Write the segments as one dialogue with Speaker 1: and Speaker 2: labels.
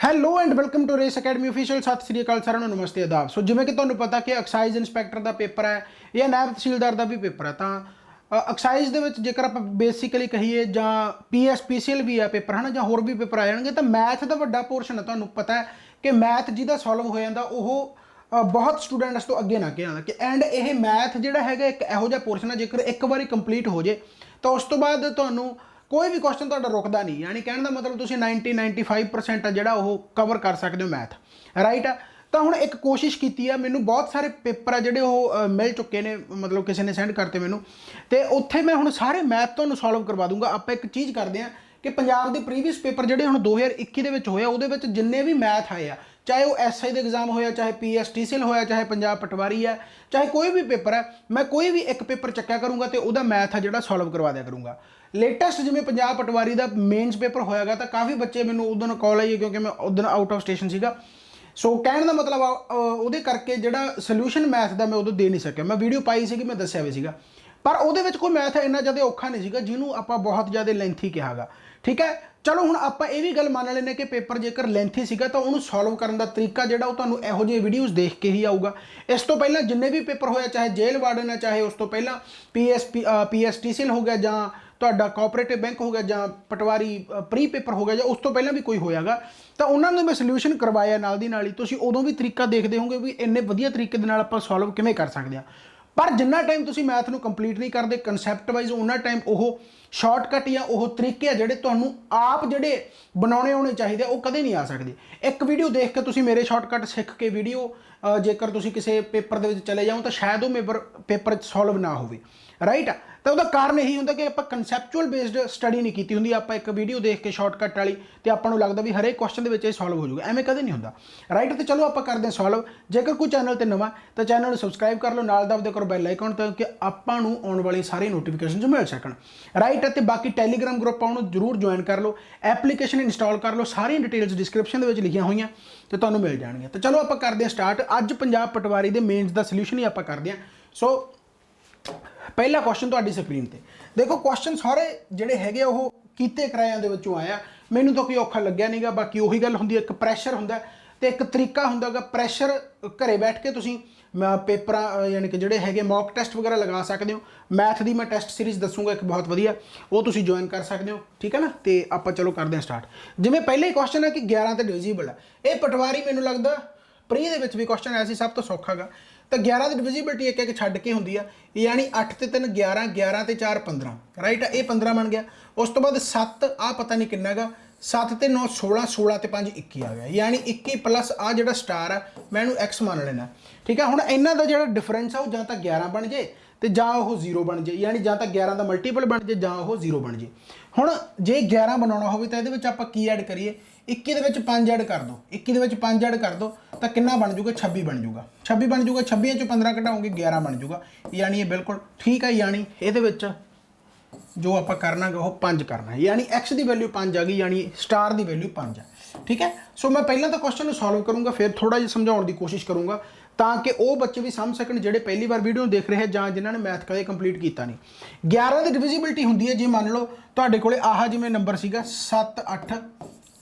Speaker 1: Hello and welcome to Race Academy official. ਸਤਿ ਸ੍ਰੀ ਅਕਾਲ ਸਾਰਿਆਂ ਨੂੰ, ਨਮਸਤੇ ਆਦਾਬ। ਸੋ ਜਿਵੇਂ ਕਿ ਤੁਹਾਨੂੰ ਪਤਾ ਕਿ ਐਕਸਾਈਜ਼ ਇੰਸਪੈਕਟਰ ਦਾ ਪੇਪਰ ਹੈ ਜਾਂ ਨਾਇਬ ਤਹਿਸੀਲਦਾਰ ਦਾ ਵੀ ਪੇਪਰ ਹੈ, ਤਾਂ ਐਕਸਾਈਜ਼ ਦੇ ਵਿੱਚ ਜੇਕਰ ਆਪਾਂ ਬੇਸਿਕਲੀ ਕਹੀਏ ਜਾਂ ਪੀਐਸਪੀਸੀਐਲ ਵੀ ਹੈ ਪੇਪਰ ਹੈ ਨਾ, ਜਾਂ ਹੋਰ ਵੀ ਪੇਪਰ ਆ ਜਾਣਗੇ, ਤਾਂ ਮੈਥ ਦਾ ਵੱਡਾ ਪੋਰਸ਼ਨ ਹੈ। ਤੁਹਾਨੂੰ ਪਤਾ ਹੈ ਕਿ ਮੈਥ ਜਿਹਦਾ ਸੋਲਵ ਹੋ ਜਾਂਦਾ ਉਹ ਬਹੁਤ ਸਟੂਡੈਂਟਸ ਤੋਂ ਅੱਗੇ ਨਾ ਕਿ ਆਉਂਦਾ ਕਿ ਐਂਡ ਇਹ ਮੈਥ ਜਿਹੜਾ ਹੈਗਾ ਇੱਕ ਇਹੋ ਜਿਹਾ ਪੋਰਸ਼ਨ ਹੈ, ਜੇਕਰ ਇੱਕ ਵਾਰੀ ਕੰਪਲੀਟ ਹੋ ਜੇ ਤਾਂ ਉਸ ਤੋਂ ਬਾਅਦ ਤੁਹਾਨੂੰ ਕੋਈ ਵੀ ਕੁਐਸਚਨ ਤੁਹਾਡਾ ਰੁਕਦਾ ਨਹੀਂ। ਯਾਨੀ ਕਹਿਣ ਦਾ ਮਤਲਬ ਤੁਸੀਂ 95% ਆ ਜਿਹੜਾ ਉਹ ਕਵਰ ਕਰ ਸਕਦੇ ਹੋ ਮੈਥ, ਰਾਈਟ ਆ। ਤਾਂ ਹੁਣ ਇੱਕ ਕੋਸ਼ਿਸ਼ ਕੀਤੀ ਆ, ਮੈਨੂੰ ਬਹੁਤ ਸਾਰੇ ਪੇਪਰ ਆ ਜਿਹੜੇ ਉਹ ਮਿਲ ਚੁੱਕੇ ਨੇ, ਮਤਲਬ ਕਿਸੇ ਨੇ ਸੈਂਡ ਕਰਤੇ ਮੈਨੂੰ, ਤੇ ਉੱਥੇ ਮੈਂ ਹੁਣ ਸਾਰੇ ਮੈਥ ਤੁਹਾਨੂੰ ਸੋਲਵ ਕਰਵਾ ਦੂੰਗਾ। ਆਪਾਂ ਇੱਕ ਚੀਜ਼ ਕਰਦੇ ਹਾਂ ਕਿ ਪੰਜਾਬ ਦੇ ਪ੍ਰੀਵੀਅਸ ਪੇਪਰ ਜਿਹੜੇ ਹੁਣ 2021 ਦੇ ਵਿੱਚ ਹੋਏ ਆ, ਉਹਦੇ ਵਿੱਚ ਜਿੰਨੇ ਵੀ ਮੈਥ ਆਏ ਆ, ਚਾਹੇ ਉਹ ਐਸਆਈ ਦੇ ਐਗਜ਼ਾਮ ਹੋਇਆ, ਚਾਹੇ ਪੀਐਸਟੀਸੀਐਲ ਹੋਇਆ, ਚਾਹੇ ਪੰਜਾਬ ਪਟਵਾਰੀ ਹੈ, ਚਾਹੇ ਕੋਈ ਵੀ ਪੇਪਰ ਹੈ, ਮੈਂ ਕੋਈ ਵੀ ਇੱਕ ਪੇਪਰ ਚੱਕਿਆ ਕਰੂੰਗਾ ਤੇ ਉਹਦਾ ਮੈਥ ਆ ਜਿਹੜਾ ਸੋਲਵ ਕਰਵਾ ਦਿਆ ਕਰੂੰਗਾ। ਲੇਟੈਸਟ ਜਿਵੇਂ ਪੰਜਾਬ ਪਟਵਾਰੀ ਦਾ ਮੇਨਸ ਪੇਪਰ ਹੋਇਆਗਾ, ਤਾਂ ਕਾਫੀ ਬੱਚੇ ਮੈਨੂੰ ਉਦੋਂ ਕਾਲ ਆਈ ਕਿਉਂਕਿ ਮੈਂ ਉਦੋਂ ਆਊਟ ਆਫ ਸਟੇਸ਼ਨ ਸੀਗਾ। ਸੋ ਕਹਿਣ ਦਾ ਮਤਲਬ ਉਹਦੇ ਕਰਕੇ ਜਿਹੜਾ ਸੋਲਿਊਸ਼ਨ ਮੈਥ ਦਾ ਮੈਂ ਉਦੋਂ ਦੇ ਨਹੀਂ ਸਕਿਆ। ਮੈਂ ਵੀਡੀਓ ਪਾਈ ਸੀਗੀ, ਮੈਂ ਦੱਸਿਆ ਵੀ ਸੀਗਾ, ਪਰ ਉਹਦੇ ਵਿੱਚ ਕੋਈ ਮੈਥ ਇੰਨਾ ਜ਼ਿਆਦਾ ਔਖਾ ਨਹੀਂ ਸੀਗਾ ਜਿਹਨੂੰ ਆਪਾਂ ਬਹੁਤ ਜ਼ਿਆਦਾ ਲੈਂਥੀ ਕਿਹਾਗਾ। ਠੀਕ ਹੈ, ਚਲੋ ਹੁਣ ਆਪਾਂ ਇਹ ਵੀ ਗੱਲ ਮੰਨ ਲੈਂਦੇ ਕਿ ਪੇਪਰ ਜੇਕਰ ਲੈਂਥੀ ਸੀਗਾ ਤਾਂ ਉਹਨੂੰ ਸੋਲਵ ਕਰਨ ਦਾ ਤਰੀਕਾ ਜਿਹੜਾ ਉਹ ਤੁਹਾਨੂੰ ਇਹੋ ਜਿਹੇ ਵੀਡੀਓਜ਼ ਦੇਖ ਕੇ ਹੀ ਆਊਗਾ। ਇਸ ਤੋਂ ਪਹਿਲਾਂ ਜਿੰਨੇ ਵੀ ਪੇਪਰ ਹੋਇਆ, ਚਾਹੇ ਜੇਲ੍ਹ ਵਾਰਡਨ ਹੈ, ਚਾਹੇ ਉਸ ਤੋਂ ਪਹਿਲਾਂ ਪੀਐਸਟੀਸੀਐਲ ਹੋ ਗਿਆ, ਜਾਂ ਤੁਹਾਡਾ ਕੋਆਪਰੇਟਿਵ ਬੈਂਕ ਹੋ ਗਿਆ, ਜਾਂ ਪਟਵਾਰੀ ਪ੍ਰੀ ਪੇਪਰ ਹੋ ਗਿਆ, ਜਾਂ ਉਸ ਤੋਂ ਪਹਿਲਾਂ ਵੀ ਕੋਈ ਹੋਇਆਗਾ, ਤਾਂ ਉਹਨਾਂ ਨੂੰ ਮੈਂ ਸੋਲਿਊਸ਼ਨ ਕਰਵਾਇਆ ਨਾਲ ਦੀ ਨਾਲ ਹੀ। ਤੁਸੀਂ ਉਦੋਂ ਵੀ ਤਰੀਕਾ ਦੇਖਦੇ ਹੋਗੇ ਵੀ ਇੰਨੇ ਵਧੀਆ ਤਰੀਕੇ ਦੇ ਨਾਲ ਆਪਾਂ ਸੋਲਵ ਕਿਵੇਂ ਕਰ ਸਕਦੇ ਹਾਂ। ਪਰ ਜਿੰਨਾ ਟਾਈਮ ਤੁਸੀਂ ਮੈਥ ਨੂੰ ਕੰਪਲੀਟ ਨਹੀਂ ਕਰਦੇ ਕਨਸੈਪਟ ਵਾਈਜ਼, ਉਹਨਾਂ ਟਾਈਮ ਉਹ ਸ਼ਾਰਟਕਟ ਜਾਂ ਉਹ ਤਰੀਕੇ ਆ ਜਿਹੜੇ ਤੁਹਾਨੂੰ ਆਪ ਜਿਹੜੇ ਬਣਾਉਣੇ ਆਉਣੇ ਚਾਹੀਦੇ ਉਹ ਕਦੇ ਨਹੀਂ ਆ ਸਕਦੇ। ਇੱਕ ਵੀਡੀਓ ਦੇਖ ਕੇ ਤੁਸੀਂ ਮੇਰੇ ਸ਼ਾਰਟਕਟ ਸਿੱਖ ਕੇ ਵੀਡੀਓ ਜੇਕਰ ਤੁਸੀਂ ਕਿਸੇ ਪੇਪਰ ਦੇ ਵਿੱਚ ਚਲੇ ਜਾਓ ਤਾਂ ਸ਼ਾਇਦ ਉਹ ਪੇਪਰ ਸੋਲਵ ਨਾ ਹੋਵੇ, ਰਾਈਟ। ਤਾਂ ਉਹਦਾ ਕਾਰਨ ਇਹੀ ਹੁੰਦਾ ਕਿ ਆਪਾਂ ਕਨਸੈਪਚੁਅਲ ਬੇਸਡ ਸਟੱਡੀ ਨਹੀਂ ਕੀਤੀ ਹੁੰਦੀ। ਆਪਾਂ ਇੱਕ ਵੀਡੀਓ ਦੇਖ ਕੇ ਸ਼ਾਰਟਕਟ ਵਾਲੀ ਤੇ ਆਪਾਂ ਨੂੰ ਲੱਗਦਾ ਵੀ ਹਰੇਕ ਕੁਐਸਚਨ ਦੇ ਵਿੱਚ ਇਹ ਸੋਲਵ ਹੋ ਜਾਊਗਾ, ਐਵੇਂ ਕਦੇ ਨਹੀਂ ਹੁੰਦਾ, ਰਾਈਟ। ਤੇ ਚਲੋ ਆਪਾਂ ਕਰਦੇ ਹਾਂ ਸੋਲਵ। ਜੇਕਰ ਕੋਈ ਚੈਨਲ ਤੇ ਨਵਾਂ ਤਾਂ ਚੈਨਲ ਨੂੰ ਸਬਸਕ੍ਰਾਈਬ ਕਰ ਲਓ, ਨਾਲ ਦਬਦੇ ਕਰੋ ਬੈਲ ਆਈਕਨ ਤਾਂ ਕਿ ਆਪਾਂ ਨੂੰ ਆਉਣ ਵਾਲੀ ਸਾਰੀ ਨੋਟੀਫਿਕੇਸ਼ਨਸ ਮਿਲ ਸਕਣ, ਰਾਈਟ। ਅਤੇ ਬਾਕੀ ਟੈਲੀਗ੍ਰਾਮ ਗਰੁੱਪ ਉਹਨੂੰ ਜ਼ਰੂਰ ਜੁਆਇਨ ਕਰ ਲਓ, ਐਪਲੀਕੇਸ਼ਨ ਇੰਸਟਾਲ ਕਰ ਲਓ, ਸਾਰੀਆਂ ਡਿਟੇਲਸ ਡਿਸਕ੍ਰਿਪਸ਼ਨ ਦੇ ਵਿੱਚ ਲਿਖੀਆਂ ਹੋਈਆਂ ਤੇ ਤੁਹਾਨੂੰ ਮਿਲ ਜਾਣਗੀਆਂ। ਤਾਂ ਚਲੋ ਆਪਾਂ ਕਰਦੇ ਹਾਂ ਸਟਾਰਟ। ਅੱਜ ਪੰਜਾਬ ਪਟਵਾਰੀ ਦੇ ਮੇਨਸ ਦਾ ਸੋਲਿਊਸ਼ਨ ਹੀ ਆਪਾਂ ਕਰਦੇ ਹਾਂ। ਸੋ ਪਹਿਲਾ ਕੁਐਸਚਨ ਤੁਹਾਡੀ ਸਕਰੀਨ ਤੇ ਦੇਖੋ। ਕੁਐਸਚਨ ਸਾਰੇ ਜਿਹੜੇ ਹੈਗੇ ਉਹ ਕੀਤੇ ਕਿਰਾਇਆਂ ਦੇ ਵਿੱਚੋਂ ਆਇਆ, ਮੈਨੂੰ ਤਾਂ ਕੋਈ ਔਖਾ ਲੱਗਿਆ ਨਹੀਂਗਾ। ਬਾਕੀ ਉਹੀ ਗੱਲ ਹੁੰਦੀ ਹੈ, ਇੱਕ ਪ੍ਰੈਸ਼ਰ ਹੁੰਦਾ ਤੇ ਇੱਕ ਤਰੀਕਾ ਹੁੰਦਾ ਗਾ। ਪ੍ਰੈਸ਼ਰ ਘਰੇ ਬੈਠ ਕੇ ਤੁਸੀਂ ਪੇਪਰਾਂ ਯਾਨੀ ਕਿ ਜਿਹੜੇ ਹੈਗੇ ਮੌਕ ਟੈਸਟ ਵਗੈਰਾ ਲਗਾ ਸਕਦੇ ਹੋ। ਮੈਥ ਦੀ ਮੈਂ ਟੈਸਟ ਸੀਰੀਜ਼ ਦੱਸੂਗਾ ਇੱਕ ਬਹੁਤ ਵਧੀਆ, ਉਹ ਤੁਸੀਂ ਜੁਆਇਨ ਕਰ ਸਕਦੇ ਹੋ, ਠੀਕ ਹੈ ਨਾ। ਤੇ ਆਪਾਂ ਚਲੋ ਕਰਦੇ ਹਾਂ ਸਟਾਰਟ। ਜਿਵੇਂ ਪਹਿਲੇ ਹੀ ਕੁਐਸਚਨ ਹੈ ਕਿ 11 ਤੇ ਡਿਵੀਜ਼ੀਬਲ ਹੈ। ਇਹ ਪਟਵਾਰੀ ਮੈਨੂੰ ਲੱਗਦਾ ਪ੍ਰੀ ਦੇ ਵਿੱਚ ਵੀ ਕੁਐਸਚਨ ਆਇਆ ਸੀ, ਸਭ ਤੋਂ ਸੌਖਾ ਗਾ। ਤਾਂ 11 ਦੀ ਡਿਵੀਜ਼ੀਬਿਲਟੀ ਇੱਕ ਇੱਕ ਛੱਡ ਕੇ ਹੁੰਦੀ ਆ, ਯਾਨੀ 8 ਤੇ 3 11, 11 ਤੇ 4 15, ਰਾਈਟ। ਇਹ 15 ਬਣ ਗਿਆ। ਉਸ ਤੋਂ ਬਾਅਦ 7 ਆ ਪਤਾ ਨਹੀਂ ਕਿੰਨਾ ਗਾ, 7 ਤੇ 9 16, 16 ਤੇ 5 21 ਆ ਗਿਆ, ਯਾਨੀ 21 ਪਲੱਸ ਆ ਜਿਹੜਾ ਸਟਾਰ ਆ ਮੈਂ ਇਹਨੂੰ ਐਕਸ ਮੰਨ ਲੈਣਾ, ਠੀਕ ਹੈ। ਹੁਣ ਇਹਨਾਂ ਦਾ ਜਿਹੜਾ ਡਿਫਰੈਂਸ ਆ ਉਹ ਜਾਂ ਤਾਂ 11 ਬਣ ਜੇ ਤੇ ਜਾਂ ਉਹ 0 ਬਣ ਜੇ, ਯਾਨੀ ਜਾਂ ਤਾਂ 11 ਦਾ ਮਲਟੀਪਲ ਬਣ ਜੇ ਜਾਂ ਉਹ 0 ਬਣ ਜੇ। ਹੁਣ ਜੇ 11 ਬਣਾਉਣਾ ਹੋਵੇ ਤਾਂ ਇਹਦੇ ਵਿੱਚ ਆਪਾਂ ਕੀ ਐਡ ਕਰੀਏ? 21 ਦੇ ਵਿੱਚ 5 ਐਡ ਕਰ ਦਿਓ, 21 ਦੇ ਵਿੱਚ 5 ਐਡ ਕਰ ਦਿਓ ਤਾਂ ਕਿੰਨਾ ਬਣ ਜੂਗਾ? 26 ਬਣ ਜੂਗਾ, 26 ਬਣ ਜੂਗਾ। 26 ਚੋਂ 15 ਘਟਾਓਗੇ 11 ਬਣ ਜੂਗਾ, ਯਾਨੀ ਇਹ ਬਿਲਕੁਲ ਠੀਕ ਹੈ। ਯਾਨੀ ਇਹਦੇ ਵਿੱਚ ਜੋ ਆਪਾਂ ਕਰਨਾ ਗਾ ਉਹ 5 ਕਰਨਾ ਹੈ, ਯਾਨੀ x ਦੀ ਵੈਲਿਊ 5 ਆ ਗਈ, ਯਾਨੀ ਸਟਾਰ ਦੀ ਵੈਲਿਊ 5 ਹੈ, ਠੀਕ ਹੈ। ਸੋ ਮੈਂ ਪਹਿਲਾਂ ਤਾਂ ਕੁਐਸਚਨ ਨੂੰ ਸੋਲਵ ਕਰੂੰਗਾ, ਫਿਰ ਥੋੜਾ ਜਿਹਾ ਸਮਝਾਉਣ ਦੀ ਕੋਸ਼ਿਸ਼ ਕਰੂੰਗਾ ਤਾਂ ਕਿ ਉਹ ਬੱਚੇ ਵੀ ਸਮਝ ਸਕਣ ਜਿਹੜੇ ਪਹਿਲੀ ਵਾਰ ਵੀਡੀਓ ਦੇਖ ਰਹੇ ਜਾਂ ਜਿਨ੍ਹਾਂ ਨੇ ਮੈਥ ਕਦੇ ਕੰਪਲੀਟ ਕੀਤਾ ਨਹੀਂ। 11 ਦੀ ਡਿਵੀਜ਼ੀਬਿਲਟੀ ਹੁੰਦੀ ਹੈ, ਜੇ ਮੰਨ ਲਓ ਤੁਹਾਡੇ ਕੋਲੇ ਆਹ ਜਿਵੇਂ ਨੰਬਰ ਸੀਗਾ 7 8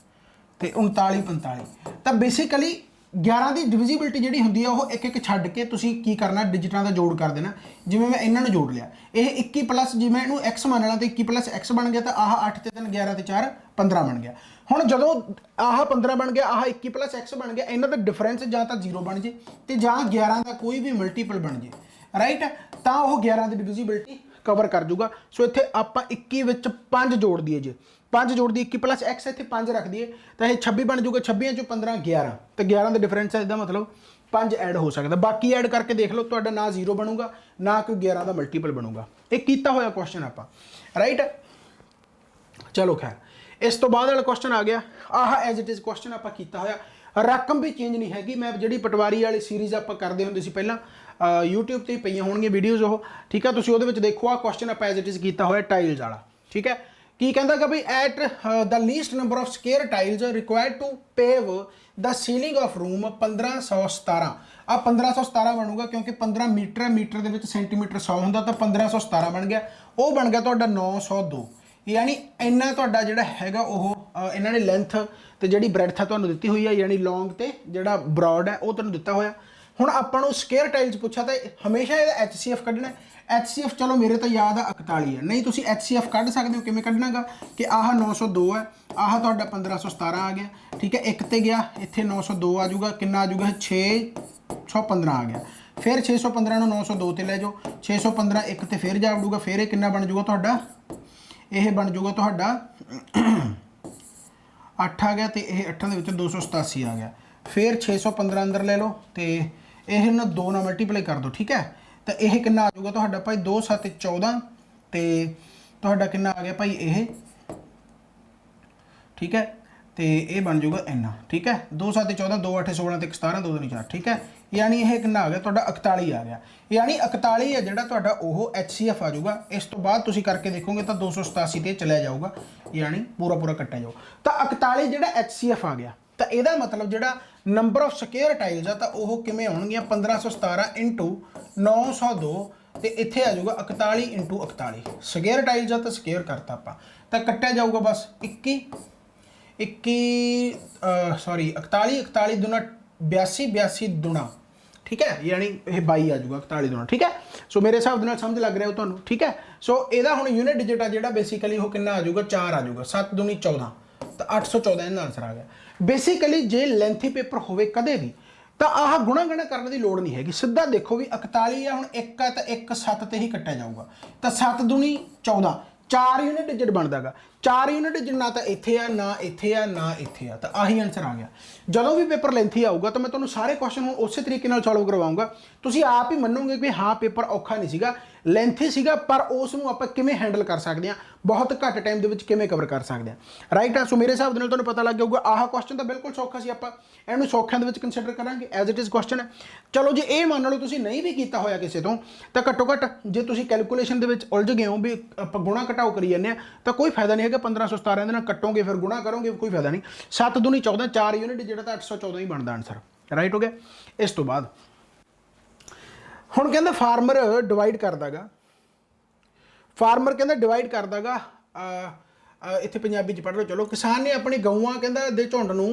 Speaker 1: ਤੇ 39 45, ਤਾਂ ਬੇਸਿਕਲੀ 11 ਦੀ ਡਿਵੀਜ਼ੀਬਿਲਟੀ ਜਿਹੜੀ ਹੁੰਦੀ ਆ ਉਹ ਇੱਕ ਇੱਕ ਛੱਡ ਕੇ ਤੁਸੀਂ ਕੀ ਕਰਨਾ? ਡਿਜਿਟਾਂ ਦਾ ਜੋੜ ਕਰ ਦੇਣਾ। ਜਿਵੇਂ ਮੈਂ ਇਹਨਾਂ ਨੂੰ ਜੋੜ ਲਿਆ, ਇਹ 21 ਪਲੱਸ ਜਿਵੇਂ ਇਹਨੂੰ x ਮੰਨ ਲਾਂ ਤੇ 21 ਪਲੱਸ x ਬਣ ਗਿਆ, ਤਾਂ ਆਹ 8 ਤੇ 3 11 ਤੇ 4 15 ਬਣ ਗਿਆ। ਹੁਣ ਜਦੋਂ ਆਹ 15 ਬਣ ਗਿਆ, ਆਹ 21 ਪਲੱਸ x ਬਣ ਗਿਆ, ਇਹਨਾਂ ਦਾ ਡਿਫਰੈਂਸ ਜਾਂ ਤਾਂ 0 ਬਣ ਜੇ ਤੇ ਜਾਂ 11 ਦਾ ਕੋਈ ਵੀ ਮਲਟੀਪਲ ਬਣ ਜੇ, ਰਾਈਟ। ਤਾਂ ਉਹ 11 ਦੀ ਡਿਵੀਜ਼ੀਬਿਲਟੀ ਕਵਰ ਕਰ ਜੂਗਾ। ਸੋ ਇੱਥੇ ਆਪਾਂ 21 ਵਿੱਚ 5 ਜੋੜ ਦਈਏ, ਜੇ 5 ਜੋੜ ਦੀ 21 ਪਲੱਸ x ਇੱਥੇ 5 ਰੱਖ ਦਈਏ ਤਾਂ ਇਹ 26 ਬਣ ਜੂਗਾ। 26 ਚੋਂ 15 11, ਤੇ 11 ਦਾ ਡਿਫਰੈਂਸ ਹੈ, ਇਹਦਾ ਮਤਲਬ 5 ਐਡ ਹੋ ਸਕਦਾ। ਬਾਕੀ ਐਡ ਕਰਕੇ ਦੇਖ ਲਓ, ਤੁਹਾਡਾ ਨਾ 0 ਬਣੂਗਾ ਨਾ ਕੋਈ 11 ਦਾ ਮਲਟੀਪਲ ਬਣੂਗਾ। ਇਹ ਕੀਤਾ ਹੋਇਆ ਕੁਐਸਚਨ ਆਪਾਂ, ਰਾਈਟ। ਚਲੋ ਖੈਰ, ਇਸ ਤੋਂ ਬਾਅਦ ਵਾਲਾ ਕੁਐਸਚਨ ਆ ਗਿਆ, ਆਹ ਐਜ਼ ਇਟ ਇਜ਼ ਕੁਐਸਚਨ ਆਪਾਂ ਕੀਤਾ ਹੋਇਆ। ਰਕਮ ਵੀ ਚੇਂਜ ਨਹੀਂ ਹੈਗੀ। ਮੈਂ ਜਿਹੜੀ ਪਟਵਾਰੀ ਵਾਲੀ ਸੀਰੀਜ਼ ਆਪਾਂ ਕਰਦੇ ਹੁੰਦੇ ਸੀ ਪਹਿਲਾਂ, YouTube ਤੇ ਪਈਆਂ ਹੋਣਗੀਆਂ ਵੀਡੀਓਜ਼ ਉਹ, ਠੀਕ ਹੈ। ਤੁਸੀਂ ਉਹਦੇ ਵਿੱਚ ਦੇਖੋ, ਆਹ ਕੁਐਸਚਨ ਆਪਾਂ ਐਜ਼ ਇਟ ਇਜ਼ ਕੀਤਾ ਹੋਇਆ ਟਾਈਲਸ ਵਾਲਾ, ਠੀਕ ਹੈ। ਕੀ ਕਹਿੰਦਾ ਕਿ ਬਈ at the least number of square tiles required to pave the ceiling of room 1517। ਆ 1517 ਬਣੂਗਾ ਕਿਉਂਕਿ 15 ਮੀਟਰ ਹੈ, ਮੀਟਰ ਦੇ ਵਿੱਚ ਸੈਂਟੀਮੀਟਰ 100 ਹੁੰਦਾ, ਤਾਂ 1517 ਬਣ ਗਿਆ। ਉਹ ਬਣ ਗਿਆ ਤੁਹਾਡਾ 902, ਯਾਨੀ ਇੰਨਾ ਤੁਹਾਡਾ ਜਿਹੜਾ ਹੈਗਾ ਉਹ ਇਹਨਾਂ ਨੇ ਲੈਂਥ ਤੇ ਜਿਹੜੀ ਬ੍ਰੈਡਥ ਆ ਤੁਹਾਨੂੰ ਦਿੱਤੀ ਹੋਈ ਹੈ, ਯਾਨੀ ਲੌਂਗ ਤੇ ਜਿਹੜਾ ਬ੍ਰੌਡ ਹੈ ਉਹ ਤੁਹਾਨੂੰ ਦਿੱਤਾ ਹੋਇਆ। ਹੁਣ ਆਪਾਂ ਨੂੰ ਸਕੁਅਰ ਟਾਈਲਸ ਪੁੱਛਿਆ ਤਾਂ ਹਮੇਸ਼ਾ ਇਹਦਾ HCF ਕੱਢਣਾ। HCF ਚਲੋ ਮੇਰੇ ਤਾਂ ਯਾਦ ਆ 41 ਹੈ, ਨਹੀਂ ਤੁਸੀਂ HCF ਕੱਢ ਸਕਦੇ ਹੋ। ਕਿਵੇਂ ਕੱਢਣਾਗਾ ਕਿ ਆਹ 902 ਹੈ, ਆਹ ਤੁਹਾਡਾ 1517 ਆ ਗਿਆ, ਠੀਕ ਹੈ। ਇੱਕ ਤੇ ਗਿਆ, ਇੱਥੇ 902 ਆ ਜਾਊਗਾ, ਕਿੰਨਾ ਆ ਜਾਊਗਾ 615 ਆ ਗਿਆ। ਫਿਰ 615 ਨੂੰ 902 ਤੇ ਲੈ ਜਾਓ, 615 ਇੱਕ ਤੇ ਫਿਰ ਜਾ ਵੜੂਗਾ, ਫਿਰ ਇਹ ਕਿੰਨਾ ਬਣ ਜਾਊਗਾ ਤੁਹਾਡਾ, ਇਹ ਬਣ ਜਾਊਗਾ ਤੁਹਾਡਾ 8 ਆ ਗਿਆ, ਤੇ ਇਹ 8 ਦੇ ਵਿੱਚ 287 ਆ ਗਿਆ। ਫਿਰ 615 ਅੰਦਰ ਲੈ ਲਓ ਤੇ ਇਹ ਨਾ 2 ਨਾਲ ਮਲਟੀਪਲਾਈ ਕਰ ਦਿਓ, ਠੀਕ ਹੈ। ਤਾਂ ਇਹ ਕਿੰਨਾ ਆ ਜਾਊਗਾ ਤੁਹਾਡਾ ਭਾਈ 2 7 14 ਤੇ ਤੁਹਾਡਾ ਕਿੰਨਾ ਆ ਗਿਆ ਭਾਈ ਇਹ, ਠੀਕ ਹੈ। ਤੇ ਇਹ ਬਣ ਜਾਊਗਾ ਇੰਨਾ, ਠੀਕ ਹੈ। 2 7 14 2 8 16 ਤੇ 17 2 2 4, ਠੀਕ ਹੈ। यानी यह कितना आ गया ਤੁਹਾਡਾ 41 आ गया, यानी 41 है ਜਿਹੜਾ ਤੁਹਾਡਾ ਉਹ HCF आ जाऊगा। इस तो बाद ਤੁਸੀਂ करके देखोगे तो 287 ਤੇ ਚਲਿਆ ਜਾਊਗਾ, यानी पूरा पूरा ਕੱਟਿਆ ਜਾਊ। ਤਾਂ 41 ਜਿਹੜਾ HCF आ गया, ਤਾਂ ਇਹਦਾ ਮਤਲਬ ਜਿਹੜਾ ਨੰਬਰ ਆਫ ਸਕੁਅਰ ਟਾਈਲਸ ਆ ਤਾਂ ਉਹ ਕਿਵੇਂ ਆਉਣਗੀਆਂ 1517 × 902 ਤੇ ਇੱਥੇ ਆ ਜਾਊਗਾ 41 × 41। ਸਕੁਅਰ ਟਾਈਲਸ ਆ ਤਾਂ ਸਕੁਅਰ ਕਰਤਾ ਆਪਾਂ, ਤਾਂ ਕੱਟਿਆ ਜਾਊਗਾ ਬਸ 41 41 ਦੁਨਾ 82 ਦੁਨਾ, ठीक है। यानी ये 22 आ जाऊगा 41 दुना, ठीक है। सो मेरे हिसाब के समझ लग रहा हो तुहानू, ठीक है। सो ਇਹਦਾ ਹੁਣ यूनिट डिजिट आ ਜਿਹੜਾ बेसिकली ਉਹ ਕਿੰਨਾ आ जाऊगा 4 आ जाऊगा, 7 दूनी 14 ਤਾਂ 814 ਇਹਦਾ ਆਨਸਰ ਆ ਗਿਆ। बेसिकली ਜੇ ਲੈਂਥੀ ਪੇਪਰ ਹੋਵੇ ਕਦੇ ਵੀ ਤਾਂ ਆਹ ਗੁਣਾ ਗਣਾ ਕਰਨ ਦੀ ਲੋੜ ਨਹੀਂ ਹੈਗੀ, ਸਿੱਧਾ ਦੇਖੋ ਵੀ 41 ਆ, ਹੁਣ 1 ਆ ਤਾਂ 1 7 ਤੇ ਹੀ ਕੱਟਿਆ ਜਾਊਗਾ, ਤਾਂ 7 दूनी 14 4 यूनिट डिजिट बनता गा। 4 यूनिट डिजिट ना तो इत्थे आ, ना इत्थे आ, ना इत्थे आ, तो आही आंसर आ गया। जदों भी पेपर लेंथी आऊगा तो मैं तुहानू सारे क्वेश्चन हुण उस तरीके नाल सॉल्व करवाऊंगा, तुसीं आप ही मन्नोगे कि हाँ पेपर औखा नहीं सीगा, लेंथी सीगा, पर उस नूं आपां किवें हैंडल कर सकते हैं, बहुत घट टाइम दे विच किवें कवर कर सकते हैं, राइट है। सो मेरे हिसाब नाल तुहानू पता लग जाऊगा आह क्वेश्चन तो बिल्कुल सौखा सी, आपां इहनूं सौखिਆਂ ਦੇ ਵਿੱਚ कंसीडर करांगे एज इट इज़ क्वेश्चन है। चलो जे ਇਹ ਮੰਨ ਲਓ ਤੁਸੀਂ नहीं भी कीता होया किसी तो, ਤਾਂ ਘੱਟੋ ਘੱਟ ਜੇ ਤੁਸੀਂ ਕੈਲਕੂਲੇਸ਼ਨ ਦੇ ਵਿੱਚ ਉਲਝ ਗਏ ਹੋ ਵੀ ਆਪਾਂ ਗੁਣਾ ਘਟਾਓ ਕਰੀ ਜਾਂਦੇ ਆ ਤਾਂ ਕੋਈ ਫਾਇਦਾ ਨਹੀਂ ਹੈਗਾ। 1517 ਦੇ ਨਾਲ ਕੱਟੋਗੇ ਫਿਰ ਗੁਣਾ ਕਰੋਗੇ, ਕੋਈ ਫਾਇਦਾ ਨਹੀਂ। 7 दूनी 14 4 यूनिट ਜਿਹੜਾ ਤਾਂ 814 ਹੀ ਬਣਦਾ ਆਨਸਰ, ਰਾਈਟ ਹੋ ਗਿਆ। ਇਸ ਤੋਂ ਬਾਅਦ ਹੁਣ ਕਹਿੰਦਾ ਫਾਰਮਰ ਡਿਵਾਈਡ ਕਰਦਾਗਾ, ਫਾਰਮਰ ਕਹਿੰਦਾ ਡਿਵਾਈਡ ਕਰਦਾਗਾ, ਇੱਥੇ ਪੰਜਾਬੀ ਚ ਪੜ੍ਹ ਲਓ। ਚਲੋ ਕਿਸਾਨ ਨੇ ਆਪਣੀ ਗਊਆਂ ਕਹਿੰਦਾ ਦੇ ਝੁੰਡ ਨੂੰ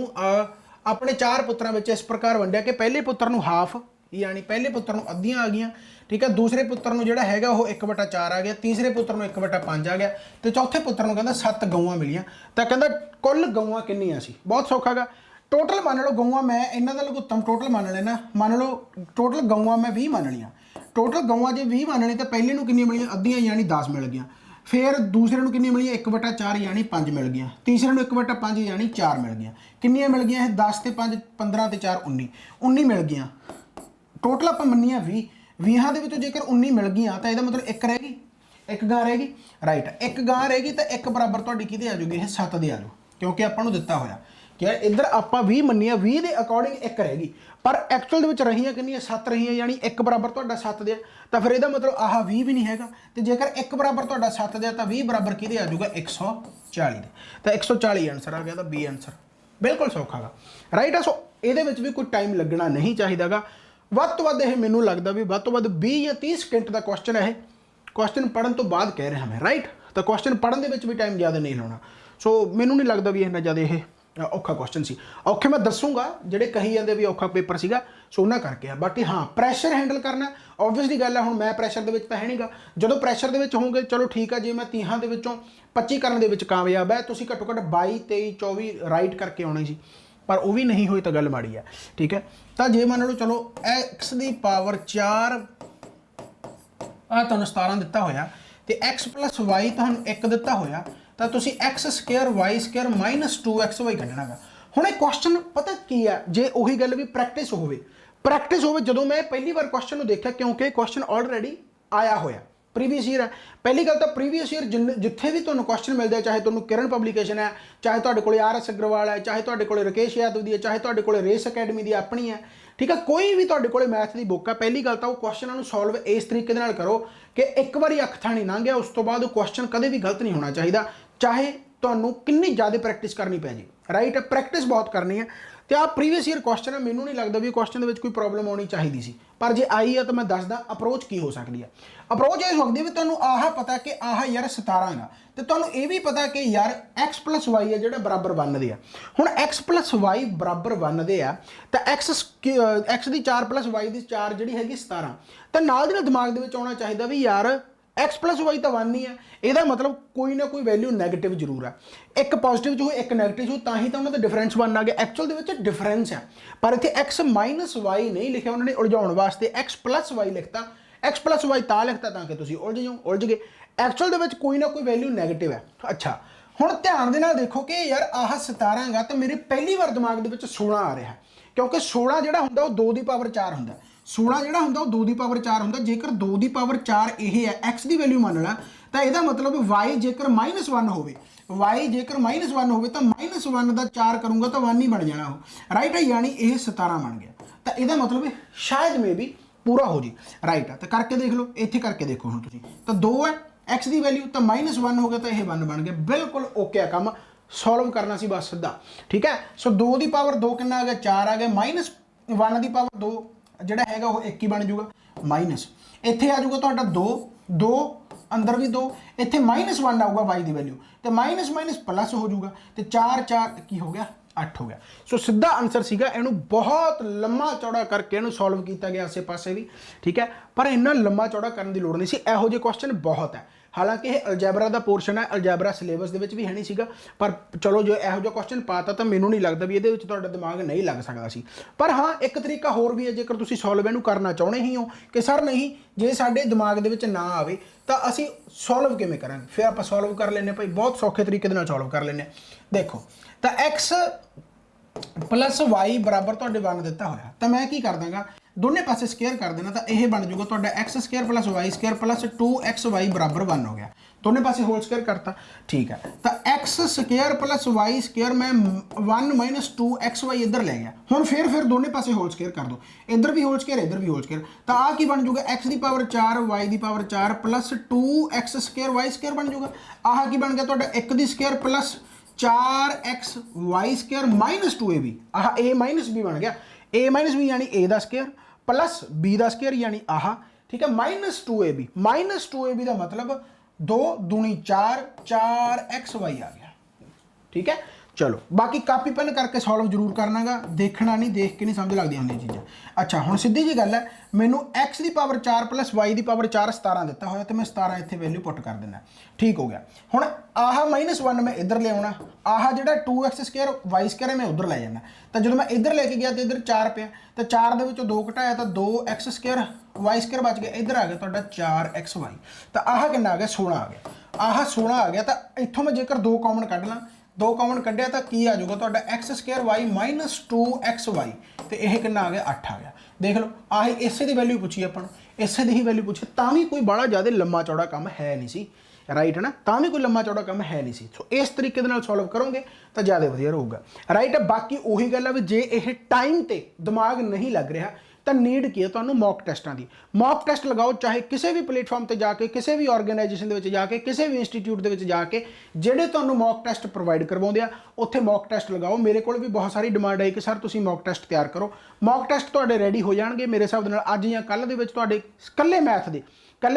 Speaker 1: ਆਪਣੇ 4 ਪੁੱਤਰਾਂ ਵਿੱਚ ਇਸ ਪ੍ਰਕਾਰ ਵੰਡਿਆ ਕਿ ਪਹਿਲੇ ਪੁੱਤਰ ਨੂੰ ਹਾਫ, यानी पहले पुत्र ਨੂੰ ਅੱਧੀਆਂ ਆ ਗਈਆਂ, ठीक है। दूसरे पुत्र ਨੂੰ ਜਿਹੜਾ ਹੈਗਾ ਉਹ 1/4 ਆ ਗਿਆ, तीसरे पुत्र ਨੂੰ 1/5 ਆ ਗਿਆ, ਤੇ ਚੌਥੇ ਪੁੱਤਰ ਨੂੰ ਕਹਿੰਦਾ 7 ਗਊਆਂ ਮਿਲੀਆਂ। ਤਾਂ ਕਹਿੰਦਾ ਕੁੱਲ ਗਊਆਂ ਕਿੰਨੀਆਂ ਸੀ, ਬਹੁਤ ਸੌਖਾ ਗਾ। ਟੋਟਲ ਮੰਨ ਲਓ ਗਊਆਂ, ਮੈਂ ਇਹਨਾਂ ਦਾ ਲਘੁੱਤਮ ਟੋਟਲ ਮੰਨ ਲੈਣਾ, ਮੰਨ ਲਓ ਟੋਟਲ ਗਊਆਂ ਮੈਂ 20 ਮੰਨ ਲਈਆਂ। ਟੋਟਲ ਗਊਆਂ ਜੇ 20 ਮੰਨ ਲਈ ਤਾਂ ਪਹਿਲੇ ਨੂੰ ਕਿੰਨੀਆਂ ਮਿਲੀਆਂ, ਅੱਧੀਆਂ, यानी 10 ਮਿਲ ਗਈਆਂ। फिर दूसरे ਨੂੰ ਕਿੰਨੀਆਂ ਮਿਲੀਆਂ 1/4, यानी 5 मिल गई। तीसरे ਨੂੰ 1/5, यानी 4 मिल गई। ਕਿੰਨੀਆਂ ਮਿਲ ਗਈਆਂ ਇਹ 10 ਤੇ 5 15 ਤੇ 4 19 ਮਿਲ ਗਈਆਂ। ਟੋਟਲ ਆਪਾਂ ਮੰਨੀਆਂ 20, 20 ਦੇ ਵਿੱਚੋਂ ਜੇਕਰ 19 ਮਿਲ ਗਈਆਂ ਤਾਂ ਇਹਦਾ ਮਤਲਬ ਇੱਕ ਰਹਿ ਗਈ, ਇੱਕ ਗਾਂ ਰਹਿ ਗਈ, ਰਾਈਟ। ਇੱਕ ਗਾਂ ਰਹਿ ਗਈ ਤਾਂ ਇੱਕ ਬਰਾਬਰ ਤੁਹਾਡੀ ਕਿਹਦੇ ਆ ਜੂਗੀ, ਇਹ 7 ਦੇ ਆ ਜਾਊ, ਕਿਉਂਕਿ ਆਪਾਂ ਨੂੰ ਦਿੱਤਾ ਹੋਇਆ ਕਿ ਇੱਧਰ ਆਪਾਂ 20 ਮੰਨੀਆਂ, 20 ਦੇ ਅਕੋਰਡਿੰਗ ਇੱਕ ਰਹਿ ਗਈ, ਪਰ ਐਕਚੁਅਲ ਦੇ ਵਿੱਚ ਰਹੀਆਂ ਕਿੰਨੀਆਂ 7 ਰਹੀਆਂ, यानी ਇੱਕ ਬਰਾਬਰ ਤੁਹਾਡਾ 7 ਦੇ। ਤਾਂ ਫਿਰ ਇਹਦਾ ਮਤਲਬ ਆਹ 20 ਵੀ ਨਹੀਂ ਹੈਗਾ, ਤੇ ਜੇਕਰ ਇੱਕ ਬਰਾਬਰ ਤੁਹਾਡਾ 7 ਦੇ ਤਾਂ 20 ਬਰਾਬਰ ਕਿਹਦੇ ਆ ਜਾਊਗਾ 140 ਦੇ। ਤਾਂ 140 ਆਨਸਰ ਆ ਗਿਆ, ਤਾਂ ਬੀ ਆਨਸਰ ਬਿਲਕੁਲ ਸੌਖਾ ਗਾ, ਰਾਈਟ ਆ। ਸੋ ਇਹਦੇ ਵਿੱਚ ਵੀ ਕੋਈ ਟਾਈਮ ਲੱਗਣਾ ਨਹੀਂ ਚਾਹੀਦਾਗਾ। ਵੱਧ ਤੋਂ ਵੱਧ ਇਹ ਮੈਨੂੰ ਲੱਗਦਾ ਵੀ ਵੱਧ ਤੋਂ ਵੱਧ 20 ਜਾਂ 30 ਸਕਿੰਟ ਦਾ ਕੁਐਸਚਨ ਹੈ ਇਹ, ਕੁਐਸਚਨ ਪੜ੍ਹਨ ਤੋਂ ਬਾਅਦ ਕਹਿ ਰਿਹਾ ਮੈਂ, ਰਾਈਟ। ਤਾਂ ਕੁਐਸਚਨ ਪੜ੍ਹਨ ਦੇ ਵਿੱਚ ਵੀ ਟਾਈਮ ਜ਼ਿਆਦਾ ਨਹੀਂ ਲਾਉਣਾ। ਸੋ ਮੈਨੂੰ ਨਹੀਂ ਲੱਗਦਾ ਵੀ ਇੰਨਾ ਜ਼ਿਆਦਾ ਇਹ ਔਖਾ ਕੁਐਸਚਨ ਸੀ। ਔਖੇ ਮੈਂ ਦੱਸੂਗਾ ਜਿਹੜੇ ਕਹੀ ਜਾਂਦੇ ਵੀ ਔਖਾ ਪੇਪਰ ਸੀਗਾ, ਸੋ ਉਹਨਾਂ ਕਰਕੇ ਆ। ਬਾਕੀ ਹਾਂ ਪ੍ਰੈਸ਼ਰ ਹੈਂਡਲ ਕਰਨਾ ਓਬਵੀਅਸਲੀ ਗੱਲ ਹੈ। ਹੁਣ ਮੈਂ ਪ੍ਰੈਸ਼ਰ ਦੇ ਵਿੱਚ ਤਾਂ ਹੈ ਨਹੀਂਗਾ, ਜਦੋਂ ਪ੍ਰੈਸ਼ਰ ਦੇ ਵਿੱਚ ਹੋਊਗੇ ਚਲੋ ਠੀਕ ਆ। ਜੇ ਮੈਂ 30 ਦੇ ਵਿੱਚੋਂ 25 ਕਰਨ ਦੇ ਵਿੱਚ ਕਾਮਯਾਬ ਹੈ, ਤੁਸੀਂ ਘੱਟੋ ਘੱਟ 22 23 24 ਰਾਈਟ ਕਰਕੇ ਆਉਣੇ ਸੀ, पर वो भी नहीं हुई तो गल माड़ी है, ठीक है। तो जे मान लो चलो x की पावर 4 आ तुहानूं 17 दिता होया ते x + y तुहानूं 1 दिता होया, तो तुसीं x² y² - 2xy कढना गा। हुण ये क्वेश्चन पता की है, जे उही गल भी प्रैक्टिस होवे जदों मैं पहली बार क्वेश्चन नूं देखिया, क्योंकि क्वेश्चन ऑलरेडी आया होया प्रीवियस ईयर है। पहली गल तो प्रीवियस ईयर जिथे भी तुहानूं क्वेश्चन मिलते हैं, चाहे तुहानूं किरण पब्लिकेशन है, चाहे तुहाडे कोले RS अग्रवाल है, चाहे तुहाडे कोले राकेश यादव दी है, चाहे तुहाडे कोले रेस अकैडमी दी अपनी है, ठीक है। कोई भी तुहाडे कोले मैथ की बुक है, पहली गल तो क्वेश्चनों नूं सॉल्व इस तरीके दे नाल करो कि एक बारी अख थाणी लंघ गया, उस तो बाद क्वेश्चन कदे भी गलत नहीं होना चाहिए, चाहे तुहानूं कितनी ज़्यादा प्रैक्टिस करनी पै जी, राइट। प्रैक्टिस बहुत करनी है। ਤੇ ਆ ਪ੍ਰੀਵੀਅਸ ਈਅਰ ਕੁਐਸਚਨ ਹੈ, ਮੈਨੂੰ ਨਹੀਂ ਲੱਗਦਾ ਵੀ ਕੁਐਸਚਨ ਦੇ ਵਿੱਚ ਕੋਈ ਪ੍ਰੋਬਲਮ ਆਉਣੀ ਚਾਹੀਦੀ ਸੀ, ਪਰ ਜੇ ਆਈ ਆ ਤਾਂ ਮੈਂ ਦੱਸਦਾ ਅਪਰੋਚ ਕੀ ਹੋ ਸਕਦੀ ਹੈ। ਅਪਰੋਚ ਇਹ ਹੋ ਸਕਦੀ ਵੀ ਤੁਹਾਨੂੰ ਆਹ ਪਤਾ ਕਿ ਆਹ ਯਾਰ 17 ਗਾ, ਤੇ ਤੁਹਾਨੂੰ ਇਹ ਵੀ ਪਤਾ ਕਿ ਯਾਰ x + y ਹੈ ਜਿਹੜਾ ਬਰਾਬਰ 1 ਦੇ ਆ। ਹੁਣ x + y ਬਰਾਬਰ 1 ਦੇ ਆ, ਤਾਂ x ਦੀ 4 + y ਦੀ 4 ਜਿਹੜੀ ਹੈਗੀ 17, ਤਾਂ ਨਾਲ ਦੇ ਨਾਲ ਦਿਮਾਗ ਦੇ ਵਿੱਚ ਆਉਣਾ ਚਾਹੀਦਾ ਵੀ ਯਾਰ x + y ਤਾਂ 1 ਹੀ ਹੈ, ਇਹਦਾ ਮਤਲਬ ਕੋਈ ਨਾ ਕੋਈ ਵੈਲਿਊ ਨੈਗੇਟਿਵ ਜ਼ਰੂਰ ਹੈ। ਇੱਕ ਪੋਜ਼ਿਟਿਵ 'ਚ ਹੋਏ ਇੱਕ ਨੈਗੇਟਿਵ 'ਚ ਹੋਏ, ਤਾਂ ਹੀ ਤਾਂ ਉਹਨਾਂ ਦਾ ਡਿਫਰੈਂਸ 1 ਆ ਗਿਆ। ਐਕਚੁਅਲ ਦੇ ਵਿੱਚ ਡਿਫਰੈਂਸ ਆ, ਪਰ ਇੱਥੇ x - y ਨਹੀਂ ਲਿਖਿਆ ਉਹਨਾਂ ਨੇ ਉਲਝਾਉਣ ਵਾਸਤੇ, x + y ਲਿਖਤਾ। x + y ਤਾਂ ਲਿਖਤਾ ਤਾਂ ਕਿ ਤੁਸੀਂ ਉਲਝ ਗਏ। ਐਕਚੁਅਲ ਦੇ ਵਿੱਚ ਕੋਈ ਨਾ ਕੋਈ ਵੈਲਿਊ ਨੈਗੇਟਿਵ ਹੈ। ਅੱਛਾ, ਹੁਣ ਧਿਆਨ ਦੇ ਨਾਲ ਦੇਖੋ ਕਿ ਯਾਰ ਆਹ 17 ਗਾ, ਤਾਂ ਮੇਰੇ ਪਹਿਲੀ ਵਾਰ ਦਿਮਾਗ ਦੇ ਵਿੱਚ 16 ਆ ਰਿਹਾ, ਕਿਉਂਕਿ 16 ਜਿਹੜਾ ਹੁੰਦਾ ਉਹ 2 ਦੀ ਪਾਵਰ 4 ਹੁੰਦਾ। 16 ਜਿਹੜਾ ਹੁੰਦਾ ਉਹ 2 ਦੀ ਪਾਵਰ 4 ਹੁੰਦਾ। ਜੇਕਰ 2 ਦੀ ਪਾਵਰ 4 ਇਹ ਹੈ, x ਦੀ ਵੈਲਿਊ ਮੰਨ ਲਾ, ਤਾਂ ਇਹਦਾ ਮਤਲਬ y ਜੇਕਰ -1 ਹੋਵੇ, y ਜੇਕਰ -1 ਹੋਵੇ ਤਾਂ -1 ਦਾ 4 ਕਰੂੰਗਾ ਤਾਂ 1 ਹੀ ਬਣ ਜਾਣਾ ਉਹ, ਰਾਈਟ ਹੈ। ਯਾਨੀ ਇਹ 17 ਬਣ ਗਿਆ, ਤਾਂ ਇਹਦਾ ਮਤਲਬ ਸ਼ਾਇਦ ਮੇ ਵੀ ਪੂਰਾ ਹੋ ਜੀ, ਰਾਈਟ ਆ। ਤਾਂ ਕਰਕੇ ਦੇਖ ਲਓ, ਇੱਥੇ ਕਰਕੇ ਦੇਖੋ ਹੁਣ ਤੁਸੀਂ, ਤਾਂ 2 ਹੈ x ਦੀ ਵੈਲਿਊ, ਤਾਂ -1 ਹੋ ਗਿਆ ਤਾਂ ਇਹ 1 ਬਣ ਗਿਆ। ਬਿਲਕੁਲ ਓਕੇ ਆ ਕੰਮ, ਸੋਲਵ ਕਰਨਾ ਸੀ ਬਸ ਸਿੱਧਾ, ਠੀਕ ਹੈ। ਸੋ 2 ਦੀ ਪਾਵਰ 2 ਕਿੰਨਾ ਆ ਗਿਆ, 4 ਆ ਗਿਆ, -1 ਦੀ ਪਾਵਰ 2 ਜਿਹੜਾ ਹੈਗਾ ਉਹ 1 ਹੀ ਬਣ ਜਾਊਗਾ, ਮਾਈਨਸ ਇੱਥੇ ਆ ਜਾਊਗਾ ਤੁਹਾਡਾ 2 ਅੰਦਰ ਵੀ 2, ਇੱਥੇ -1 ਆਊਗਾ y ਦੀ ਵੈਲਿਊ, ਤੇ ਮਾਈਨਸ ਪਲੱਸ ਹੋ ਜਾਊਗਾ, ਤੇ 4 ਕੀ ਹੋ ਗਿਆ, 8 ਹੋ ਗਿਆ। ਸੋ ਸਿੱਧਾ ਆਨਸਰ ਸੀਗਾ। ਇਹਨੂੰ ਬਹੁਤ ਲੰਮਾ ਚੌੜਾ ਕਰਕੇ ਇਹਨੂੰ ਸੋਲਵ ਕੀਤਾ ਗਿਆ ਆਸੇ ਪਾਸੇ ਵੀ, ਠੀਕ ਹੈ, ਪਰ ਇੰਨਾ ਲੰਮਾ ਚੌੜਾ ਕਰਨ ਦੀ ਲੋੜ ਨਹੀਂ ਸੀ। ਇਹੋ ਜਿਹੇ ਕੁਐਸਚਨ ਬਹੁਤ ਹੈ, ਹਾਲਾਂਕਿ ਇਹ ਅਲਜੈਬਰਾ ਦਾ ਪੋਰਸ਼ਨ ਹੈ, ਅਲਜੈਬਰਾ ਸਿਲੇਬਸ ਦੇ ਵਿੱਚ ਵੀ ਹੈ ਨਹੀਂ ਸੀਗਾ, ਪਰ ਚਲੋ ਜੋ ਇਹੋ ਜਿਹਾ ਕੁਐਸਚਨ ਪਾਤਾ ਤਾਂ ਮੈਨੂੰ ਨਹੀਂ ਲੱਗਦਾ ਵੀ ਇਹਦੇ ਵਿੱਚ ਤੁਹਾਡਾ ਦਿਮਾਗ ਨਹੀਂ ਲੱਗ ਸਕਦਾ ਸੀ। ਪਰ ਹਾਂ, ਇੱਕ ਤਰੀਕਾ ਹੋਰ ਵੀ ਹੈ, ਜੇਕਰ ਤੁਸੀਂ ਸੋਲਵ ਇਹਨੂੰ ਕਰਨਾ ਚਾਹੁੰਦੇ ਹੀ ਹੋ ਕਿ ਸਰ ਨਹੀਂ ਜੇ ਸਾਡੇ ਦਿਮਾਗ ਦੇ ਵਿੱਚ ਨਾ ਆਵੇ ਤਾਂ ਅਸੀਂ ਸੋਲਵ ਕਿਵੇਂ ਕਰਾਂਗੇ, ਫਿਰ ਆਪਾਂ ਸੋਲਵ ਕਰ ਲੈਂਦੇ ਭਾਈ, ਬਹੁਤ ਸੌਖੇ ਤਰੀਕੇ ਦੇ ਨਾਲ ਸੋਲਵ ਕਰ ਲੈਂਦੇ। ਦੇਖੋ, ਤਾਂ x + y ਬਰਾਬਰ ਤੁਹਾਡੇ 1 ਦਿੱਤਾ ਹੋਇਆ, ਤਾਂ ਮੈਂ ਕੀ ਕਰ ਦਾਂਗਾ, ਦੋਨੇ ਪਾਸੇ ਸਕੁਅਰ ਕਰ ਦੇਣਾ, ਤਾਂ ਇਹ ਬਣ ਜਾਊਗਾ ਤੁਹਾਡਾ x² + y² + 2xy ਬਰਾਬਰ 1 ਹੋ ਗਿਆ। ਦੋਨੇ ਪਾਸੇ ਹੋਲ ਸਕੁਅਰ ਕਰਤਾ, ਠੀਕ ਹੈ। ਤਾਂ x² + y² ਮੈਂ 1 - 2xy ਇੱਧਰ ਲੈ ਗਿਆ। ਹੁਣ ਫਿਰ ਦੋਨੇ ਪਾਸੇ ਹੋਲ ਸਕੁਅਰ ਕਰ ਦੋ, ਇੱਧਰ ਵੀ ਹੋਲ ਸਕੁਅਰ, ਇੱਧਰ ਵੀ ਹੋਲ ਸਕੁਅਰ, ਤਾਂ ਆਹ ਕੀ ਬਣ ਜਾਊਗਾ, x ਦੀ ਪਾਵਰ 4 y ਦੀ ਪਾਵਰ 4 + 2x² y² ਬਣ ਜਾਊਗਾ। ਆਹ ਕੀ ਬਣ ਗਿਆ ਤੁਹਾਡਾ 1 ਦੀ ਸਕੁਅਰ + 4xy² - 2ab, ਆਹ a - b ਬਣ ਗਿਆ। a - b यानी a the square plus b the square यानी आह, ठीक है, -2ab। -2ab का मतलब 2 दूनी 4, 4xy आ गया, ठीक है। चलो बाकी कापी पेन करके सॉल्व जरूर करना गा, देखना नहीं, देख के नहीं समझ लगदी होंदी चीज़ां। अच्छा हुण सीधी जी गल है, मैनू x की पावर 4 + y की पावर 4 17 दिता होया, तो मैं 17 इत्थे वैल्यू पुट कर देना, ठीक हो गया। हुण आह -1 मैं इधर ले आउणा, आह जिहड़ा 2x² y² है मैं उधर लै जाना, तो जो मैं इधर लेके गया तो इधर 4 पिया, तो 4 दे विचों 2 घटाया तो 2x² y² बच गया, इधर आ गया तुहाडा 4xy, तो आह कितना आ गया 16 आ गया, आह 16 आ गया। तो इत्थों मैं जेकर 2 कॉमन कढ ਲਾਂ, 2 कॉमन कढ़िया तो की आ जाऊगा तुहाडा x² y - 2xy, तो यह कितना आ गया 8 आ गया। देख लो आही इसे की वैल्यू पूछी अपन, इसे की ही वैल्यू पूछी, तां भी कोई बड़ा ज़्यादा लंबा चौड़ा काम है नहीं सी, राइट है ना, तां भी कोई लंबा चौड़ा काम है नहीं सी। सो इस तरीके दे नाल सॉल्व करोगे तो ज़्यादा वधिया रहूगा, राइट है। बाकी उही गल है भी जे यह टाइम ते दिमाग नहीं लग रहा तो नीड की है तुहानू मॉक टैसटां दी। मॉक टैसट लगाओ, चाहे किसी भी प्लेटफॉर्म पर जाके, किसी भी ऑर्गेनाइजेशन दे जाके, किसी भी इंस्टीट्यूट दे जाके, ਜਿਹੜੇ ਤੁਹਾਨੂੰ मॉक टैसट प्रोवाइड करवाਉਂਦੇ ਆ ਉੱਥੇ मॉक टैसट लगाओ। ਮੇਰੇ ਕੋਲ ਵੀ ਬਹੁਤ ਸਾਰੀ ਡਿਮਾਂਡ ਆਈ ਕਿ ਸਰ ਤੁਸੀਂ मॉक टैसट ਤਿਆਰ ਕਰੋ। मॉक टैसट ਤੁਹਾਡੇ ਰੈਡੀ ਹੋ ਜਾਣਗੇ ਮੇਰੇ ਹਿਸਾਬ ਦੇ ਨਾਲ ਅੱਜ ਜਾਂ ਕੱਲ੍ਹ ਦੇ ਵਿੱਚ, ਤੁਹਾਡੇ ਕੱਲੇ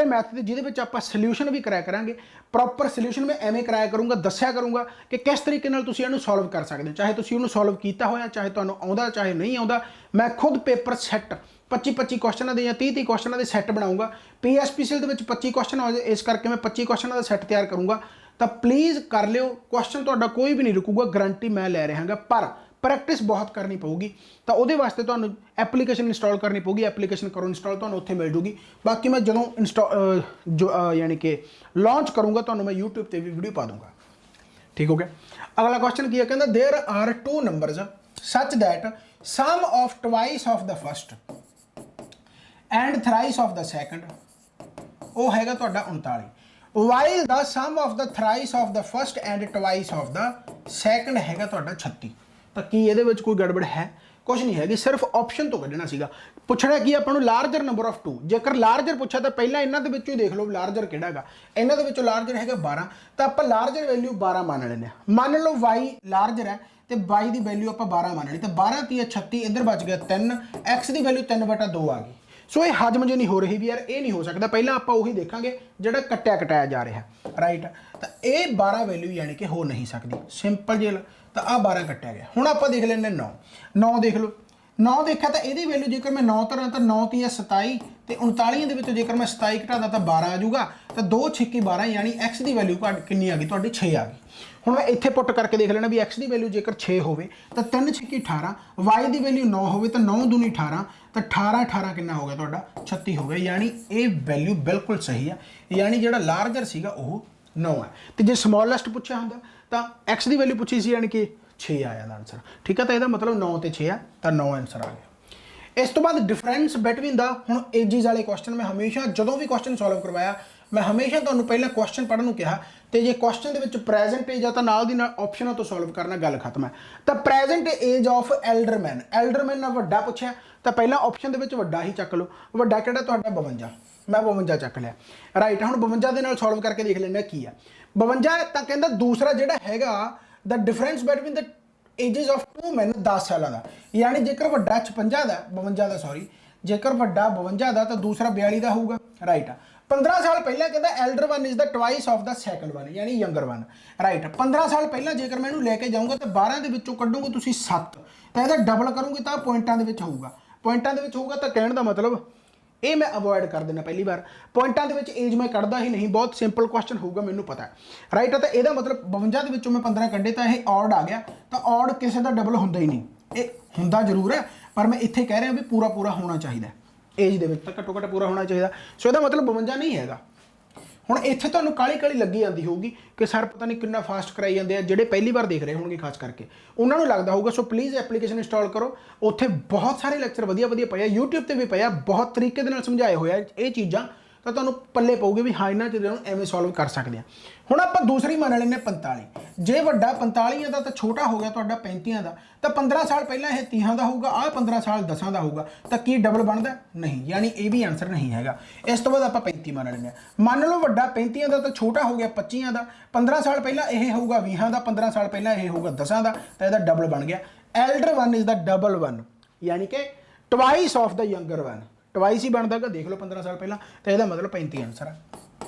Speaker 1: ਮੈਥ ਦੇ ਜਿਹਦੇ ਵਿੱਚ ਆਪਾਂ ਸੋਲੂਸ਼ਨ ਵੀ ਕਰਾਇਆ ਕਰਾਂਗੇ। ਪ੍ਰੋਪਰ ਸੋਲੂਸ਼ਨ ਮੈਂ ਐਵੇਂ ਕਰਾਇਆ ਕਰੂੰਗਾ, ਦੱਸਿਆ ਕਰੂੰਗਾ ਕਿ ਕਿਸ ਤਰੀਕੇ ਨਾਲ ਤੁਸੀਂ ਇਹਨੂੰ ਸੋਲਵ ਕਰ ਸਕਦੇ ਹੋ, ਚਾਹੇ ਤੁਸੀਂ ਉਹਨੂੰ ਸੋਲਵ ਕੀਤਾ ਹੋਇਆ, ਚਾਹੇ ਤੁਹਾਨੂੰ ਆਉਂਦਾ, ਚਾਹੇ ਨਹੀਂ ਆਉਂਦਾ। ਮੈਂ ਖੁਦ ਪੇਪਰ ਸੈੱਟ 25 ਕੁਐਸਚਨਾਂ ਦੇ ਜਾਂ 30 ਕੁਐਸਚਨਾਂ ਦੇ ਸੈੱਟ ਬਣਾਉਂਗਾ। PSPCL ਦੇ ਵਿੱਚ 25 ਕੁਐਸਚਨ ਹੋ ਜਾਏ, ਇਸ ਕਰਕੇ ਮੈਂ 25 ਕੁਐਸਚਨਾਂ ਦਾ ਸੈੱਟ ਤਿਆਰ ਕਰੂੰਗਾ। ਤਾਂ ਪਲੀਜ਼ ਕਰ ਲਿਓ, ਕੁਐਸਚਨ ਤੁਹਾਡਾ ਕੋਈ ਵੀ ਨਹੀਂ ਰੁਕੂਗਾ, ਗਰੰਟੀ ਮੈਂ ਲੈ ਰਿਹਾ ਹਾਂ। ਪਰ ਪ੍ਰੈਕਟਿਸ ਬਹੁਤ ਕਰਨੀ ਪਊਗੀ, ਤਾਂ ਉਹਦੇ ਵਾਸਤੇ ਤੁਹਾਨੂੰ ਐਪਲੀਕੇਸ਼ਨ ਇੰਸਟਾਲ ਕਰਨੀ ਪਊਗੀ। ਐਪਲੀਕੇਸ਼ਨ ਕਰੋ ਇੰਸਟਾਲ, ਤੁਹਾਨੂੰ ਉੱਥੇ ਮਿਲ ਜੂਗੀ। ਬਾਕੀ ਮੈਂ ਜਦੋਂ ਯਾਨੀ ਕਿ ਲਾਂਚ ਕਰੂੰਗਾ ਤੁਹਾਨੂੰ ਮੈਂ YouTube ਤੇ ਵੀ ਵੀਡੀਓ ਪਾ ਦੂੰਗਾ, ਠੀਕ ਹੋ ਗਿਆ। ਅਗਲਾ ਕੁਐਸਚਨ ਕੀ ਹੈ, ਕਹਿੰਦਾ there are 2 numbers such that sum of twice of the first and thrice of the second, ਉਹ ਹੈਗਾ ਤੁਹਾਡਾ 39, while the sum of the thrice of the first and twice of the second ਹੈਗਾ ਤੁਹਾਡਾ 36। ਤਾਂ ਕੀ ਇਹਦੇ ਵਿੱਚ ਕੋਈ ਗੜਬੜ ਹੈ? ਕੁਝ ਨਹੀਂ ਹੈਗੀ, ਸਿਰਫ ਆਪਸ਼ਨ ਤੋਂ ਕੱਢਣਾ ਸੀਗਾ। ਪੁੱਛਣਾ ਕੀ ਆਪਾਂ ਨੂੰ ਲਾਰਜਰ ਨੰਬਰ ਆਫ 2, ਜੇਕਰ ਲਾਰਜਰ ਪੁੱਛਿਆ ਤਾਂ ਪਹਿਲਾਂ ਇਹਨਾਂ ਦੇ ਵਿੱਚੋਂ ਹੀ ਦੇਖ ਲਓ ਲਾਰਜਰ ਕਿਹੜਾ ਹੈਗਾ। ਇਹਨਾਂ ਦੇ ਵਿੱਚੋਂ ਲਾਰਜਰ ਹੈਗਾ 12, ਤਾਂ ਆਪਾਂ ਲਾਰਜਰ ਵੈਲਿਊ 12 ਮੰਨ ਲੈਂਦੇ ਹਾਂ। ਮੰਨ ਲਓ y ਲਾਰਜਰ ਹੈ ਤੇ y ਦੀ ਵੈਲਿਊ ਆਪਾਂ 12 ਮੰਨ ਲਈ, ਤਾਂ 12 3 36, ਇੱਧਰ ਬਚ ਗਿਆ 3, x ਦੀ ਵੈਲਿਊ 3/2 ਆ ਗਈ। ਸੋ ਇਹ ਹਜਮ ਜੇ ਨਹੀਂ ਹੋ ਰਹੀ ਵੀ ਯਾਰ ਇਹ ਨਹੀਂ ਹੋ ਸਕਦਾ, ਪਹਿਲਾਂ ਆਪਾਂ ਉਹੀ ਦੇਖਾਂਗੇ ਜਿਹੜਾ ਕੱਟਿਆ ਕਟਾਇਆ ਜਾ ਰਿਹਾ, ਰਾਈਟ। ਤਾਂ ਇਹ 12 ਵੈਲਿਊ ਯਾਨੀ ਕਿ ਹੋ ਨਹੀਂ ਸਕਦੀ, ਸਿੰਪਲ ਜੇ। ਤਾਂ ਆਹ 12 ਕੱਟਿਆ ਗਿਆ। ਹੁਣ ਆਪਾਂ ਦੇਖ ਲੈਂਦੇ 9 ਦੇਖ ਲਓ। 9 ਦੇਖਿਆ ਤਾਂ ਇਹਦੀ ਵੈਲਿਊ ਜੇਕਰ ਮੈਂ 9 ਧਰਾਂ ਤਾਂ 9 3 27, ਤੇ 39 ਦੇ ਵਿੱਚੋਂ ਜੇਕਰ ਮੈਂ 27 ਘਟਾਦਾ ਤਾਂ 12 ਆ ਜਾਊਗਾ। ਤਾਂ 2 6 12 ਯਾਨੀ x ਦੀ ਵੈਲਿਊ ਕਿੰਨੀ ਆ ਗਈ ਤੁਹਾਡੀ 6 ਆ ਗਈ। ਹੁਣ ਮੈਂ ਇੱਥੇ ਪੁੱਟ ਕਰਕੇ ਦੇਖ ਲੈਣਾ ਵੀ x ਦੀ ਵੈਲਿਊ ਜੇਕਰ 6 ਹੋਵੇ ਤਾਂ 3 6 18, y ਦੀ ਵੈਲਿਊ 9 ਹੋਵੇ ਤਾਂ 9 ਦੂਣੀ 18, ਤਾਂ 18 ਕਿੰਨਾ ਹੋ ਗਿਆ ਤੁਹਾਡਾ 36 ਹੋ ਗਿਆ। ਯਾਨੀ ਇਹ ਵੈਲਿਊ ਬਿਲਕੁਲ ਸਹੀ ਆ, ਯਾਨੀ ਜਿਹੜਾ ਲਾਰਜਰ ਸੀਗਾ ਉਹ 9 ਹੈ। ਤੇ ਜੇ ਸਮੋਲੈਸਟ ਪੁੱਛਿਆ ਹੁੰਦਾ ਤਾਂ x ਦੀ ਵੈਲਿਊ ਪੁੱਛੀ ਸੀ, ਯਾਨੀ ਕਿ 6 ਆ ਜਾਂਦਾ ਆਨਸਰ, ਠੀਕ ਹੈ। ਤਾਂ ਇਹਦਾ ਮਤਲਬ 9 ਤੇ 6 ਆ, ਤਾਂ 9 ਆਨਸਰ ਆ ਗਿਆ। ਇਸ ਤੋਂ ਬਾਅਦ ਡਿਫਰੈਂਸ ਬਿਟਵੀਨ ਦਾ, ਹੁਣ ਏਜਿਸ ਵਾਲੇ ਕੁਐਸਚਨ ਮੈਂ ਹਮੇਸ਼ਾ ਜਦੋਂ ਵੀ ਕੁਐਸਚਨ ਸੋਲਵ ਕਰਵਾਇਆ ਮੈਂ ਹਮੇਸ਼ਾ ਤੁਹਾਨੂੰ ਪਹਿਲਾਂ ਕੁਐਸਚਨ ਪੜ੍ਹਨ ਨੂੰ ਕਿਹਾ, ਤੇ ਜੇ ਕੁਐਸਚਨ ਦੇ ਵਿੱਚ ਪ੍ਰੈਜ਼ੈਂਟ ਏਜ ਆ ਤਾਂ ਨਾਲ ਦੀ ਨਾਲ ਆਪਸ਼ਨਾਂ ਤੋਂ ਸੋਲਵ ਕਰਨਾ, ਗੱਲ ਖਤਮ ਹੈ। ਤਾਂ ਪ੍ਰੈਜ਼ੈਂਟ ਏਜ ਆਫ ਐਲਡਰਮੈਨ, ਐਲਡਰਮੈਨ ਨਾਲ ਵੱਡਾ ਪੁੱਛਿਆ ਤਾਂ ਪਹਿਲਾਂ ਆਪਸ਼ਨ ਦੇ ਵਿੱਚ ਵੱਡਾ ਹੀ ਚੱਕ ਲਓ। ਵੱਡਾ ਕਿਹੜਾ ਤੁਹਾਡਾ 52, ਮੈਂ 52 ਚੱਕ ਲਿਆ, ਰਾਈਟ। ਹੁਣ 52 ਦੇ ਨਾਲ ਸੋਲਵ ਕਰਕੇ ਦੇਖ ਲੈਂਦੇ ਕੀ ਆ 52। ਤਾਂ ਕਹਿੰਦਾ ਦੂਸਰਾ ਜਿਹੜਾ ਹੈਗਾ ਦਾ difference between the ages of 2 man 10 ਸਾਲਾਂ ਦਾ, ਯਾਨੀ ਜੇਕਰ ਵੱਡਾ 56 ਦਾ 52 ਦਾ ਸੌਰੀ, ਜੇਕਰ ਵੱਡਾ 52 ਦਾ ਤਾਂ ਦੂਸਰਾ 42 ਦਾ ਹੋਊਗਾ, ਰਾਈਟ ਆ। 15 ਸਾਲ ਪਹਿਲਾਂ ਕਹਿੰਦਾ elder one is the twice of the second one, ਯਾਨੀ ਯੰਗਰ ਵਨ, ਰਾਈਟ। 15 ਸਾਲ ਪਹਿਲਾਂ ਜੇਕਰ ਮੈਂ ਇਹਨੂੰ ਲੈ ਕੇ ਜਾਊਂਗਾ ਤਾਂ 12 ਦੇ ਵਿੱਚੋਂ ਕੱਢੋਗੇ ਤੁਸੀਂ 7, ਤਾਂ ਇਹਦਾ ਡਬਲ ਕਰੋਗੇ ਤਾਂ ਪੁਆਇੰਟਾਂ ਦੇ ਵਿੱਚ ਹੋਊਗਾ, ਪੁਆਇੰਟਾਂ ਦੇ ਵਿੱਚ ਹੋਊਗਾ। ਤਾਂ ਕਹਿਣ ਦਾ ਮਤਲਬ ਇਹ ਮੈਂ ਅਵੋਇਡ ਕਰ ਦੇਣਾ ਪਹਿਲੀ ਵਾਰ, ਪੁਆਇੰਟਾਂ ਦੇ ਵਿੱਚ ਏਜ ਮੈਂ ਕੱਢਦਾ ਹੀ ਨਹੀਂ, ਬਹੁਤ ਸਿੰਪਲ ਕੁਐਸਚਨ ਹੋਊਗਾ ਮੈਨੂੰ ਪਤਾ, ਰਾਈਟ। ਤਾਂ ਇਹਦਾ ਮਤਲਬ 52 ਦੇ ਵਿੱਚੋਂ ਮੈਂ 15 ਕੱਢੇ ਤਾਂ ਇਹ ਔਡ ਆ ਗਿਆ, ਤਾਂ ਔਡ ਕਿਸੇ ਦਾ ਡਬਲ ਹੁੰਦਾ ਹੀ ਨਹੀਂ, ਇਹ ਹੁੰਦਾ ਜ਼ਰੂਰ ਹੈ ਪਰ ਮੈਂ ਇੱਥੇ ਕਹਿ ਰਿਹਾ ਵੀ ਪੂਰਾ ਹੋਣਾ ਚਾਹੀਦਾ ਏਜ ਦੇ ਵਿੱਚ, ਤਾਂ ਘੱਟੋ ਘੱਟ ਪੂਰਾ ਹੋਣਾ ਚਾਹੀਦਾ। ਸੋ ਇਹਦਾ ਮਤਲਬ 52 ਨਹੀਂ ਹੈਗਾ। ਹੁਣ ਇੱਥੇ ਤੁਹਾਨੂੰ ਕਾਲੀ ਲੱਗੀ ਜਾਂਦੀ ਹੋਊਗੀ ਕਿ ਸਰ ਪਤਾ ਨਹੀਂ ਕਿੰਨਾ ਫਾਸਟ ਕਰਾਈ ਜਾਂਦੇ ਆ, ਜਿਹੜੇ ਪਹਿਲੀ ਵਾਰ ਦੇਖ ਰਹੇ ਹੋਣਗੇ ਖਾਸ ਕਰਕੇ ਉਹਨਾਂ ਨੂੰ ਲੱਗਦਾ ਹੋਊਗਾ। ਸੋ ਪਲੀਜ਼ ਐਪਲੀਕੇਸ਼ਨ ਇੰਸਟਾਲ ਕਰੋ, ਉੱਥੇ ਬਹੁਤ ਸਾਰੇ ਲੈਕਚਰ ਵਧੀਆ ਪਏ ਆ, YouTube ਤੇ ਵੀ ਪਏ ਆ, ਬਹੁਤ ਤਰੀਕੇ ਦੇ ਨਾਲ ਸਮਝਾਏ ਹੋਏ ਆ ਇਹ ਚੀਜ਼ਾਂ, ਤਾਂ ਤੁਹਾਨੂੰ ਪੱਲੇ ਪਊਗੇ ਵੀ ਹਾਂ ਇਹਨਾਂ ਚੀਜ਼ਾਂ ਨੂੰ ਐਵੇਂ ਸੋਲਵ ਕਰ ਸਕਦੇ ਆ। ਹੁਣ ਆਪਾਂ ਦੂਸਰੀ ਮੰਨ ਲੈਂਦੇ 45, ਜੇ ਵੱਡਾ 45 ਦਾ ਤਾਂ ਛੋਟਾ ਹੋ ਗਿਆ ਤੁਹਾਡਾ 35 ਦਾ, ਤਾਂ 15 ਸਾਲ ਪਹਿਲਾਂ ਇਹ 30 ਦਾ ਹੋਊਗਾ, ਆਹ 15 ਸਾਲ 10 ਦਾ ਹੋਊਗਾ, ਤਾਂ ਕੀ ਡਬਲ ਬਣਦਾ? ਨਹੀਂ, ਯਾਨੀ ਇਹ ਵੀ ਆਨਸਰ ਨਹੀਂ ਹੈਗਾ। ਇਸ ਤੋਂ ਬਾਅਦ ਆਪਾਂ 35 ਮੰਨ ਲੈਂਦੇ ਹਾਂ। ਮੰਨ ਲਓ ਵੱਡਾ 35 ਦਾ ਤਾਂ ਛੋਟਾ ਹੋ ਗਿਆ 25 ਦਾ, 15 ਸਾਲ ਪਹਿਲਾਂ ਇਹ ਹੋਊਗਾ 20 ਦਾ, 15 ਸਾਲ ਪਹਿਲਾਂ ਇਹ ਹੋਊਗਾ 10 ਦਾ, ਤਾਂ ਇਹਦਾ ਡਬਲ ਬਣ ਗਿਆ। Elder one is the double one, ਯਾਨੀ ਕਿ twice of the younger one, twice ਹੀ ਬਣਦਾ ਗਾ, ਦੇਖ ਲਓ 15 ਸਾਲ ਪਹਿਲਾਂ, ਤਾਂ ਇਹਦਾ ਮਤਲਬ 35 ਆਨਸਰ ਆ।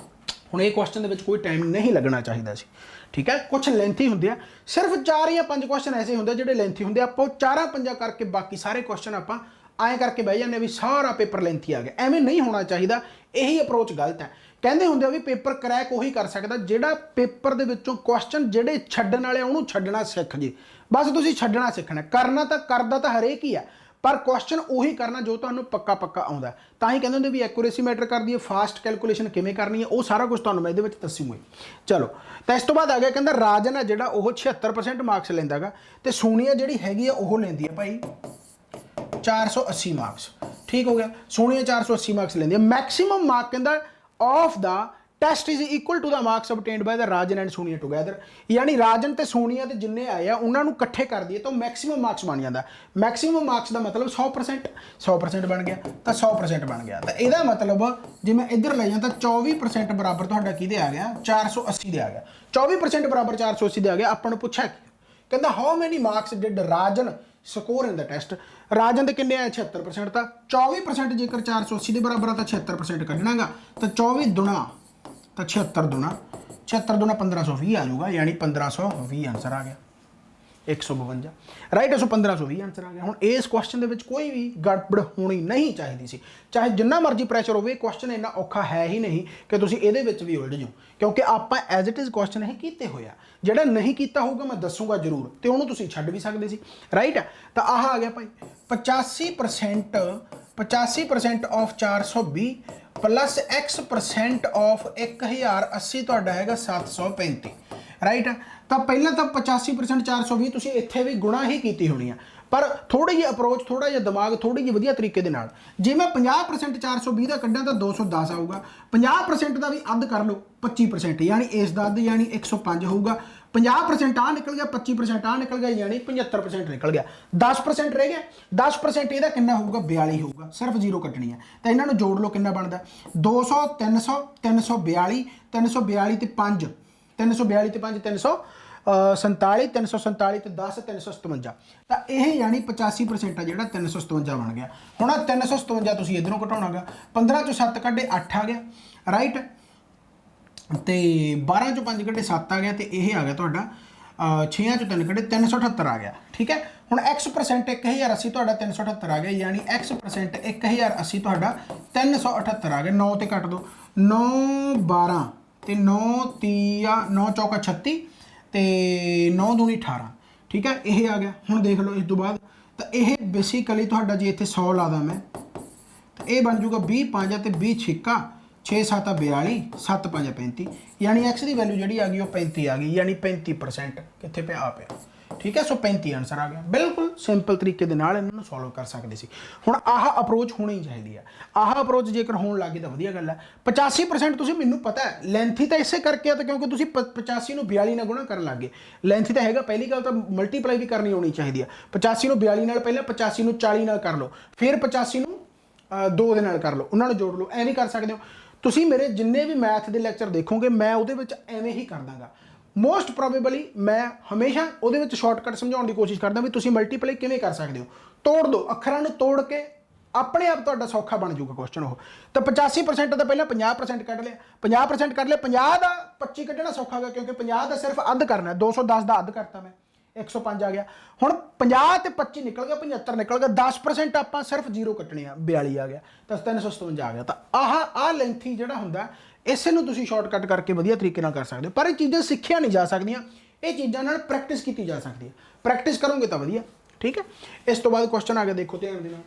Speaker 1: ਹੁਣ ਇਹ ਕੁਐਸਚਨ ਦੇ ਵਿੱਚ ਕੋਈ ਟਾਈਮ ਨਹੀਂ ਲੱਗਣਾ ਚਾਹੀਦਾ ਸੀ, ਠੀਕ ਹੈ। ਕੁਝ ਲੈਂਥੀ ਹੁੰਦੇ ਆ, ਸਿਰਫ 4 ਜਾਂ 5 ਕੁਐਸਚਨ ਐਸੇ ਹੁੰਦੇ ਜਿਹੜੇ ਲੈਂਥੀ ਹੁੰਦੇ, ਆਪਾਂ 4-5 ਕਰਕੇ ਬਾਕੀ ਸਾਰੇ ਕੁਐਸਚਨ ਆਪਾਂ ਐਂ ਕਰਕੇ ਬਹਿ ਜਾਂਦੇ ਵੀ ਸਾਰਾ ਪੇਪਰ ਲੈਂਥੀ ਆ ਗਿਆ, ਐਵੇਂ ਨਹੀਂ ਹੋਣਾ ਚਾਹੀਦਾ। ਇਹੀ ਅਪਰੋਚ ਗਲਤ ਹੈ। ਕਹਿੰਦੇ ਹੁੰਦੇ ਆ ਵੀ ਪੇਪਰ ਕਰੈਕ ਉਹੀ ਕਰ ਸਕਦਾ ਜਿਹੜਾ ਪੇਪਰ ਦੇ ਵਿੱਚੋਂ ਕੁਐਸਚਨ ਜਿਹੜੇ ਛੱਡਣ ਵਾਲੇ ਉਹਨੂੰ ਛੱਡਣਾ ਸਿੱਖ ਜੇ, ਬਸ ਤੁਸੀਂ ਛੱਡਣਾ ਸਿੱਖਣਾ, ਕਰਨਾ ਤਾਂ ਕਰਦਾ ਤਾਂ ਹਰੇਕ ਹੀ ਆ, ਪਰ ਕੁਐਸਚਨ ਉਹੀ ਕਰਨਾ ਜੋ ਤੁਹਾਨੂੰ ਪੱਕਾ ਆਉਂਦਾ। ਤਾਂ ਹੀ ਕਹਿੰਦੇ ਹੁੰਦੇ ਵੀ ਐਕੂਰੇਸੀ ਮੈਟਰ ਕਰਦੀ ਹੈ, ਫਾਸਟ ਕੈਲਕੂਲੇਸ਼ਨ ਕਿਵੇਂ ਕਰਨੀ ਹੈ, ਉਹ ਸਾਰਾ ਕੁਝ ਤੁਹਾਨੂੰ ਮੈਂ ਇਹਦੇ ਵਿੱਚ ਦੱਸੂਗਾ। ਚਲੋ, ਤਾਂ ਇਸ ਤੋਂ ਬਾਅਦ ਆ ਗਿਆ ਕਹਿੰਦਾ ਰਾਜਨ ਆ ਜਿਹੜਾ ਉਹ 76% ਮਾਰਕਸ ਲੈਂਦਾ ਗਾ, ਤੇ ਸੋਨੀਆ ਜਿਹੜੀ ਹੈਗੀ ਆ ਉਹ ਲੈਂਦੀ ਹੈ ਭਾਈ 480 ਮਾਰਕਸ, ਠੀਕ ਹੋ ਗਿਆ। ਸੋਨੀਆ 480 ਮਾਰਕਸ ਲੈਂਦੀ ਹੈ। ਮੈਕਸਿਮਮ ਮਾਰਕ ਕਹਿੰਦਾ of the test is equal to the marks obtained by the Rajan and Sonia together, ਯਾਨੀ ਰਾਜਨ ਤੇ ਸੋਨੀਆ ਦੇ ਜਿੰਨੇ ਆਏ ਆ ਉਹਨਾਂ ਨੂੰ ਇਕੱਠੇ ਕਰ ਦਈਏ ਤਾਂ ਮੈਕਸਿਮਮ ਮਾਰਕਸ ਬਣ ਜਾਂਦਾ। ਮੈਕਸਿਮਮ ਮਾਰਕਸ ਦਾ ਮਤਲਬ 100% ਬਣ ਗਿਆ, ਤਾਂ 100% ਬਣ ਗਿਆ। ਤਾਂ ਇਹਦਾ ਮਤਲਬ ਜੇ ਮੈਂ ਇੱਧਰ ਲੈ ਜਾਂ ਤਾਂ 24% ਬਰਾਬਰ ਤੁਹਾਡਾ ਕਿਹਦੇ ਆ ਗਿਆ? 480 ਦੇ ਆ ਗਿਆ। 24% ਬਰਾਬਰ 480 ਦੇ ਆ ਗਿਆ। ਆਪਾਂ ਨੂੰ ਪੁੱਛਿਆ ਕਹਿੰਦਾ how many marks did Rajan score in the test. Rajan ਦੇ ਕਿੰਨੇ ਆਏ? 76%। ਤਾਂ 24% ਜੇਕਰ 480 ਦੇ ਬਰਾਬਰ ਆ ਤਾਂ 76% ਕੱਢਣਾਗਾ, ਤਾਂ 24 ਦੁਣਾ ਤਾਂ 76 ਦੁਣਾ 1520 ਆ ਜਾਊਗਾ, ਯਾਨੀ 1520 ਆਨਸਰ ਆ ਗਿਆ। 152, ਰਾਈਟ। 1520 ਆਨਸਰ ਆ ਗਿਆ। ਹੁਣ ਇਸ ਕੁਐਸਚਨ ਦੇ ਵਿੱਚ ਕੋਈ ਵੀ ਗੜਬੜ ਹੋਣੀ ਨਹੀਂ ਚਾਹੀਦੀ ਸੀ, ਚਾਹੇ ਜਿੰਨਾ ਮਰਜ਼ੀ ਪ੍ਰੈਸ਼ਰ ਹੋਵੇ। ਕੁਐਸਚਨ ਇੰਨਾ ਔਖਾ ਹੈ ਹੀ ਨਹੀਂ ਕਿ ਤੁਸੀਂ ਇਹਦੇ ਵਿੱਚ ਵੀ ਉਲਝ ਜਾਓ, ਕਿਉਂਕਿ ਆਪਾਂ ਐਜ਼ ਇਟ ਇਜ਼ ਕੁਐਸਚਨ ਇਹ ਕੀਤੇ ਹੋਇਆ। ਜਿਹੜਾ ਨਹੀਂ ਕੀਤਾ ਹੋਊਗਾ ਮੈਂ ਦੱਸੂਗਾ ਜ਼ਰੂਰ, ਤੇ ਉਹਨੂੰ ਤੁਸੀਂ ਛੱਡ ਵੀ ਸਕਦੇ ਸੀ, ਰਾਈਟ। ਤਾਂ ਆਹ ਆ ਗਿਆ ਭਾਈ 85% ਆਫ 420 ਪਲੱਸ x% ਆਫ 1080 ਤੁਹਾਡਾ ਹੈਗਾ 735, ਰਾਈਟ। ਤਾਂ ਪਹਿਲਾਂ ਤਾਂ 85% 420 ਤੁਸੀਂ ਇੱਥੇ ਵੀ ਗੁਣਾ ਹੀ ਕੀਤੀ ਹੋਣੀ ਆ। पर थोड़ी जी अप्रोच, थोड़ा जिहा दिमाग, थोड़ी जी वधिया तरीके दे नाल जे मैं 50% 420 का कड्ढां तां 210 आऊगा। 50% का भी अद्ध कर लो 25%, यानी इस दा अद्ध यानी 105 होऊगा। 50% आ निकल गया, 25% आ निकल गया, यानी 75% निकल गया। 10% रह गया, 10% ਇਹਦਾ कितना होगा 42 होगा, सिर्फ जीरो कटनी है। तो इन्होंने जोड़ लो कितना बनता 200 300 342 342 ਤੇ 5 342 ਤੇ 5 347 347 ਤੇ 10 357 ਤਾਂ ਇਹ ਯਾਨੀ 85% ਆ ਜਿਹੜਾ 357 ਬਣ ਗਿਆ। ਹੁਣ 357 ਤੁਸੀਂ ਇਧਰੋਂ ਘਟਾਉਣਾਗਾ, 15 ਚੋਂ 7 ਕੱਢੇ 8 ਆ ਗਿਆ ਰਾਈਟ, ਤੇ 12 ਚੋਂ 5 ਕੱਢੇ 7 ਆ ਗਿਆ, ਤੇ ਇਹ ਆ ਗਿਆ ਤੁਹਾਡਾ 6 ਚੋਂ 3 ਕੱਢੇ 378 ਆ ਗਿਆ। ਠੀਕ ਹੈ, ਹੁਣ x% 1080 ਤੁਹਾਡਾ 378 ਆ ਗਿਆ, ਯਾਨੀ x% 1080 ਤੁਹਾਡਾ 378 ਆ ਗਿਆ। 9 ਤੇ ਕੱਟ ਦੋ, 9 12 ਤੇ 9 30 9 ਚੌਕਾ 36 ਤੇ 9 ਦੂਣੀ 18। ਠੀਕ ਹੈ, ਇਹ ਆ ਗਿਆ। ਹੁਣ ਦੇਖ ਲਓ ਇਸ ਤੋਂ ਬਾਅਦ ਤਾਂ ਇਹ ਬੇਸਿਕਲੀ ਤੁਹਾਡਾ ਜੇ ਇੱਥੇ 100 ਲਾਦਾ ਮੈਂ ਤਾਂ ਇਹ ਬਣ ਜੂਗਾ 20 5 ਤੇ 20 ਛਿੱਕਾ 6 7 42 7 5 35, यानी x की वैल्यू जी आ गई वो 35 आ गई, यानी 35% कितने पे आ पे। ठीक है, सो 35 आंसर आ गया। बिल्कुल सिंपल तरीके दे नाल इन्हां नूं सॉल्व कर सकते सी। हुण आह अप्रोच होनी चाहिए है, आह अप्रोच जेकर होण लग गई तो वधिया गल है। 85% तुसीं मैनूं पता है लेंथी तो इसे करके आ, तो क्योंकि तुसीं 85 नूं 42 नाल गुणा करन लग गए। लेंथी तो हैगा, पहली गल तो मल्टीप्लाई भी करनी होनी चाहिए है। 85 नूं 42 नाल पहले 85 नूं 40 नाल कर लो, फिर 85 नूं 2 दे नाल कर लो, उन्हां नूं जोड़ लो, ऐवें कर सकते हो। ਤੁਸੀਂ ਮੇਰੇ जिन्ने भी मैथ के लैक्चर देखोगे मैं ਉਹਦੇ ਵਿੱਚ ਐਵੇਂ ਹੀ ਕਰ ਦਾਂਗਾ। मोस्ट प्रोबेबली मैं हमेशा ਉਹਦੇ ਵਿੱਚ शॉर्टकट समझाਉਣ ਦੀ ਕੋਸ਼ਿਸ਼ ਕਰਦਾ ਵੀ ਤੁਸੀਂ ਮਲਟੀਪलाई ਕਿਵੇਂ ਕਰ ਸਕਦੇ ਹੋ। ਤੋੜ ਦੋ, ਅੱਖਰਾਂ ਨੂੰ ਤੋੜ ਕੇ ਆਪਣੇ ਆਪ ਤੁਹਾਡਾ ਸੌਖਾ ਬਣ ਜਾਊਗਾ ਕੁਐਸਚਨ। ਉਹ ਤਾਂ 85% ਦਾ ਪਹਿਲਾਂ 50% ਕੱਢ ਲਿਆ, 50% ਕੱਢ ਲਿਆ, 50 ਦਾ 25 ਕੱਢਣਾ ਸੌਖਾ ਹੋਗਾ ਕਿਉਂਕਿ 50 ਦਾ ਸਿਰਫ ਅੱਧ ਕਰਨਾ, 210 ਦਾ ਅੱਧ ਕਰਤਾ ਮੈਂ, 105 ਆ ਗਿਆ। ਹੁਣ 50 ਤੇ 25 ਨਿਕਲ ਗਿਆ, 75 ਨਿਕਲ ਗਿਆ, 10% ਆਪਾਂ ਸਿਰਫ ਜ਼ੀਰੋ ਕੱਟਣੇ ਆ, 42 ਆ ਗਿਆ, ਤਾਂ 357 ਆ ਗਿਆ। ਤਾਂ ਆਹ ਲੈਂਥੀ ਜਿਹੜਾ ਹੁੰਦਾ ਇਸੇ ਨੂੰ ਤੁਸੀਂ ਸ਼ਾਰਟਕਟ ਕਰਕੇ ਵਧੀਆ ਤਰੀਕੇ ਨਾਲ ਕਰ ਸਕਦੇ ਹੋ। ਪਰ ਇਹ ਚੀਜ਼ਾਂ ਸਿੱਖਿਆ ਨਹੀਂ ਜਾ ਸਕਦੀਆਂ, ਇਹ ਚੀਜ਼ਾਂ ਨਾਲ ਪ੍ਰੈਕਟਿਸ ਕੀਤੀ ਜਾ ਸਕਦੀ ਹੈ। ਪ੍ਰੈਕਟਿਸ ਕਰੋਗੇ ਤਾਂ ਵਧੀਆ। ਠੀਕ ਹੈ, ਇਸ ਤੋਂ ਬਾਅਦ ਕੁਐਸਚਨ ਆ ਗਿਆ, ਦੇਖੋ ਧਿਆਨ ਦੇ ਨਾਲ।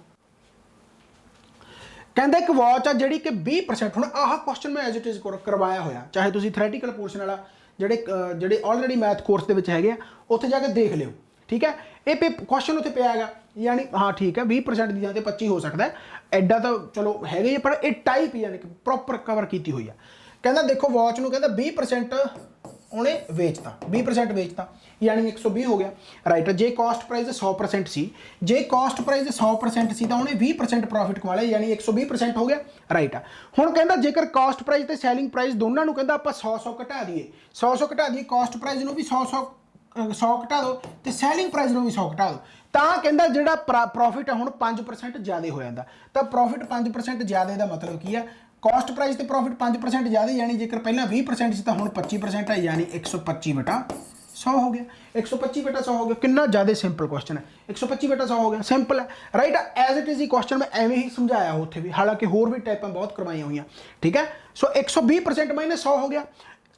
Speaker 1: ਕਹਿੰਦਾ ਇੱਕ ਵਾਚ ਆ ਜਿਹੜੀ ਕਿ 20%, ਹੁਣ ਆਹ ਕੁਐਸਚਨ ਮੈਂ ਐਜ਼ ਇਟ ਇਜ਼ ਕਰਵਾਇਆ ਹੋਇਆ, ਚਾਹੇ ਤੁਸੀਂ ਥਿਓਰੈਟੀਕਲ ਪੋਰਸ਼ਨ ਵਾਲਾ ਜਿਹੜੇ ਆਲਰੇਡੀ ਮੈਥ ਕੋਰਸ ਦੇ ਵਿੱਚ ਹੈਗੇ ਆ ਉੱਥੇ ਜਾ ਕੇ ਦੇਖ ਲਿਓ। ਠੀਕ ਹੈ, ਇਹ ਕੁਐਸਚਨ ਉੱਥੇ ਪਿਆ ਹੈਗਾ, यानी हाँ ठीक है 20% की जगह 25 हो सकता है, एडा तो चलो है ही, पर ये टाइप यानी कि प्रॉपर कवर की हुई है। कहना देखो वॉच नूं कहता 20% उन्हें बेचता, 20% बेचता यानी 120 हो गया राइट। जे कॉस्ट प्राइस 100% सी, जे कॉस्ट प्राइस 100% सी तो उन्हें 20% प्रॉफिट कमा लिया, यानी 120% हो गया राइट। हुण कहता जेकर कॉस्ट प्राइस ते सैलिंग प्राइस दोनों नूं कहता आपां 100 घटा दिए, 100 घटा दिए, कॉस्ट प्राइस नूं भी 100 घटा दो ते सैलिंग प्राइस नूं भी 100 घटा दो, ਤਾਂ ਕਹਿੰਦਾ ਜਿਹੜਾ ਪ੍ਰੋਫਿਟ ਹੈ ਹੁਣ 5% ਜ਼ਿਆਦਾ ਹੋ ਜਾਂਦਾ। ਤਾਂ ਪ੍ਰੋਫਿਟ 5% ਜ਼ਿਆਦਾ ਦਾ ਮਤਲਬ ਕੀ ਹੈ, ਕਾਸਟ ਪ੍ਰਾਈਸ ਤੇ ਪ੍ਰੋਫਿਟ 5% ਜ਼ਿਆਦਾ, ਯਾਨੀ ਜੇਕਰ ਪਹਿਲਾਂ 20% ਸੀ ਤਾਂ ਹੁਣ 25% ਹੈ, ਯਾਨੀ 125/100 ਹੋ ਗਿਆ। 125/100 ਹੋ ਗਿਆ, ਕਿੰਨਾ ਜ਼ਿਆਦਾ ਸਿੰਪਲ ਕੁਐਸਚਨ ਹੈ। 125/100 ਹੋ ਗਿਆ, ਸਿੰਪਲ ਹੈ right. As it is he question ਮੈਂ ਐਵੇਂ ਹੀ ਸਮਝਾਇਆ ਉੱਥੇ ਵੀ, ਹਾਲਾਂਕਿ ਹੋਰ ਵੀ ਟਾਈਪਾਂ ਬਹੁਤ ਕਰਵਾਈਆਂ ਹੋਈਆਂ। ਠੀਕ ਹੈ, ਸੋ 120% ਮਾਈਨਸ 100 ਹੋ ਗਿਆ,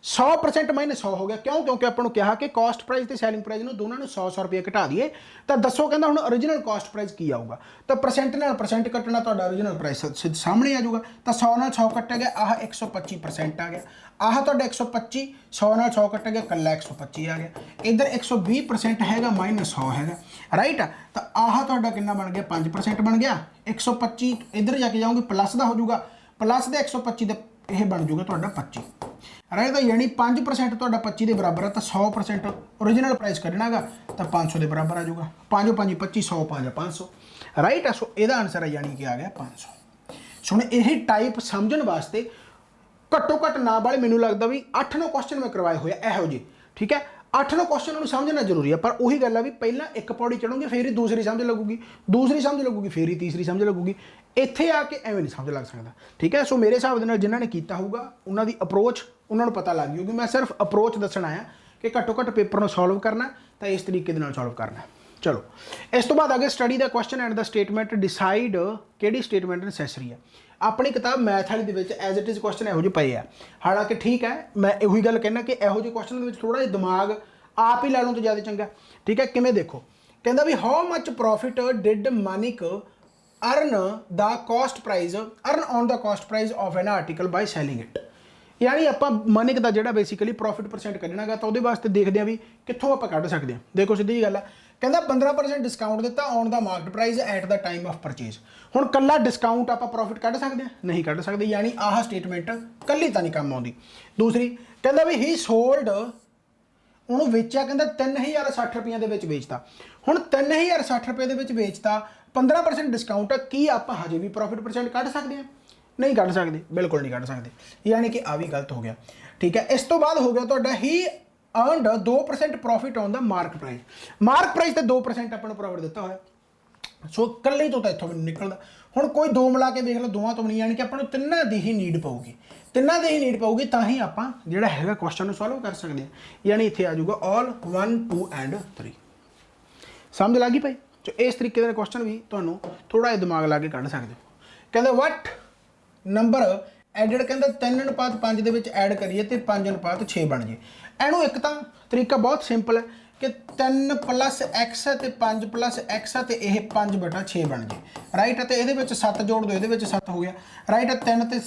Speaker 1: 100% ਮਾਈਨਸ 100 ਹੋ ਗਿਆ। ਕਿਉਂ? ਕਿਉਂਕਿ ਆਪਾਂ ਨੂੰ ਕਿਹਾ ਕਿ ਕਾਸਟ ਪ੍ਰਾइस ਤੇ ਸੈਲਿੰਗ ਪ੍ਰਾइस ਨੂੰ ਦੋਨਾਂ ਨੂੰ 100 ਰੁਪਏ ਘਟਾ ਦਈਏ। ਤਾਂ ਦੱਸੋ ਕਹਿੰਦਾ ਹੁਣ ओरिजिनल ਕਾਸਟ ਪ੍ਰਾइस ਕੀ ਆਊਗਾ। ਤਾਂ ਪਰਸੈਂਟ ਨਾਲ ਪਰਸੈਂਟ ਕੱਟਣਾ, ਤੁਹਾਡਾ ओरिजिनल ਪ੍ਰਾइस ਸਾਹਮਣੇ ਆ ਜਾਊਗਾ। ਤਾਂ 100 ਨਾਲ 100 ਕੱਟਿਆ ਗਿਆ, ਆਹ 125% ਆ ਗਿਆ। ਆਹ ਤੁਹਾਡਾ 125, 100 ਨਾਲ 100 ਕੱਟਿਆ ਗਿਆ, ਕੱਲਾ 125 ਆ ਗਿਆ। ਇੱਧਰ 120% ਹੈਗਾ, ਮਾਈਨਸ 100 ਹੈਗਾ ਰਾਈਟ। ਤਾਂ ਆਹ ਤੁਹਾਡਾ ਕਿੰਨਾ ਬਣ ਗਿਆ, 5% ਬਣ ਗਿਆ। 125 ਇੱਧਰ ਜਾ ਕੇ ਜਾਓਗੇ ਪਲੱਸ ਦਾ ਹੋ ਜਾਊਗਾ, ਪਲੱਸ ਦੇ 125 ਦੇ ਇਹ ਬਣ ਜਾਊਗਾ ਤੁਹਾਡਾ 25 ਰਾਈਟ। ਤਾਂ ਯਾਨੀ 5% ਤੁਹਾਡਾ 25 ਦੇ ਬਰਾਬਰ ਹੈ, ਤਾਂ 100% ओरिजिनल प्राइस ਕੱਢਣਾ ਹੈਗਾ ਤਾਂ 500 ਦੇ ਬਰਾਬਰ ਆ ਜਾਊਗਾ। 5 5 25 100 5 500 ਰਾਈਟ। ਸੋ ਇਹਦਾ ਆਨਸਰ ਹੈ ਯਾਨੀ ਕਿ ਆ ਗਿਆ 500। ਸੋ ਹੁਣ ਇਹ ਟਾਈਪ ਸਮਝਣ ਵਾਸਤੇ ਘੱਟੋ ਘੱਟ ਨਾ ਵਾਲੇ ਮੈਨੂੰ ਲੱਗਦਾ ਵੀ 8-9 ਕੁਐਸਚਨ ਮੈਂ ਕਰਵਾਏ ਹੋਏ ਇਹੋ ਜਿਹੇ। ਠੀਕ ਹੈ, 8-9 ਕੁਐਸਚਨ ਨੂੰ ਸਮਝਣਾ ਜ਼ਰੂਰੀ ਹੈ, ਪਰ ਉਹੀ ਗੱਲ ਆ ਵੀ ਪਹਿਲਾਂ ਇੱਕ ਪੌੜੀ ਚੜੋਗੇ ਫਿਰ ਹੀ ਦੂਸਰੀ ਸਮਝ ਲੱਗੂਗੀ, ਦੂਸਰੀ ਸਮਝ ਲੱਗੂਗੀ ਫਿਰ ਹੀ ਤੀਸਰੀ ਸਮਝ ਲੱਗੂਗੀ। ਇੱਥੇ ਆ ਕੇ ਐਵੇਂ ਨਹੀਂ ਸਮਝ ਲੱਗ ਸਕਦਾ। ਠੀਕ ਹੈ, ਸੋ ਮੇਰੇ ਹਿਸਾਬ ਦੇ ਨਾਲ ਜਿਨ੍ਹਾਂ ਨੇ ਕੀਤਾ ਹੋਊਗਾ ਉਹਨਾਂ ਦੀ ਅਪਰੋਚ ਉਹਨਾਂ ਨੂੰ ਪਤਾ ਲੱਗ ਜੂਗੀ। ਮੈਂ ਸਿਰਫ ਅਪਰੋਚ ਦੱਸਣ ਆਇਆ ਕਿ ਘੱਟੋ ਘੱਟ ਪੇਪਰ ਨੂੰ ਸੋਲਵ ਕਰਨਾ ਤਾਂ ਇਸ ਤਰੀਕੇ ਦੇ ਨਾਲ ਸੋਲਵ ਕਰਨਾ। ਚਲੋ ਇਸ ਤੋਂ ਬਾਅਦ ਅੱਗੇ study the question and the statement, decide ਕਿਹੜੀ ਸਟੇਟਮੈਂਟ ਨੈਸੈਸਰੀ ਹੈ। ਆਪਣੀ ਕਿਤਾਬ ਮੈਥ ਵਾਲੀ ਦੇ ਵਿੱਚ ਐਜ਼ ਇਟ ਇਜ਼ ਕੁਐਸਚਨ ਇਹੋ ਜਿਹੇ ਪਏ ਆ। ਹਾਲਾਂਕਿ ਠੀਕ ਹੈ, ਮੈਂ ਇਹੀ ਗੱਲ ਕਹਿਣਾ ਕਿ ਇਹੋ ਜਿਹੇ ਕੁਐਸਚਨ ਦੇ ਵਿੱਚ ਥੋੜ੍ਹਾ ਜਿਹਾ ਦਿਮਾਗ ਆਪ ਹੀ ਲਾ ਲਓ ਤਾਂ ਜ਼ਿਆਦਾ ਚੰਗਾ। ਠੀਕ ਹੈ, ਕਿਵੇਂ ਦੇਖੋ, ਕਹਿੰਦਾ ਵੀ how much profit did Manik earn the cost price, earn on the cost price of an article by selling it. यानी आप मनिक का जोड़ा बेसिकली प्रॉफिट परसेंट कढ़ना गा, तो वो वास्ते देखते हैं भी कितों आप कढ़ सकते हैं। देखो सीधी जी गल है, ਕਹਿੰਦਾ 15% ਡਿਸਕਾਊਂਟ ਦਿੱਤਾ on the market price at the time of purchase. ਹੁਣ ਕੱਲਾ ਡਿਸਕਾਊਂਟ ਆਪਾਂ ਪ੍ਰੋਫਿਟ ਕੱਢ ਸਕਦੇ ਹਾਂ? ਨਹੀਂ ਕੱਢ ਸਕਦੇ, ਯਾਨੀ ਆਹ ਸਟੇਟਮੈਂਟ ਕੱਲੀ ਤਾਂ ਨਹੀਂ ਕੰਮ ਆਉਂਦੀ। ਦੂਸਰੀ ਕਹਿੰਦਾ ਵੀ ਹੀ ਸੋਲਡ, ਉਹਨੂੰ ਵੇਚਿਆ ਕਹਿੰਦਾ 3060 ਰੁਪਈਆਂ ਦੇ ਵਿੱਚ ਵੇਚਤਾ। ਹੁਣ 3060 ਰੁਪਏ ਦੇ ਵਿੱਚ ਵੇਚਤਾ, 15% ਡਿਸਕਾਊਂਟ, ਕੀ ਆਪਾਂ ਹਜੇ ਵੀ ਪ੍ਰੋਫਿਟ ਪਰਸੈਂਟ ਕੱਢ ਸਕਦੇ ਹਾਂ? ਨਹੀਂ ਕੱਢ ਸਕਦੇ, ਬਿਲਕੁਲ ਨਹੀਂ ਕੱਢ ਸਕਦੇ, ਯਾਨੀ ਕਿ ਆ ਵੀ ਗਲਤ ਹੋ ਗਿਆ। ਠੀਕ ਹੈ, ਇਸ ਤੋਂ ਬਾਅਦ ਹੋ ਗਿਆ ਤੁਹਾਡਾ ਹੀ earned 2% profit on the mark price ਤੇ 2% ਆਪਾਂ ਨੂੰ ਪ੍ਰੋਫਿਟ ਦਿੱਤਾ ਹੋਇਆ। ਸੋ ਇਕੱਲੇ ਤੋਂ ਤਾਂ ਇੱਥੋਂ ਵੀ ਨਿਕਲਦਾ। ਹੁਣ ਕੋਈ ਦੋ ਮਿਲਾ ਕੇ ਵੇਖ ਲਓ, ਦੋਵਾਂ ਤੋਂ ਨਹੀਂ, ਯਾਨੀ ਕਿ ਆਪਾਂ ਨੂੰ ਤਿੰਨਾਂ ਦੀ ਹੀ ਨੀਡ ਪਊਗੀ, ਤਿੰਨਾਂ ਦੀ ਹੀ ਨੀਡ ਪਊਗੀ, ਤਾਂ ਹੀ ਆਪਾਂ ਜਿਹੜਾ ਹੈਗਾ ਕੁਐਸਚਨ ਨੂੰ ਸੋਲਵ ਕਰ ਸਕਦੇ ਹਾਂ। ਯਾਨੀ ਇੱਥੇ ਆ ਜਾਊਗਾ ਆਲ 1 2 ਐਂਡ 3। ਸਮਝ ਲੱਗੀ ਭਾਈ? ਸੋ ਇਸ ਤਰੀਕੇ ਦੇ ਕੁਐਸਚਨ ਵੀ ਤੁਹਾਨੂੰ ਥੋੜਾ ਜਿਹਾ ਦਿਮਾਗ ਲਾ ਕੇ ਕੱਢ ਸਕਦੇ ਹੋ। ਕਹਿੰਦਾ ਵਟ ਨੰਬਰ ਐਡਡ, ਕਹਿੰਦਾ 3:5 ਦੇ ਵਿੱਚ ਐਡ ਕਰੀਏ ਤੇ 5:6 ਬਣ ਜੇ। ਇਹਨੂੰ ਇੱਕ ਤਾਂ ਤਰੀਕਾ ਬਹੁਤ ਸਿੰਪਲ ਹੈ ਕਿ 3 + x ਹੈ ਤੇ 5 + x ਹੈ ਤੇ ਇਹ 5/6 ਬਣ ਜੇ, ਰਾਈਟ। ਅਤੇ ਇਹਦੇ ਵਿੱਚ 7 ਜੋੜ ਦਿਓ, ਇਹਦੇ ਵਿੱਚ 7 ਹੋ ਗਿਆ, ਰਾਈਟ। 3 ਤੇ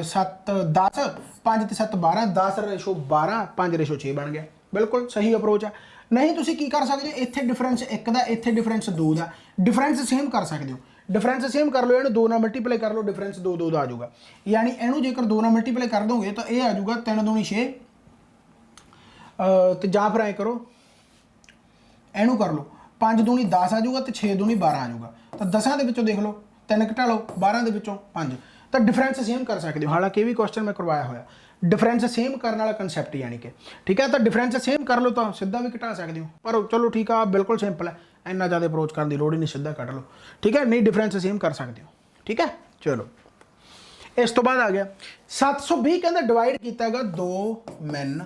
Speaker 1: 7 10, 5 ਤੇ 7 12, 10:12, 5:6 ਬਣ ਗਿਆ। ਬਿਲਕੁਲ ਸਹੀ ਅਪਰੋਚ ਆ। ਨਹੀਂ ਤੁਸੀਂ ਕੀ ਕਰ ਸਕਦੇ ਹੋ, ਇੱਥੇ ਡਿਫਰੈਂਸ 1 ਦਾ, ਇੱਥੇ ਡਿਫਰੈਂਸ 2 ਦਾ, ਡਿਫਰੈਂਸ ਸੇਮ ਕਰ ਸਕਦੇ ਹੋ। डिफरेंस सेम कर लो, ਇਹਨੂੰ 2 ਨਾਲ ਮਲਟੀਪਲਾਈ ਕਰ ਲਓ, डिफरेंस 2 2 ਦਾ ਆ ਜਾਊਗਾ। यानी ਇਹਨੂੰ ਜੇਕਰ 2 ਨਾਲ ਮਲਟੀਪਲਾਈ ਕਰ ਦੋਗੇ ਤਾਂ ਇਹ ਆ ਜਾਊਗਾ 3 दूनी 6, ਤੇ ਜਾਂ ਫਿਰ ਐ ਕਰੋ ਇਹਨੂੰ ਕਰ ਲਓ 5 दूनी 10 ਆ ਜਾਊਗਾ ਤੇ 6 दूनी 12 ਆ ਜਾਊਗਾ। ਤਾਂ 10 ਦੇ ਵਿੱਚੋਂ ਦੇਖ ਲਓ 3 ਘਟਾ ਲਓ, 12 ਦੇ ਵਿੱਚੋਂ 5, ਤਾਂ डिफरेंस सेम कर सकते हो। हालांकि ये भी क्वेश्चन मैं करवाया होया, डिफरेंस सेम करने वाला कंसैप्ट, यानी कि ठीक है। तो डिफरेंस सेम कर लो तो सीधा भी घटा सकते हो, पर चलो ठीक है, बिल्कुल सिंपल है, इन्ना ज़्यादा अप्रोच करने की लोड़ ही नहीं, सीधा कट लो, ठीक है। नहीं डिफरेंस सेम कर सकते हो, ठीक है। चलो इस तो बाद आ गया 720, कहता डिवाइड किया गया 2 मैन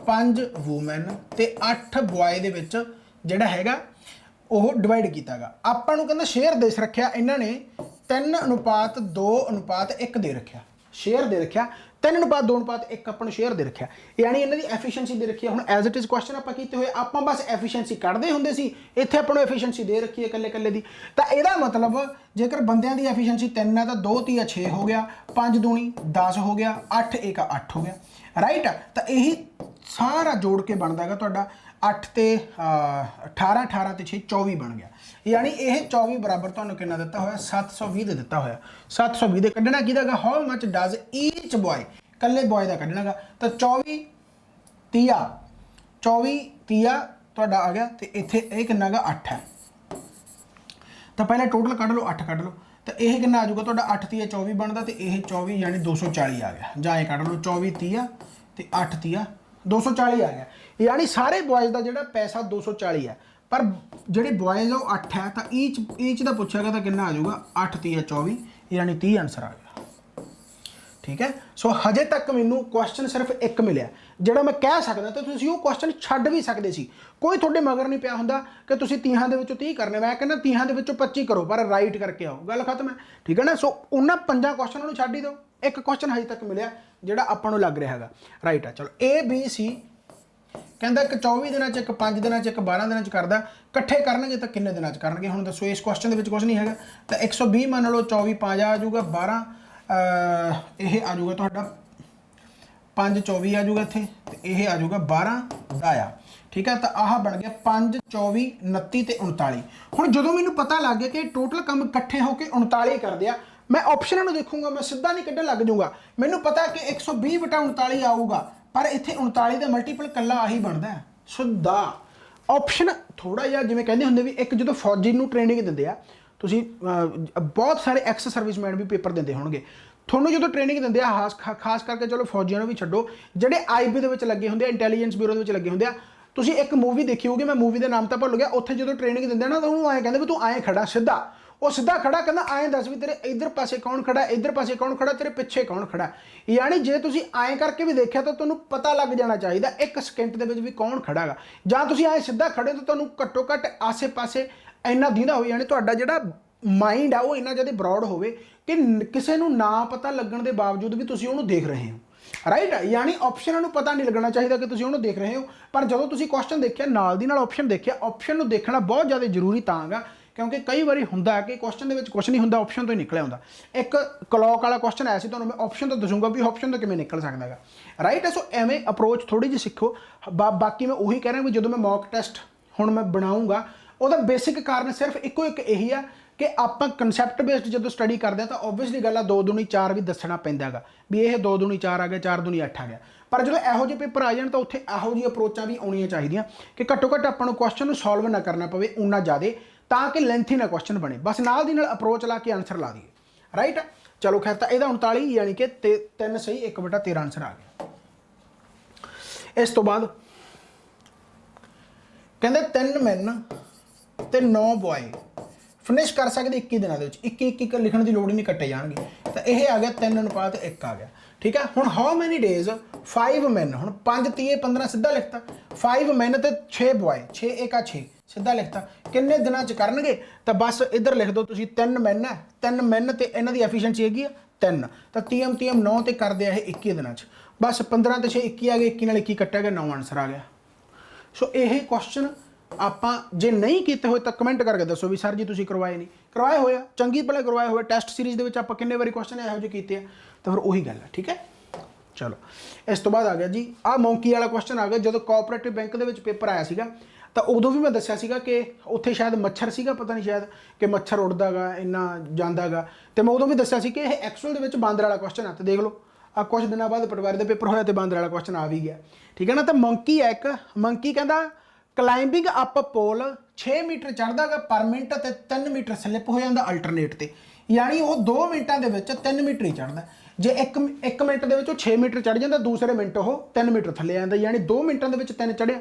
Speaker 1: 5 वूमैन ते 8 बॉय दे विच जिहड़ा हैगा ਉਹ डिवाइड किया गया। ਆਪਾਂ ਨੂੰ ਕਹਿੰਦਾ ਸ਼ੇਅਰ ਦੇ ਰੱਖਿਆ ਇਹਨਾਂ ਨੇ 3:2:1 ਦੇ ਰੱਖਿਆ, ਸ਼ੇਅਰ ਦੇ ਰੱਖਿਆ 3:2:1 ਆਪਾਂ ਨੂੰ ਸ਼ੇਅਰ ਦੇ ਰੱਖਿਆ, ਯਾਨੀ ਇਹਨਾਂ ਦੀ ਐਫੀਸ਼ੀਐਂਸੀ ਦੇ ਰੱਖੀ। ਹੁਣ ਐਜ਼ ਇਟ ਇਜ਼ ਕੁਐਸਚਨ ਆਪਾਂ ਕੀਤੇ ਹੋਏ, ਆਪਾਂ ਬਸ ਐਫੀਸ਼ੀਐਂਸੀ ਕੱਢਦੇ ਹੁੰਦੇ ਸੀ, ਇੱਥੇ ਆਪਾਂ ਨੂੰ ਐਫੀਸ਼ੀਐਂਸੀ ਦੇ ਰੱਖੀ ਹੈ ਇਕੱਲੇ ਇਕੱਲੇ ਦੀ। ਤਾਂ ਇਹਦਾ ਮਤਲਬ ਜੇਕਰ ਬੰਦਿਆਂ ਦੀ ਐਫੀਸ਼ੀਐਂਸੀ 3 ਹੈ ਤਾਂ 2 3 6 ਹੋ ਗਿਆ, 5 दूनी 10 ਹੋ ਗਿਆ, 8 1 8 ਹੋ ਗਿਆ, ਰਾਈਟ। ਤਾਂ ਇਹੀ ਸਾਰਾ ਜੋੜ ਕੇ ਬਣਦਾ ਹੈਗਾ ਤੁਹਾਡਾ 8 ਤੇ 18 18 ਤੇ 6 24 ਬਣ ਗਿਆ। यानी यह 24 बराबर तुहानूं कितना दिता होया 720 दे दिता होया। 720 दे कढ़ना किहदा गा, how much does each boy, कल्ले बॉय का कढ़ना गा। तो 24 30 तुहाडा आ गया, तो इत्थे ये कितना गा 8 है। तो पहले टोटल कढ़ लो, 8 कढ़ लो, तो यह कितना आ जाऊगा तुहाडा 8 30 24 बनता, तो यह 24 यानी 240 आ गया। जां कढ़ लो 24 30 तो 8 30 240 आ गया। यानी सारे बॉयज़ का जिहड़ा पैसा 240 है, पर ਜਿਹੜੇ ਬॉयਜ਼ ਉਹ 8 ਹੈ, ਤਾਂ ਈਚ ਦਾ ਪੁੱਛਿਆ ਗਿਆ ਤਾਂ ਕਿੰਨਾ ਆ ਜਾਊਗਾ 8 30 24, ਯਾਨੀ 30 ਆਨਸਰ ਆ ਗਿਆ, ਠੀਕ ਹੈ। ਸੋ ਹਜੇ ਤੱਕ ਮੈਨੂੰ ਕੁਐਸਚਨ ਸਿਰਫ ਇੱਕ ਮਿਲਿਆ ਜਿਹੜਾ ਮੈਂ ਕਹਿ ਸਕਦਾ, ਤੇ ਤੁਸੀਂ ਉਹ ਕੁਐਸਚਨ ਛੱਡ ਵੀ ਸਕਦੇ ਸੀ, ਕੋਈ ਤੁਹਾਡੇ ਮਗਰ ਨਹੀਂ ਪਿਆ ਹੁੰਦਾ ਕਿ ਤੁਸੀਂ 30 ਦੇ ਵਿੱਚੋਂ 30 ਕਰਨੇ। ਮੈਂ ਕਹਿੰਦਾ 30 ਦੇ ਵਿੱਚੋਂ 25 ਕਰੋ, ਪਰ ਰਾਈਟ ਕਰਕੇ ਆਓ, ਗੱਲ ਖਤਮ ਹੈ, ਠੀਕ ਹੈ ਨਾ। ਸੋ ਉਹਨਾਂ 5 ਕੁਐਸਚਨਾਂ ਨੂੰ ਛੱਡ ਹੀ ਦਿਓ, ਇੱਕ ਕੁਐਸਚਨ ਹਜੇ ਤੱਕ ਮਿਲਿਆ ਜਿਹੜਾ ਆਪਾਂ ਨੂੰ ਲੱਗ ਰਿਹਾ ਹੈਗਾ ਰਾਈਟ ਆ। ਚਲੋ ABC ਕਹਿੰਦਾ ਇੱਕ 24 ਦਿਨਾਂ 'ਚ, ਇੱਕ 5 ਦਿਨਾਂ 'ਚ, ਇੱਕ 12 ਦਿਨਾਂ 'ਚ ਕਰਦਾ, ਇਕੱਠੇ ਕਰਨਗੇ ਤਾਂ ਕਿੰਨੇ ਦਿਨਾਂ 'ਚ ਕਰਨਗੇ? ਹੁਣ ਦੱਸੋ, ਇਸ ਕੁਐਸਚਨ ਦੇ ਵਿੱਚ ਕੁਝ ਨਹੀਂ ਹੈਗਾ। ਤਾਂ 120 ਮੰਨ ਲਓ, 24 5 ਆ ਜਾਊਗਾ, 12 ਇਹ ਆ ਜਾਊਗਾ ਤੁਹਾਡਾ 5 24 ਆ ਜਾਊਗਾ ਇੱਥੇ, ਤੇ ਇਹ ਆ ਜਾਊਗਾ 12 ਦਾ ਆ, ਠੀਕ ਹੈ। ਤਾਂ ਆਹ ਬਣ ਗਿਆ 5 24 29 ਤੇ 39। ਹੁਣ ਜਦੋਂ ਮੈਨੂੰ ਪਤਾ ਲੱਗ ਗਿਆ ਕਿ ਟੋਟਲ ਕੰਮ ਇਕੱਠੇ ਹੋ ਕੇ 39 ਕਰਦੇ ਆ, ਮੈਂ ਆਪਸ਼ਨਾਂ ਨੂੰ ਦੇਖੂੰਗਾ, ਮੈਂ ਸਿੱਧਾ ਨਹੀਂ ਕੱਢਣ ਲੱਗ ਜਾਊਗਾ। ਮੈਨੂੰ ਪਤਾ ਕਿ 120/39 ਆਊਗਾ, पर इत्थे 39 का मल्टीपल कला आही बनता है। सो द ऑप्शन थोड़ा जिहा जिवें कहंदे हुंदे भी, एक जो फौजी नूं ट्रेनिंग दिंदे आ, तुसीं बहुत सारे एक्स सर्विसमैन भी पेपर दिंदे होणगे, ਤੁਹਾਨੂੰ ਜਦੋਂ ਟ੍ਰੇਨਿੰਗ ਦਿੰਦੇ ਆ, ਖਾਸ ਕਰਕੇ ਚਲੋ ਫੌਜੀਆਂ ਨੂੰ ਵੀ ਛੱਡੋ, ਜਿਹੜੇ ਆਈਬੀ ਦੇ ਵਿੱਚ ਲੱਗੇ ਹੁੰਦੇ ਆ, ਇੰਟੈਲੀਜੈਂਸ ਬਿਊਰੋ ਦੇ ਵਿੱਚ ਲੱਗੇ ਹੁੰਦੇ ਆ। ਤੁਸੀਂ ਇੱਕ ਮੂਵੀ ਦੇਖੀ ਹੋਊਗੀ, ਮੈਂ ਮੂਵੀ ਦਾ ਨਾਮ ਤਾਂ ਭੁੱਲ ਗਿਆ, ਉੱਥੇ ਜਦੋਂ ਟ੍ਰੇਨਿੰਗ ਦਿੰਦੇ ਨਾ ਤਾਂ ਉਹਨੂੰ ਐਂ ਕਹਿੰਦੇ ਵੀ ਤੂੰ ਐਂ ਖੜਾ ਸਿੱਧਾ, ਉਹ ਸਿੱਧਾ ਖੜਾ, ਕਹਿੰਦਾ ਐਂ ਦੱਸ ਵੀ ਤੇਰੇ ਇੱਧਰ ਪਾਸੇ ਕੌਣ ਖੜਾ, ਇੱਧਰ ਪਾਸੇ ਕੌਣ ਖੜਾ, ਤੇਰੇ ਪਿੱਛੇ ਕੌਣ ਖੜਾ। ਯਾਨੀ ਜੇ ਤੁਸੀਂ ਐਂ ਕਰਕੇ ਵੀ ਦੇਖਿਆ ਤਾਂ ਤੁਹਾਨੂੰ ਪਤਾ ਲੱਗ ਜਾਣਾ ਚਾਹੀਦਾ 1 ਸਕਿੰਟ ਦੇ ਵਿੱਚ ਵੀ ਕੌਣ ਖੜਾ ਹੈਗਾ। ਜਾਂ ਤੁਸੀਂ ਐਂ ਸਿੱਧਾ ਖੜੇ ਤਾਂ ਤੁਹਾਨੂੰ ਘੱਟੋ ਘੱਟ ਆਸੇ ਪਾਸੇ ਇੰਨਾ ਦਿੰਦਾ ਹੋਵੇ, ਯਾਨੀ ਤੁਹਾਡਾ ਜਿਹੜਾ ਮਾਈਂਡ ਆ ਉਹ ਇੰਨਾ ਜ਼ਿਆਦਾ ਬਰੋਡ ਹੋਵੇ ਕਿ ਕਿਸੇ ਨੂੰ ਨਾ ਪਤਾ ਲੱਗਣ ਦੇ ਬਾਵਜੂਦ ਵੀ ਤੁਸੀਂ ਉਹਨੂੰ ਦੇਖ ਰਹੇ ਹੋ, ਰਾਈਟ। ਯਾਨੀ ਆਪਸ਼ਨਾਂ ਨੂੰ ਪਤਾ ਨਹੀਂ ਲੱਗਣਾ ਚਾਹੀਦਾ ਕਿ ਤੁਸੀਂ ਉਹਨੂੰ ਦੇਖ ਰਹੇ ਹੋ, ਪਰ ਜਦੋਂ ਤੁਸੀਂ ਕੁਐਸਚਨ ਦੇਖਿਆ ਨਾਲ ਦੀ ਨਾਲ ਆਪਸ਼ਨ ਦੇਖਿਆ, ਆਪਸ਼ਨ ਨੂੰ ਦੇਖਣਾ ਬਹੁਤ ਜ਼ਿਆਦਾ ਜ਼ਰੂਰੀ ਤਾਂ ਹੈਗਾ, ਕਿਉਂਕਿ ਕਈ ਵਾਰੀ ਹੁੰਦਾ ਕਿ ਕੁਐਸਚਨ ਦੇ ਵਿੱਚ ਕੁਝ ਨਹੀਂ ਹੁੰਦਾ, ਆਪਸ਼ਨ ਤੋਂ ਹੀ ਨਿਕਲਿਆ ਹੁੰਦਾ। ਇੱਕ ਕਲੌਕ ਵਾਲਾ ਕੁਐਸਚਨ ਆਇਆ ਸੀ, ਤੁਹਾਨੂੰ ਮੈਂ ਆਪਸ਼ਨ ਤੋਂ ਦੱਸੂਗਾ ਵੀ ਆਪਸ਼ਨ ਤੋਂ ਕਿਵੇਂ ਨਿਕਲ ਸਕਦਾ ਹੈਗਾ, ਰਾਈਟ। ਸੋ ਐਵੇਂ ਅਪਰੋਚ ਥੋੜੀ ਜਿਹੀ ਸਿੱਖੋ। ਬਾਕੀ ਮੈਂ ਉਹੀ ਕਹਿ ਰਿਹਾ ਵੀ ਜਦੋਂ ਮੈਂ ਮੌਕ ਟੈਸਟ ਹੁਣ ਮੈਂ ਬਣਾਉਂਗਾ, ਉਹਦਾ ਬੇਸਿਕ ਕਾਰਨ ਸਿਰਫ ਇੱਕੋ ਇੱਕ ਇਹੀ ਆ ਕਿ ਆਪਾਂ ਕਨਸੈਪਟ ਬੇਸਡ ਜਦੋਂ ਸਟੱਡੀ ਕਰਦੇ ਆ ਤਾਂ ਓਬਵੀਅਸਲੀ ਗੱਲ ਆ 2 ਦੂਣੀ 4 ਵੀ ਦੱਸਣਾ ਪੈਂਦਾ ਹੈਗਾ ਵੀ ਇਹ 2 ਦੂਣੀ 4 ਆ ਗਿਆ, 4 ਦੂਣੀ 8 ਆ ਗਿਆ। ਪਰ ਜਦੋਂ ਇਹੋ ਜਿਹੇ ਪੇਪਰ ਆ ਜਾਣ ਤਾਂ ਉੱਥੇ ਇਹੋ ਜਿਹੀ ਅਪਰੋਚਾਂ ਵੀ ਆਉਣੀਆਂ ਚਾਹੀਦੀਆਂ ਕਿ ਘੱਟੋ ਘੱਟ ਆਪਾਂ ਨੂੰ ਕੁਐਸਚਨ ਨੂੰ ਸੋਲਵ ਨਾ ਕਰਨਾ ਪਵੇ ਉਨਾ ਜ਼ਿਆਦਾ, ਤਾਂ ਕਿ ਲੈਂਥੀ ਨਾ ਕੁਐਸਚਨ ਬਣੇ, ਬਸ ਨਾਲ ਦੀ ਨਾਲ ਅਪਰੋਚ ਲਾ ਕੇ ਆਨਸਰ ਲਾ ਦਈਏ, ਰਾਈਟ। ਚਲੋ ਖੈਰ, ਤਾਂ ਇਹਦਾ 39 ਯਾਨੀ ਕਿ 3 ਸਹੀ 1/13 ਆਨਸਰ ਆ ਗਿਆ। ਇਸ ਤੋਂ ਬਾਅਦ ਕਹਿੰਦੇ 3 ਮੈਨ ਤੇ 9 ਬॉय ਫਿਨਿਸ਼ ਕਰ ਸਕਦੇ 21 ਦਿਨਾਂ ਦੇ ਵਿੱਚ। 21 ਲਿਖਣ ਦੀ ਲੋੜ ਹੀ ਨਹੀਂ, ਕੱਟੇ ਜਾਣਗੇ। ਤਾਂ ਇਹ ਆ ਗਿਆ 3:1 ਆ ਗਿਆ, ਠੀਕ ਹੈ। ਹੁਣ ਹਾਊ ਮੈਨੀ ਡੇਜ਼ 5 ਮੈਨ, ਹੁਣ 5 30 15 ਸਿੱਧਾ ਲਿਖਤਾ, 5 ਮੈਨ ਤੇ 6 ਬॉय, 6 1 6 ਸਿੱਧਾ ਲਿਖਤਾ, ਕਿੰਨੇ ਦਿਨਾਂ ਚ ਕਰਨਗੇ? ਤਾਂ ਬਸ ਇੱਧਰ ਲਿਖ ਦਿਓ ਤੁਸੀਂ 3 ਮੈਨ ਹੈ, 3 ਮੈਨ ਤੇ ਇਹਨਾਂ ਦੀ ਐਫੀਸ਼ੀਐਂਸੀ ਹੈਗੀ ਆ 3, ਤਾਂ 3 9 ਤੇ ਕਰਦੇ ਆ ਇਹ 21 ਦਿਨਾਂ ਚ। ਬਸ 15 ਤੇ 6 21 ਆ ਗਏ, 21 ਨਾਲ 21 ਕੱਟਿਆ ਗਿਆ, 9 ਆਨਸਰ ਆ ਗਿਆ। ਸੋ ਇਹ ਕੁਐਸਚਨ ਆਪਾਂ ਜੇ ਨਹੀਂ ਕੀਤੇ ਹੋਏ ਤਾਂ ਕਮੈਂਟ ਕਰਕੇ ਦੱਸੋ ਵੀ ਸਰ ਜੀ ਤੁਸੀਂ ਕਰਵਾਏ ਨਹੀਂ। ਕਰਵਾਏ ਹੋਏ ਆ, ਚੰਗੀ ਭਲੇ ਕਰਵਾਏ ਹੋਏ। ਟੈਸਟ ਸੀਰੀਜ਼ ਦੇ ਵਿੱਚ ਆਪਾਂ ਕਿੰਨੇ ਵਾਰੀ ਕੁਐਸਚਨ ਇਹੋ ਜਿਹੇ ਕੀਤੇ ਆ, ਤਾਂ ਫਿਰ ਉਹੀ ਗੱਲ ਹੈ, ਠੀਕ ਹੈ। ਚਲੋ ਇਸ ਤੋਂ ਬਾਅਦ ਆ ਗਿਆ ਜੀ ਆਹ ਮੌਂਕੀ ਵਾਲਾ ਕੁਐਸਚਨ ਆ ਗਿਆ। ਜਦੋਂ ਕੋਆਪਰੇਟਿਵ ਬੈਂਕ ਦੇ ਵਿੱਚ ਪੇਪਰ ਆਇਆ ਸੀਗਾ ਤਾਂ ਉਦੋਂ ਵੀ ਮੈਂ ਦੱਸਿਆ ਸੀਗਾ ਕਿ ਉੱਥੇ ਸ਼ਾਇਦ ਮੱਛਰ ਸੀਗਾ, ਪਤਾ ਨਹੀਂ ਸ਼ਾਇਦ ਕਿ ਮੱਛਰ ਉੱਡਦਾ ਗਾ ਇੰਨਾ ਜਾਂਦਾ ਗਾ, ਤੇ ਮੈਂ ਉਦੋਂ ਵੀ ਦੱਸਿਆ ਸੀ ਕਿ ਇਹ ਐਕਚੁਅਲ ਦੇ ਵਿੱਚ ਬਾਂਦਰ ਵਾਲਾ ਕੁਐਸਚਨ ਆ। ਤੇ ਦੇਖ ਲਓ ਆ ਕੁਝ ਦਿਨਾਂ ਬਾਅਦ ਪਟਵਾਰੀ ਦਾ ਪੇਪਰ ਹੋਇਆ ਤੇ ਬਾਂਦਰ ਵਾਲਾ ਕੁਐਸਚਨ ਆ ਵੀ ਗਿਆ, ਠੀਕ ਹੈ ਨਾ। ਤਾਂ ਮੰਕੀ ਹੈ ਇੱਕ, ਮੰਕੀ ਕਹਿੰਦਾ ਕਲਾਈਂਬਿੰਗ ਅਪ ਪੋਲ 6 ਮੀਟਰ ਚੜ੍ਹਦਾ ਗਾ ਪਰ ਮਿੰਟ ਤੇ 3 ਮੀਟਰ ਸਲਿੱਪ ਹੋ ਜਾਂਦਾ ਅਲਟਰਨੇਟ ਤੇ, ਯਾਨੀ ਉਹ 2 ਮਿੰਟਾਂ ਦੇ ਵਿੱਚ 3 ਮੀਟਰ ਹੀ ਚੜ੍ਹਦਾ। ਜੇ ਇੱਕ ਮਿੰਟ ਦੇ ਵਿੱਚ ਉਹ 6 ਮੀਟਰ ਚੜ੍ਹ ਜਾਂਦਾ, ਦੂਸਰੇ ਮਿੰਟ ਉਹ 3 ਮੀਟਰ ਥੱਲੇ ਜਾਂਦਾ, ਯਾਨੀ 2 ਮਿੰਟਾਂ ਦੇ ਵਿੱਚ 3 ਚੜ੍ਹਿਆ।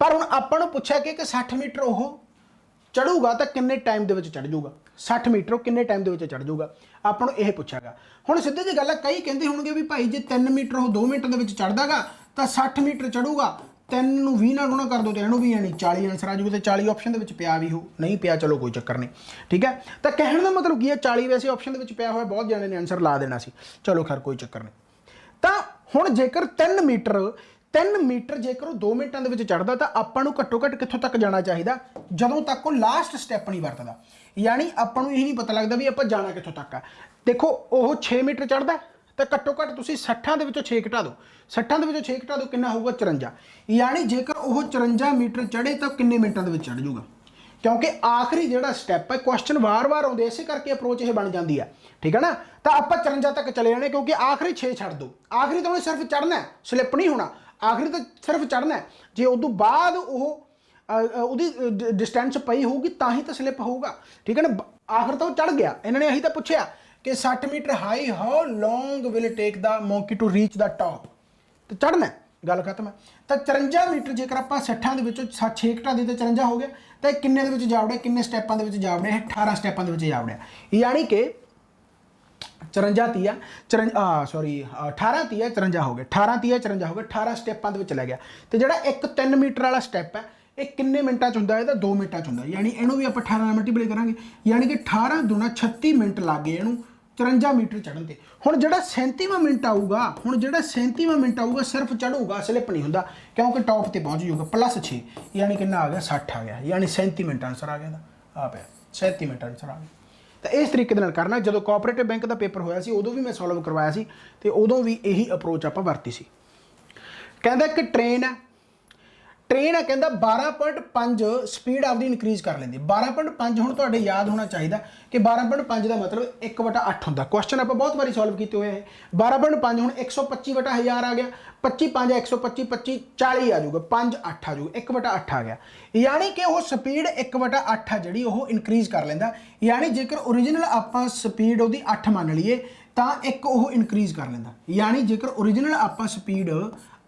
Speaker 1: ਪਰ ਹੁਣ ਆਪਾਂ ਨੂੰ ਪੁੱਛਿਆ ਕਿ 60 ਮੀਟਰ ਉਹ ਚੜੂਗਾ ਤਾਂ ਕਿੰਨੇ ਟਾਈਮ ਦੇ ਵਿੱਚ ਚੜ੍ਹ ਜਾਊਗਾ, 60 ਮੀਟਰ ਉਹ ਕਿੰਨੇ ਟਾਈਮ ਦੇ ਵਿੱਚ ਚੜ੍ਹ ਜਾਊਗਾ, ਆਪਾਂ ਨੂੰ ਇਹ ਪੁੱਛਿਆਗਾ। ਹੁਣ ਸਿੱਧੀ ਜਿਹੀ ਗੱਲ ਹੈ, ਕਈ ਕਹਿੰਦੇ ਹੋਣਗੇ ਵੀ ਭਾਈ ਜੇ 3 ਮੀਟਰ ਉਹ 2 ਮਿੰਟ ਦੇ ਵਿੱਚ ਚੜ੍ਹਦਾਗਾ ਤਾਂ 60 ਮੀਟਰ ਚੜੂਗਾ, 3 ਨੂੰ 20 ਨਾਲ ਗੁਣਾ ਕਰ ਦਿਓ ਤੇ ਇਹਨੂੰ ਵੀ ਯਾਨੀ 40 ਆਨਸਰ ਆ ਜਾਊਗਾ। ਤੇ 40 ਆਪਸ਼ਨ ਦੇ ਵਿੱਚ ਪਿਆ ਵੀ ਹੋ, ਨਹੀਂ ਪਿਆ ਚਲੋ ਕੋਈ ਚੱਕਰ ਨਹੀਂ, ਠੀਕ ਹੈ। ਤਾਂ ਕਹਿਣ ਦਾ ਮਤਲਬ ਕੀ ਹੈ, 40 ਵੈਸੇ ਆਪਸ਼ਨ ਦੇ ਵਿੱਚ ਪਿਆ ਹੋਇਆ, ਬਹੁਤ ਜਣੇ ਨੇ ਆਨਸਰ ਲਾ ਦੇਣਾ ਸੀ, ਚਲੋ ਖੈਰ ਕੋਈ ਚੱਕਰ ਨਹੀਂ। ਤਾਂ ਹੁਣ ਜੇਕਰ 3 ਮੀਟਰ ਜੇਕਰ ਉਹ 2 ਮਿੰਟਾਂ ਦੇ ਵਿੱਚ ਚੜ੍ਹਦਾ ਤਾਂ ਆਪਾਂ ਨੂੰ ਘੱਟੋ ਘੱਟ ਕਿੱਥੋਂ ਤੱਕ ਜਾਣਾ ਚਾਹੀਦਾ, ਜਦੋਂ ਤੱਕ ਉਹ ਲਾਸਟ ਸਟੈਪ ਨਹੀਂ ਵਰਤਦਾ, ਯਾਨੀ ਆਪਾਂ ਨੂੰ ਇਹ ਨਹੀਂ ਪਤਾ ਲੱਗਦਾ ਵੀ ਆਪਾਂ ਜਾਣਾ ਕਿੱਥੋਂ ਤੱਕ ਆ। ਦੇਖੋ ਉਹ 6 ਮੀਟਰ ਚੜ੍ਹਦਾ ਤਾਂ ਘੱਟੋ ਘੱਟ ਤੁਸੀਂ 60 ਦੇ ਵਿੱਚੋਂ 6 ਘਟਾ ਦਿਓ, 60 ਦੇ ਵਿੱਚੋਂ 6 ਘਟਾ ਦਿਓ, ਕਿੰਨਾ ਹੋਊਗਾ 54, ਯਾਨੀ ਜੇਕਰ ਉਹ 54 ਮੀਟਰ ਚੜ੍ਹੇ ਤਾਂ ਕਿੰਨੇ ਮਿੰਟਾਂ ਦੇ ਵਿੱਚ ਚੜ੍ਹ ਜਾਊਗਾ। ਕਿਉਂਕਿ ਆਖਰੀ ਜਿਹੜਾ ਸਟੈਪ ਹੈ, ਕੁਐਸਚਨ ਵਾਰ-ਵਾਰ ਆਉਂਦੇ, ਇਸੇ ਕਰਕੇ ਅਪਰੋਚ ਇਹ ਬਣ ਜਾਂਦੀ ਹੈ, ਠੀਕ ਹੈ ਨਾ। ਤਾਂ ਆਪਾਂ 54 ਤੱਕ ਚਲੇ ਜਾਣੇ, ਕਿਉਂਕਿ ਆਖਰੀ 6 ਛੱਡ ਦਿਓ, ਆਖਰੀ ਤਾਂ ਉਹਨੇ ਸਿਰਫ ਚੜ੍ਹਨਾ, ਸਲਿੱਪ ਨਹੀਂ ਹੋਣਾ, ਆਖਰੀ ਤਾਂ ਸਿਰਫ ਚੜ੍ਹਨਾ। ਜੇ ਉਦੋਂ ਬਾਅਦ ਉਹਦੀ ਡਿਸਟੈਂਸ ਪਈ ਹੋਊਗੀ ਤਾਂ ਹੀ ਤਾਂ ਸਲਿੱਪ ਹੋਊਗਾ, ਠੀਕ ਹੈ ਨਾ। ਆਖਰ ਤਾਂ ਉਹ ਚੜ੍ਹ ਗਿਆ, ਇਹਨਾਂ ਨੇ ਇਹੀ ਤਾਂ ਪੁੱਛਿਆ ਕਿ 60 metre high how long will take the monkey to reach the top, ਤੇ ਚੜ੍ਹਨਾ, ਗੱਲ ਖਤਮ ਹੈ। ਤਾਂ 54 ਮੀਟਰ ਜੇਕਰ ਆਪਾਂ 60 ਦੇ ਵਿੱਚੋਂ 6 ਘਟਾ ਦੇ ਤਾਂ 54 ਹੋ ਗਿਆ, ਤਾਂ ਇਹ ਕਿੰਨੇ ਦੇ ਵਿੱਚ ਜਾ ਵੜਿਆ, ਕਿੰਨੇ ਸਟੈਪਾਂ ਦੇ ਵਿੱਚ ਜਾ ਵੜਿਆ, ਇਹ 18 ਸਟੈਪਾਂ ਦੇ ਵਿੱਚ ਜਾ ਵੜਿਆ, ਯਾਨੀ ਕਿ 54 ਤੀਆ 18 ਤੀਆ 54 ਹੋ ਗਏ, 18 ਤੀਆ 54 ਹੋ ਗਏ, 18 ਸਟੈਪਾਂ ਦੇ ਵਿੱਚ ਲੈ ਗਿਆ। ਤੇ ਜਿਹੜਾ ਇੱਕ 3 ਮੀਟਰ ਵਾਲਾ ਸਟੈਪ ਹੈ ਇਹ ਕਿੰਨੇ ਮਿੰਟਾਂ 'ਚ ਹੁੰਦਾ, ਇਹ ਤਾਂ 2 ਮਿੰਟਾਂ 'ਚ ਹੁੰਦਾ, ਯਾਨੀ ਇਹਨੂੰ ਵੀ ਆਪਾਂ 18 ਨਾਲ ਮਲਟੀਪਲਾਈ ਕਰਾਂਗੇ, ਯਾਨੀ ਕਿ 18 ਦੂਣਾ 36 ਮਿੰਟ ਲੱਗ ਗਏ ਇਹਨੂੰ 54 ਮੀਟਰ ਚੜ੍ਹਨ ਤੇ। ਹੁਣ ਜਿਹੜਾ 37ਵਾਂ ਮਿੰਟ ਆਊਗਾ, ਸਿਰਫ ਚੜੂਗਾ, ਸਲਿੱਪ ਨਹੀਂ ਹੁੰਦਾ, ਕਿਉਂਕਿ ਟੌਪ ਤੇ ਪਹੁੰਚ ਜਾਊਗਾ, +6 ਯਾਨੀ ਕਿੰਨਾ ਆ ਗਿਆ 60 ਆ ਗਿਆ, ਯਾਨੀ 37 ਮਿੰਟ ਆਨਸਰ ਆ ਗਿਆ ਇਹਦਾ, ਆ ਪਿਆ 37 ਮਿੰਟ ਆਨਸਰ ਆ ਗਿਆ। ਤਾਂ ਇਸ ਤਰੀਕੇ ਦੇ ਨਾਲ ਕਰਨਾ। ਜਦੋਂ ਕੋਆਪਰੇਟਿਵ ਬੈਂਕ ਦਾ ਪੇਪਰ ਹੋਇਆ ਸੀ ਉਦੋਂ ਵੀ ਮੈਂ ਸੋਲਵ ਕਰਵਾਇਆ ਸੀ ਤੇ ਉਦੋਂ ਵੀ ਇਹੀ ਅਪਰੋਚ ਆਪਾਂ ਵਰਤੀ ਸੀ। ਕਹਿੰਦਾ ਇੱਕ ਟ੍ਰੇਨ ਹੈ ਕਹਿੰਦਾ 12.5 ਸਪੀਡ ਆਪਦੀ ਇਨਕਰੀਜ਼ ਕਰ ਲੈਂਦੀ। 12.5 ਹੁਣ ਤੁਹਾਡੇ ਯਾਦ ਹੋਣਾ ਚਾਹੀਦਾ ਕਿ 12.5 ਦਾ ਮਤਲਬ 1/8 ਹੁੰਦਾ। ਕੁਐਸਚਨ ਆਪਾਂ ਬਹੁਤ ਵਾਰੀ ਸੋਲਵ ਕੀਤੇ ਹੋਏ ਹੈ। 12.5 ਹੁਣ 125/1000 ਆ ਗਿਆ, 25 5 125 25 40 ਆ ਜਾਊਗਾ, 5 8 ਆ ਜਾਊਗਾ, 1/8 ਆ ਗਿਆ, ਯਾਨੀ ਕਿ ਉਹ ਸਪੀਡ 1/8 ਆ ਜਿਹੜੀ ਉਹ ਇਨਕਰੀਜ਼ ਕਰ ਲੈਂਦਾ। ਯਾਨੀ ਜੇਕਰ ਓਰੀਜਨਲ ਆਪਾਂ ਸਪੀਡ ਉਹਦੀ 8 ਮੰਨ ਲਈਏ ਤਾਂ ਇੱਕ ਉਹ ਇਨਕਰੀਜ਼ ਕਰ ਲੈਂਦਾ, ਯਾਨੀ ਜੇਕਰ ਓਰੀਜਨਲ ਆਪਾਂ ਸਪੀਡ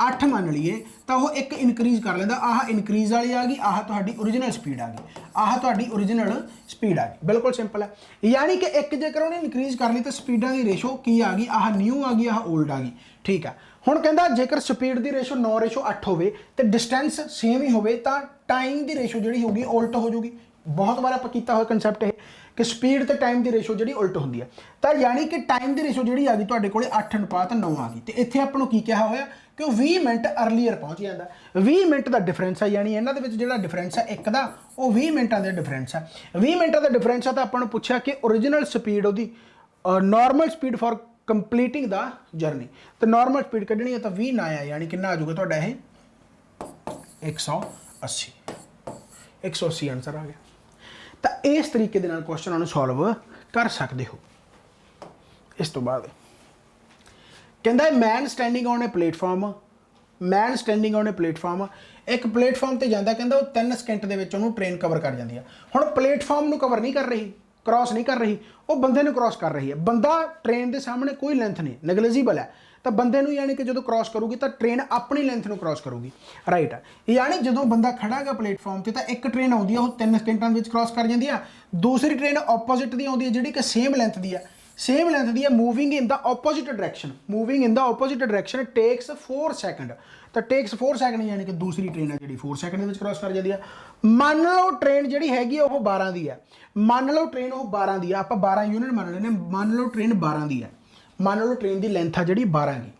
Speaker 1: 8 ਮੰਨ ਲਈਏ ਤਾਂ ਉਹ ਇੱਕ ਇਨਕਰੀਜ਼ ਕਰ ਲੈਂਦਾ। ਆਹ ਇਨਕਰੀਜ਼ ਵਾਲੀ ਆ ਗਈ, ਆਹ ਤੁਹਾਡੀ ਓਰੀਜਨਲ ਸਪੀਡ ਆ ਗਈ, ਆਹ ਤੁਹਾਡੀ ਓਰੀਜਨਲ ਸਪੀਡ ਆ ਗਈ। ਬਿਲਕੁਲ ਸਿੰਪਲ ਹੈ, ਯਾਨੀ ਕਿ ਇੱਕ ਜੇਕਰ ਉਹਨੇ ਇਨਕਰੀਜ਼ ਕਰ ਲਈ ਤਾਂ ਸਪੀਡਾਂ ਦੀ ਰੇਸ਼ੋ ਕੀ ਆ ਗਈ, ਆਹ ਨਿਊ ਆ ਗਈ, ਆਹ ਓਲਡ ਆ ਗਈ, ਠੀਕ ਹੈ। ਹੁਣ ਕਹਿੰਦਾ ਜੇਕਰ ਸਪੀਡ ਦੀ ਰੇਸ਼ੋ 9:8 ਹੋਵੇ ਤੇ ਡਿਸਟੈਂਸ ਸੇਮ ਹੀ ਹੋਵੇ ਤਾਂ ਟਾਈਮ ਦੀ ਰੇਸ਼ੋ ਜਿਹੜੀ ਹੋਊਗੀ ਉਲਟ ਹੋ ਜਾਊਗੀ। ਬਹੁਤ ਵਾਰ ਆਪਾਂ ਕੀਤਾ ਹੋਇਆ ਕਨਸੈਪਟ ਇਹ ਕਿ ਸਪੀਡ ਤੇ ਟਾਈਮ ਦੀ ਰੇਸ਼ੋ ਜਿਹੜੀ ਉਲਟ ਹੁੰਦੀ ਹੈ। ਤਾਂ ਯਾਨੀ ਕਿ ਟਾਈਮ ਦੀ ਰੇਸ਼ੋ ਜਿਹੜੀ ਆ ਗਈ ਤੁਹਾਡੇ ਕੋਲੇ 8:9 ਆ ਗਈ, ਤੇ ਇੱਥੇ ਆਪਾਂ ਨੂੰ ਕੀ ਕਿਹਾ ਹੋਇਆ ਕਿ ਉਹ 20 ਮਿੰਟ ਅਰਲੀਅਰ ਪਹੁੰਚ ਜਾਂਦਾ। 20 ਮਿੰਟ ਦਾ ਡਿਫਰੈਂਸ ਹੈ, ਯਾਨੀ ਇਹਨਾਂ ਦੇ ਵਿੱਚ ਜਿਹੜਾ ਡਿਫਰੈਂਸ ਹੈ ਇੱਕ ਦਾ ਉਹ 20 ਮਿੰਟਾਂ ਦਾ ਡਿਫਰੈਂਸ ਹੈ। 20 ਮਿੰਟਾਂ ਦਾ ਡਿਫਰੈਂਸ ਹੈ ਤਾਂ ਆਪਾਂ ਨੂੰ ਪੁੱਛਿਆ ਕਿ ਓਰੀਜਨਲ ਸਪੀਡ ਉਹਦੀ normal speed for ਕੰਪਲੀਟਿੰਗ the journey, ਤੇ ਨਾਰਮਲ ਸਪੀਡ ਕੱਢਣੀ ਹੈ ਤਾਂ 20 ਨਾ ਆਇਆ, ਯਾਨੀ ਕਿੰਨਾ ਆ ਜਾਊਗਾ ਤੁਹਾਡਾ ਇਹ 180 ਆਨਸਰ ਆ ਗਿਆ। ਤਾਂ ਇਸ ਤਰੀਕੇ ਦੇ ਨਾਲ ਕੁਐਸਚਨਾਂ ਨੂੰ ਸੋਲਵ ਕਰ ਸਕਦੇ ਹੋ। ਇਸ ਤੋਂ ਬਾਅਦ ਕਹਿੰਦਾ man standing on a platform, man standing on a platform, ਇੱਕ ਪਲੇਟਫਾਰਮ ਤੇ ਜਾਂਦਾ, ਕਹਿੰਦਾ ਉਹ 3 ਸਕਿੰਟ ਦੇ ਵਿੱਚ ਉਹਨੂੰ ਟ੍ਰੇਨ ਕਵਰ ਕਰ ਜਾਂਦੀ ਆ। ਹੁਣ ਪਲੇਟਫਾਰਮ ਨੂੰ ਕਵਰ ਨਹੀਂ ਕਰ ਰਹੀ, ਕ੍ਰਾਸ ਨਹੀਂ ਕਰ ਰਹੀ, ਉਹ ਬੰਦੇ ਨੂੰ ਕ੍ਰਾਸ ਕਰ ਰਹੀ ਹੈ। ਬੰਦਾ ਟ੍ਰੇਨ ਦੇ ਸਾਹਮਣੇ ਕੋਈ ਲੈਂਥ ਨਹੀਂ, ਨੈਗਲੀਜੀਬਲ ਹੈ, ਤਾਂ ਬੰਦੇ ਨੂੰ ਯਾਨੀ ਕਿ ਜਦੋਂ ਕ੍ਰਾਸ ਕਰੂਗੀ ਤਾਂ ਟ੍ਰੇਨ ਆਪਣੀ ਲੈਂਥ ਨੂੰ ਕ੍ਰਾਸ ਕਰੂਗੀ, ਰਾਈਟ। ਯਾਨੀ ਜਦੋਂ ਬੰਦਾ ਖੜਾ ਹੈਗਾ ਪਲੇਟਫਾਰਮ ਤੇ ਤਾਂ ਇੱਕ ਟ੍ਰੇਨ ਆਉਂਦੀ ਆ, ਉਹ 3 ਸਕਿੰਟਾਂ ਦੇ ਵਿੱਚ ਕ੍ਰਾਸ ਕਰ ਜਾਂਦੀ ਆ। ਦੂਸਰੀ ਟ੍ਰੇਨ ਆਪੋਜ਼ਿਟ ਦੀ ਆਉਂਦੀ ਹੈ, ਜਿਹੜੀ ਕਿ ਸੇਮ ਲੈਂਥ ਦੀ ਆ, ਸੇਮ ਲੈਂਥ ਦੀ ਹੈ, ਮੂਵਿੰਗ ਇਨ ਦਾ ਆਪੋਜ਼ਿਟ ਡਾਇਰੈਕਸ਼ਨ, ਮੂਵਿੰਗ ਇਨ ਦਾ ਆਪੋਜ਼ਿਟ ਡਾਇਰੈਕਸ਼ਨ ਟੇਕਸ 4 ਸੈਕਿੰਡ, ਤਾਂ ਟੇਕਸ 4 ਸੈਕਿੰਡ ਯਾਨੀ ਕਿ ਦੂਸਰੀ ਟ੍ਰੇਨ ਹੈ ਜਿਹੜੀ 4 ਸੈਕਿੰਡ ਦੇ ਵਿੱਚ ਕ੍ਰਾਸ ਕਰ ਜਾਂਦੀ ਆ। ਮੰਨ ਲਓ ਟ੍ਰੇਨ ਜਿਹੜੀ ਹੈਗੀ ਆ ਉਹ 12 ਦੀ ਹੈ, ਮੰਨ ਲਓ ਟ੍ਰੇਨ ਉਹ 12 ਦੀ ਆ, ਆਪਾਂ 12 ਯੂਨਿਟ ਮੰਨ ਲੈਂਦੇ, ਮੰਨ ਲਓ ਟ੍ਰੇਨ 12 ਦੀ ਹੈ, ਮੰਨ ਲਓ ਟ੍ਰੇਨ ਦੀ ਲੈਂਥ ਆ ਜਿਹੜੀ 12 ਦੀ,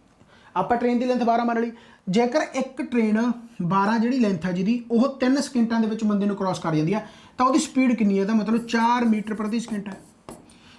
Speaker 1: ਆਪਾਂ ਟ੍ਰੇਨ ਦੀ ਲੈਂਥ 12 ਮੰਨ ਲਈ। ਜੇਕਰ ਇੱਕ ਟ੍ਰੇਨ 12 ਜਿਹੜੀ ਲੈਂਥ ਹੈ ਜਿਹਦੀ ਉਹ 3 ਸਕਿੰਟਾਂ ਦੇ ਵਿੱਚ ਬੰਦੇ ਨੂੰ ਕ੍ਰਾਸ ਕਰ ਜਾਂਦੀ ਆ, ਤਾਂ ਉਹਦੀ ਸਪੀਡ ਕਿੰਨੀ ਹੈ? ਤਾਂ ਮਤਲਬ 4 ਮੀਟਰ ਪ੍ਰਤੀ ਸਕਿੰਟ ਹੈ।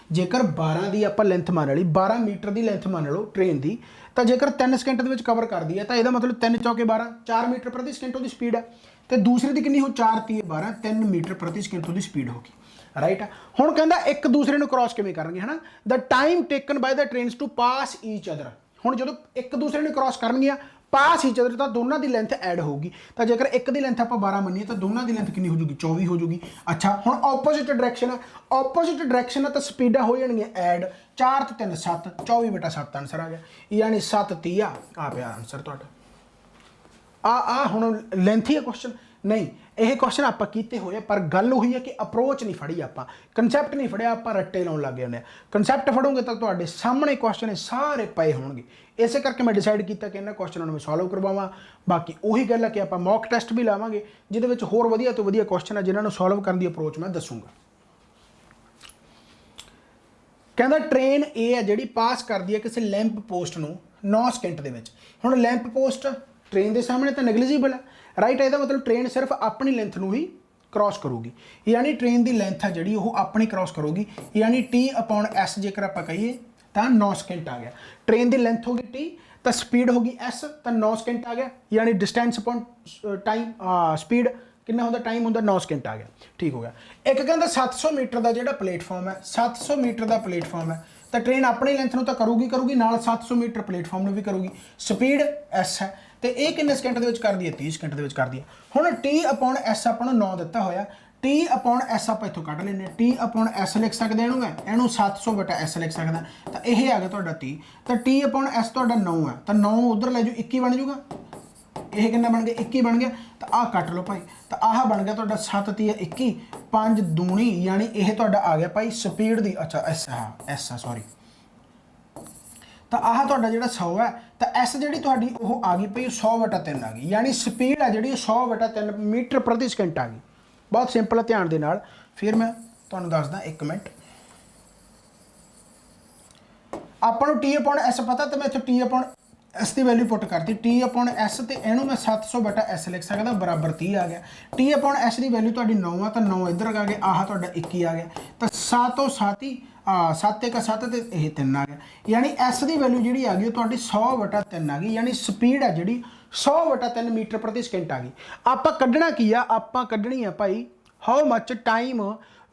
Speaker 1: ਜੇਕਰ 12 ਦੀ ਆਪਾਂ ਲੈਂਥ ਮੰਨ ਲਈ, 12 ਮੀਟਰ ਦੀ ਲੈਂਥ ਮੰਨ ਲਓ ਟ੍ਰੇਨ ਦੀ, ਤਾਂ ਜੇਕਰ 3 ਸਕਿੰਟ ਦੇ ਵਿੱਚ ਕਵਰ ਕਰਦੀ ਹੈ ਤਾਂ ਇਹਦਾ ਮਤਲਬ 3 ਚੌਕੇ 12, 4 ਮੀਟਰ ਪ੍ਰਤੀ ਸਕਿੰਟ ਉਹਦੀ ਸਪੀਡ ਹੈ। ਤੇ ਦੂਸਰੇ ਦੀ ਕਿੰਨੀ ਹੋ? 4 ਤੀਏ 12, 3 ਮੀਟਰ ਪ੍ਰਤੀ ਸਕਿੰਟ ਉਹਦੀ ਸਪੀਡ ਹੋ ਗਈ, ਰਾਈਟ। ਹੁਣ ਕਹਿੰਦਾ ਇੱਕ ਦੂਸਰੇ ਨੂੰ ਕ੍ਰਾਸ ਕਿਵੇਂ ਕਰਨਗੇ, ਹੈ ਨਾ। The time taken bye the trains two pass each other, ਹੁਣ ਜਦੋਂ ਇੱਕ ਦੂਸਰੇ ਨੂੰ ਕ੍ਰਾਸ ਕਰਨਗੀਆਂ ਪਾਸ ਈਚ ਅਦਰ, ਤਾਂ ਦੋਨਾਂ ਦੀ ਲੈਂਥ ਐਡ ਹੋਊਗੀ। ਤਾਂ ਜੇਕਰ ਇੱਕ ਦੀ ਲੈਂਥ ਆਪਾਂ 12 ਮੰਨੀਏ ਤਾਂ ਦੋਨਾਂ ਦੀ ਲੈਂਥ ਕਿੰਨੀ ਹੋ ਜੂਗੀ? 24 ਹੋ ਜੂਗੀ। ਅੱਛਾ, ਹੁਣ ਆਪੋਜ਼ਿਟ ਡਾਇਰੈਕਸ਼ਨ ਹੈ, ਆਪੋਜ਼ਿਟ ਡਾਇਰੈਕਸ਼ਨ ਹੈ ਤਾਂ ਸਪੀਡਾਂ ਹੋ ਜਾਣਗੀਆਂ ਐਡ, 4 ਤੇ 3 7, 24/7 ਆਨਸਰ ਆ ਗਿਆ, ਯਾਨੀ 7 ਤੀਆ ਆ ਪਿਆ ਆਨਸਰ ਤੁਹਾਡਾ। ਆ ਹੁਣ ਲੈਂਥੀ ਹੈ ਕੁਐਸਚਨ ਨਹੀਂ, ਇਹ ਕੁਐਸਚਨ ਆਪਾਂ ਕੀਤੇ ਹੋਏ, ਪਰ ਗੱਲ ਉਹੀ ਹੈ ਕਿ ਅਪਰੋਚ ਨਹੀਂ ਫੜੀ, ਆਪਾਂ ਕਨਸੈਪਟ ਨਹੀਂ ਫੜਿਆ, ਆਪਾਂ ਰੱਟੇ ਲਾਉਣ ਲੱਗ ਜਾਂਦੇ ਆ। ਕਨਸੈਪਟ ਫੜੋਗੇ ਤਾਂ ਤੁਹਾਡੇ ਸਾਹਮਣੇ ਕੁਐਸਚਨ ਸਾਰੇ ਪਏ ਹੋਣਗੇ। ਇਸੇ ਕਰਕੇ ਮੈਂ ਡਿਸਾਈਡ ਕੀਤਾ ਕਿ ਇਹਨਾਂ ਕੁਐਸਚਨਾਂ ਨੂੰ ਮੈਂ ਸੋਲਵ ਕਰਵਾਵਾਂ। ਬਾਕੀ ਉਹੀ ਗੱਲ ਹੈ ਕਿ ਆਪਾਂ ਮੌਕ ਟੈਸਟ ਵੀ ਲਾਵਾਂਗੇ, ਜਿਹਦੇ ਵਿੱਚ ਹੋਰ ਵਧੀਆ ਤੋਂ ਵਧੀਆ ਕੁਐਸਚਨ ਹੈ ਜਿਨ੍ਹਾਂ ਨੂੰ ਸੋਲਵ ਕਰਨ ਦੀ ਅਪਰੋਚ ਮੈਂ ਦੱਸੂਗਾ। ਕਹਿੰਦਾ ਟ੍ਰੇਨ ਏ ਹੈ ਜਿਹੜੀ ਪਾਸ ਕਰਦੀ ਹੈ ਕਿਸੇ ਲੈਂਪ ਪੋਸਟ ਨੂੰ 9 ਸਕਿੰਟ ਦੇ ਵਿੱਚ। ਹੁਣ ਲੈਂਪ ਪੋਸਟ ਟ੍ਰੇਨ ਦੇ ਸਾਹਮਣੇ ਤਾਂ ਨੈਗਲੀਜੀਬਲ ਹੈ, ਰਾਈਟ। ਇਹਦਾ ਮਤਲਬ ਟ੍ਰੇਨ ਸਿਰਫ ਆਪਣੀ ਲੈਂਥ ਨੂੰ ਹੀ ਕ੍ਰਾਸ ਕਰੂਗੀ, ਯਾਨੀ ਟ੍ਰੇਨ ਦੀ ਲੈਂਥ ਹੈ ਜਿਹੜੀ ਉਹ ਆਪਣੀ ਕ੍ਰਾਸ ਕਰੂਗੀ, ਯਾਨੀ T/S ਜੇਕਰ ਆਪਾਂ ਕਹੀਏ ਤਾਂ 9 ਸਕਿੰਟ ਆ ਗਿਆ। ਟ੍ਰੇਨ ਦੀ ਲੈਂਥ ਹੋ ਗਈ T, ਤਾਂ ਸਪੀਡ ਹੋ ਗਈ S, ਤਾਂ 9 ਸਕਿੰਟ ਆ ਗਿਆ, ਯਾਨੀ ਡਿਸਟੈਂਸ ਅਪੋਨ ਟਾਈਮ, ਸਪੀਡ ਕਿੰਨਾ ਹੁੰਦਾ? ਟਾਈਮ ਹੁੰਦਾ 9 ਸਕਿੰਟ ਆ ਗਿਆ, ਠੀਕ ਹੋ ਗਿਆ। ਇੱਕ ਕਹਿੰਦਾ 700 ਮੀਟਰ ਦਾ ਜਿਹੜਾ ਪਲੇਟਫਾਰਮ ਹੈ, 700 ਮੀਟਰ ਦਾ ਪਲੇਟਫਾਰਮ ਹੈ, ਤਾਂ ਟ੍ਰੇਨ ਆਪਣੀ ਲੈਂਥ ਨੂੰ ਤਾਂ ਕਰੂਗੀ ਨਾਲ 700 ਮੀਟਰ ਪਲੇਟਫਾਰਮ ਨੂੰ ਵੀ ਕਰੂਗੀ, ਸਪੀਡ S ਹੈ, ਤੇ ਇਹ ਕਿੰਨੇ ਸਕਿੰਟ ਦੇ ਵਿੱਚ ਕਰਦੀ ਹੈ? 30 ਸਕਿੰਟ ਦੇ ਵਿੱਚ ਕਰਦੀ ਹੈ। ਹੁਣ T/S ਆਪਾਂ ਨੂੰ 9 ਦਿੱਤਾ ਹੋਇਆ, T/S ਆਪਾਂ ਇੱਥੋਂ ਕੱਢ ਲੈਂਦੇ ਹਾਂ, T/S ਲਿਖ ਸਕਦੇ ਇਹਨੂੰ 700/S ਲਿਖ ਸਕਦਾ, ਤਾਂ ਇਹ ਆ ਗਿਆ ਤੁਹਾਡਾ 30, ਤਾਂ T/S ਤੁਹਾਡਾ 9 ਹੈ, ਤਾਂ 9 ਉਧਰ ਲੈ ਜਾਓ 21 ਬਣ ਜਾਊਗਾ। ਇਹ ਕਿੰਨਾ ਬਣ ਗਿਆ? 21 ਬਣ ਗਿਆ, ਤਾਂ ਆਹ ਕੱਟ ਲਓ ਭਾਈ, ਤਾਂ ਆਹ ਬਣ ਗਿਆ ਤੁਹਾਡਾ 7 ਤੀਆ 21, 5 ਦੂਣੀ, ਯਾਨੀ ਇਹ ਤੁਹਾਡਾ ਆ ਗਿਆ ਭਾਈ ਸਪੀਡ ਦੀ, ਅੱਛਾ S ਆ ਸੌਰੀ, ਤਾਂ ਆਹ ਤੁਹਾਡਾ ਜਿਹੜਾ 100 ਹੈ, ਤਾਂ S ਜਿਹੜੀ ਤੁਹਾਡੀ ਉਹ ਆ ਗਈ ਪਈ 100/3 ਆ ਗਈ, ਯਾਨੀ ਸਪੀਡ ਹੈ ਜਿਹੜੀ 100/3 ਮੀਟਰ ਪ੍ਰਤੀ ਸਕਿੰਟ ਆ ਗਈ। ਬਹੁਤ ਸਿੰਪਲ ਹੈ, ਧਿਆਨ ਦੇ ਨਾਲ। ਫਿਰ ਮੈਂ ਤੁਹਾਨੂੰ ਦੱਸਦਾ, 1 ਮਿੰਟ। ਆਪਾਂ ਨੂੰ T/S ਪਤਾ, ਤਾਂ ਮੈਂ ਇੱਥੇ T/S ਦੀ ਵੈਲਿਊ ਪੁੱਟ ਕਰਤੀ, T/S, ਤੇ ਇਹਨੂੰ ਮੈਂ 700/S ਲਿਖ ਸਕਦਾ, ਬਰਾਬਰ 30 ਆ ਗਿਆ। T/S ਦੀ ਵੈਲਿਊ ਤੁਹਾਡੀ 9 ਆ, ਤਾਂ 9 ਇੱਧਰ ਆ ਗਿਆ, ਆਹ ਤੁਹਾਡਾ 21 ਆ ਗਿਆ, ਤਾਂ 7 7 ਹੀ 7 1 7 ਤੇ ਇਹ 3 ਆ ਗਿਆ, ਯਾਨੀ S ਦੀ ਵੈਲਿਊ ਜਿਹੜੀ ਆ ਗਈ ਉਹ ਤੁਹਾਡੀ 100/3 ਆ ਗਈ, ਯਾਨੀ ਸਪੀਡ ਹੈ ਜਿਹੜੀ 100/3 ਮੀਟਰ ਪ੍ਰਤੀ ਸਕਿੰਟ ਆ ਗਈ। ਆਪਾਂ ਕੱਢਣਾ ਕੀ ਆ? ਆਪਾਂ ਕੱਢਣੀ ਆ ਭਾਈ, how much time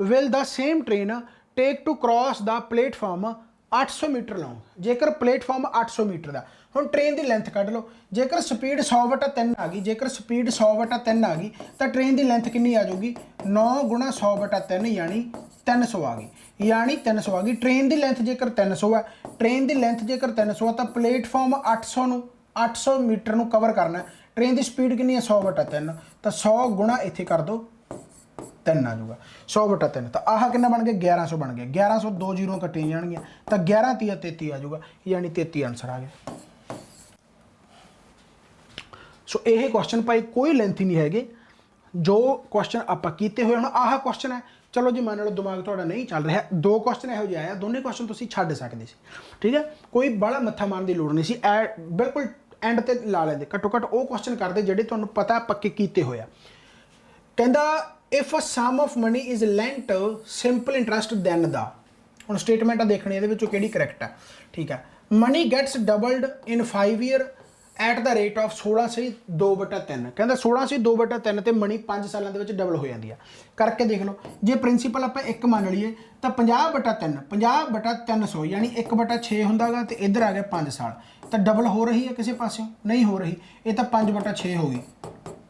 Speaker 1: will the same train take to cross the platform 800 metre long. ਜੇਕਰ ਪਲੇਟਫਾਰਮ 800 ਮੀਟਰ ਦਾ, ਹੁਣ ਟ੍ਰੇਨ ਦੀ ਲੈਂਥ ਕੱਢ ਲਓ। ਜੇਕਰ ਸਪੀਡ 100/3 ਆ ਗਈ, ਜੇਕਰ ਸਪੀਡ 100/3 ਆ ਗਈ, ਤਾਂ ਟ੍ਰੇਨ ਦੀ ਲੈਂਥ ਕਿੰਨੀ ਆ ਜਾਊਗੀ? 9 × 100/3 ਯਾਨੀ 300 ਆ ਗਈ, ਯਾਨੀ 300 ਆ ਗਈ। ਟ੍ਰੇਨ ਦੀ ਲੈਂਥ ਜੇਕਰ 300 ਹੈ, ਟ੍ਰੇਨ ਦੀ ਲੈਂਥ ਜੇਕਰ 300 ਹੈ, ਤਾਂ ਪਲੇਟਫਾਰਮ 800 ਮੀਟਰ ਨੂੰ ਕਵਰ ਕਰਨਾ। ਟ੍ਰੇਨ ਦੀ ਸਪੀਡ ਕਿੰਨੀ ਹੈ? 100/3, ਤਾਂ 100 ਗੁਣਾ ਇੱਥੇ ਕਰ ਦਿਓ 3 ਆ ਜਾਊਗਾ, 100/3, ਤਾਂ ਆਹ ਕਿੰਨਾ ਬਣ ਗਿਆ? 1100 ਬਣ ਗਿਆ। 1100 2 ਜ਼ੀਰੋ ਕੱਟੀਆਂ ਜਾਣਗੀਆਂ, ਤਾਂ 11 ਤੀਆ 33 ਆ ਜਾਊਗਾ, ਯਾਨੀ 33 ਆਨਸਰ ਆ ਗਿਆ। ਸੋ ਇਹ ਕੁਐਸਚਨ ਭਾਈ ਕੋਈ ਲੈਂਥੀ ਨਹੀਂ ਹੈਗੇ, ਜੋ ਕੁਐਸਚਨ ਆਪਾਂ ਕੀਤੇ ਹੋਏ। ਹੁਣ ਆਹ ਕੁਐਸਚਨ ਹੈ, ਚਲੋ ਜੀ ਮੰਨ ਲਓ ਦਿਮਾਗ ਤੁਹਾਡਾ ਨਹੀਂ ਚੱਲ ਰਿਹਾ, 2 ਕੁਐਸਚਨ ਇਹੋ ਜਿਹੇ ਆਇਆ, ਦੋਨੇ ਕੁਐਸਚਨ ਤੁਸੀਂ ਛੱਡ ਸਕਦੇ ਸੀ, ਠੀਕ ਹੈ, ਕੋਈ ਬੜਾ ਮੱਥਾ ਮਾਰਨ ਦੀ ਲੋੜ ਨਹੀਂ ਸੀ, ਬਿਲਕੁਲ ਐਂਡ ਤੇ ਲਾ ਲੈਂਦੇ, ਘੱਟੋ ਘੱਟ ਉਹ ਕੁਐਸਚਨ ਕਰਦੇ ਜਿਹੜੇ ਤੁਹਾਨੂੰ ਪਤਾ ਪੱਕੇ ਕੀਤੇ ਹੋਏ ਆ। ਕਹਿੰਦਾ if sum of money is lent simple interest then the, ਹੁਣ ਸਟੇਟਮੈਂਟ ਆ ਦੇਖਣੀ ਇਹਦੇ ਵਿੱਚੋਂ ਕਿਹੜੀ ਕਰੈਕਟ ਹੈ, ਠੀਕ ਹੈ। Money gets doubled in 5 year at the rate of 16/2/3 ਕਹਿੰਦਾ 16/2/3 ਤੇ ਮਨੀ 5 ਸਾਲਾਂ ਦੇ ਵਿੱਚ ਡਬਲ ਹੋ ਜਾਂਦੀ ਆ। ਕਰਕੇ ਦੇਖ ਲਓ, ਜੇ ਪ੍ਰਿੰਸੀਪਲ ਆਪਾਂ 1 ਮੰਨ ਲਈਏ ਤਾਂ 50/3 50/300 ਯਾਨੀ 1/6 ਹੁੰਦਾਗਾ ਤੇ ਇੱਧਰ ਆ ਗਿਆ 5 ਸਾਲ, ਤਾਂ ਡਬਲ ਹੋ ਰਹੀ ਹੈ ਕਿਸੇ ਪਾਸਿਓਂ? ਨਹੀਂ ਹੋ ਰਹੀ, ਇਹ ਤਾਂ 5/6 ਹੋ ਗਈ,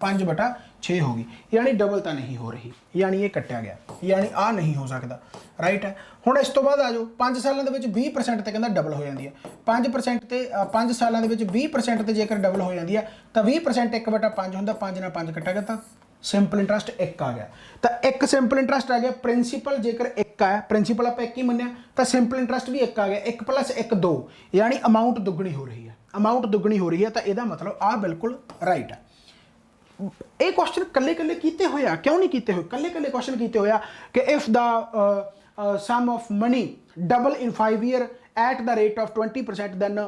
Speaker 1: 5/6 ਹੋ ਗਈ, यानी डबल तो नहीं हो रही, यानी ये कट्टिया गया, यानी आ नहीं हो सकता, राइट है। हुण इस तो बाद आ जाओ 5 सालों के 20% तो कहता डबल हो जाती है, 5% ते 5 सालों के 20% तो जेकर डबल हो जाती है तो 20% 1/5 होंदा, 5 नाल 5 कट्टा गया तो सिंपल इंटरस्ट 1 आ गया, तो 1 सिंपल इंटरस्ट आ गया। प्रिंसीपल जेकर 1 है, प्रिंसीपल आप 1 ही मन्निया तो सिंपल इंटरस्ट भी 1 आ गया, 1 + 1 2, यानी अमाउंट दुगनी हो रही है, अमाउंट दुगनी हो रही है, तो यदा मतलब आ बिल्कुल राइट है। ये क्वेश्चन कल्ले कल्ले कीते होया, क्यों नहीं कीते हुए? कल्ले कल्ले क्वेश्चन कीते होया कि if the sum of money double in 5 year at the rate of 20% then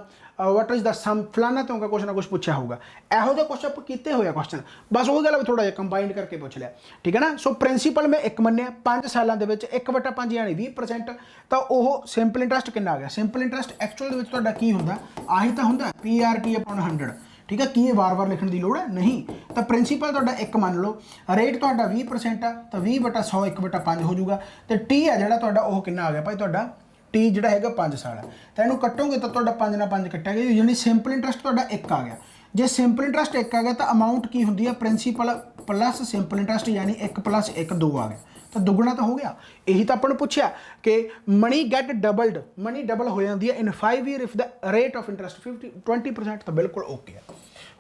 Speaker 1: what is the sum फलाना, तो उनका कुछ ना कुछ पूछा होगा। ਇਹੋ ਜਿਹਾ क्वेश्चन आप कीते होया क्वेश्चन, बस वो गल थोड़ा जिहा कंबाइंड करके पूछ लिया, ठीक है ना। सो प्रिंसीपल मैं 1 मन्निया, 5 सालों के 1/5 यानी 20%, तो वह सिंपल इंटरस्ट कितना आ गया? सिंपल इंटरस्ट एक्चुअल दे विच तुहाडा की हुंदा, आही तां हुंदा PRT/100, ठीक है। की बार बार लिखने की लोड़ है नहीं, तो प्रिंसीपल तुहाडा 1 मान लो, रेट तुहाडा 20% आ तो 20/100 1/5 हो जाऊगा, तो टी है जिहड़ा तुहाडा ओह कितना आ गया भाई? तुहाडा टी जिहड़ा हैगा 5 साल है, तो इहनूं कट्टोगे तो तुहाडा 5 नाल 5 कट्टिया गया, यानी सिंपल इंटरस्ट तुहाडा 1 आ गया। जे सिंपल इंटरस्ट 1 आ गया तो अमाउंट की हुंदी है? प्रिंसीपल प्लस सिंपल इंटरस्ट, यानी 1 + 1 2 आ गया, तो दुगना तो हो गया। यही तो अपन पूछा कि money get doubled, money double हो जाती है in 5 year if the rate of interest 20%, तो बिल्कुल ओके है।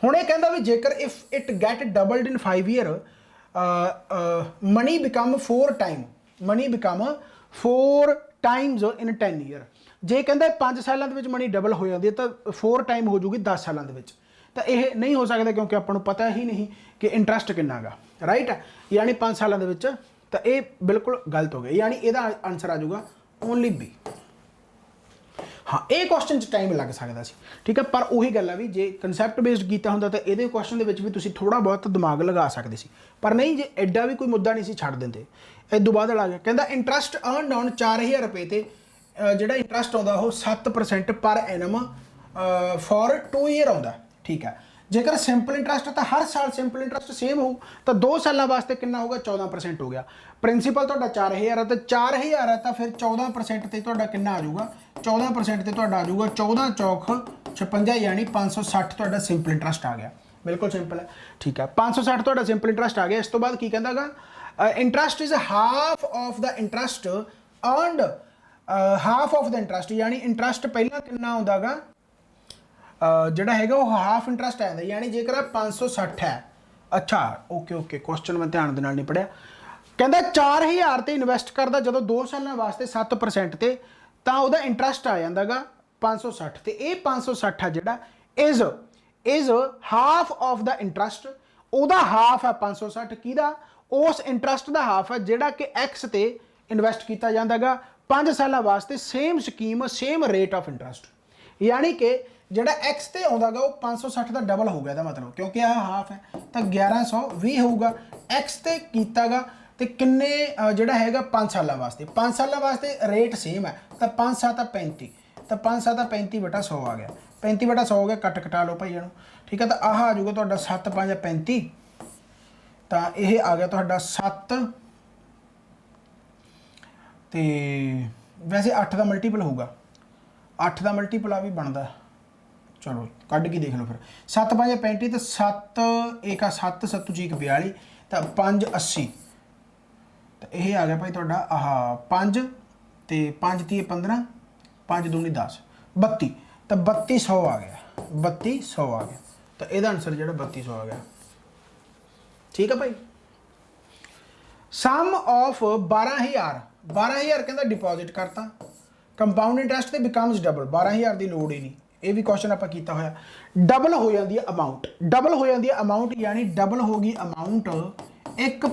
Speaker 1: हुण ये कहता भी जेकर if it get doubled in 5 year money become 4 time, money become 4 times in 10 year. जे कहता 5 सालों के मनी डबल हो जाती है तो 4 टाइम हो जाऊगी 10 सालों के, तो यह नहीं हो सकता क्योंकि अपन पता ही नहीं कि इंटरस्ट कितना गा, राइट है, यानी 5 सालों के, तो ये बिल्कुल गलत हो गया, यानी यदा आंसर आ जाऊगा ओनली बी। हाँ, ये क्वेश्चन टाइम लग सकता सी, ठीक है, पर उही गल है भी जे कंसैप्ट बेस्ड किया होंदा तो ये क्वेश्चन के भी तुसीं थोड़ा बहुत दिमाग लगा सकते सी, पर नहीं, जे एडा भी कोई मुद्दा नहीं सी छड्ड दिंदे। इस तो बाद आ गया कहता इंटरस्ट अर्नड ऑन 4000 रुपये ते जिहड़ा इंटरस्ट आउंदा वो 7% पर एनम फॉर 2 ईयर आउंदा, ठीक है। जेकर सिंपल इंटरस्ट है तो हर साल सिंपल इंटरस्ट सेम हो, तो 2 सालों वास्ते कितना होगा? 14% हो गया। प्रिंसीपल तुहाडा 4000 है तो 4000 है तो फिर 14% ते तुहाडा कितना आ जाऊगा? 14% ते तुहाडा आ जाऊगा 14 चौक 56, यानी 560 तुहाडा सिंपल इंटरस्ट आ गया, बिल्कुल सिंपल है, ठीक है। 560 तुहाडा सिंपल इंटरस्ट आ गया। इस तो बाद की कहता गा interest is half of the interest earned, half of the interest, यानी इंटरस्ट पहला कितना आउंदा गा जिहड़ा हैगा वो हाफ इंटरस्ट आ जाता, यानी जेकर 560 है, अच्छा ओके ओके, क्वेश्चन मैं ध्यान दे नाल नहीं पढ़िया। कहता 4000 ते इन्वेस्ट करदा जदों 2 सालों वास्ते 7% ते, तां उहदा इंटरस्ट आ जांदा गा 560, ते ये 560 है जिहड़ा is half of the interest, उहदा हाफ है 560 किहदा? उस इंटरस्ट का हाफ है जिहड़ा कि एक्स ते इन्वेस्ट किया जांदा गा 5 सालों वास्ते, same scheme same rate of interest, यानी कि जिहड़ा एक्स ते आउंदा गा वो 560 का डबल हो गया, मतलब क्योंकि यह हाफ है तो 1120 होगा। एक्स ते कीता गा ते किन्ने जिहड़ा हैगा 5 सालों वास्ते, 5 सालों वास्ते रेट सेम है, तो 5 7 35, तो 5 7 35/100 आ गया, 35/100 हो गया, कट कटा लो भाई इहनूं, ठीक है। तो आह आ जाऊगा तुहाडा 7 5 35, तो यह आ गया तुहाडा 7, तो वैसे 8 का मल्टीपल होगा, 8 का मल्टीपल आ भी बनता, चलो कढ़ के देख लो फिर, 7 5 35, तो 7 1 7 7 1 42, तो 5 80, तो यह आ गया भाई तुहाडा आह 5 तो 5 3 15, 5 2 10 32, तो 3200 आ गया, 3200 आ गया, तो यदा आंसर जो 3200 आ गया, ठीक है भाई। सम ऑफ 12000 कहता डिपॉजिट करता, कंपाउंड इंटरस्ट ते बिकम्स डबल, 12000 की लोड़ ही नहीं, ये भी क्वेश्चन आप किया होया। डबल हो जाती है अमाउंट, डबल हो जाती है अमाउंट, यानी डबल होगी अमाउंट 1 +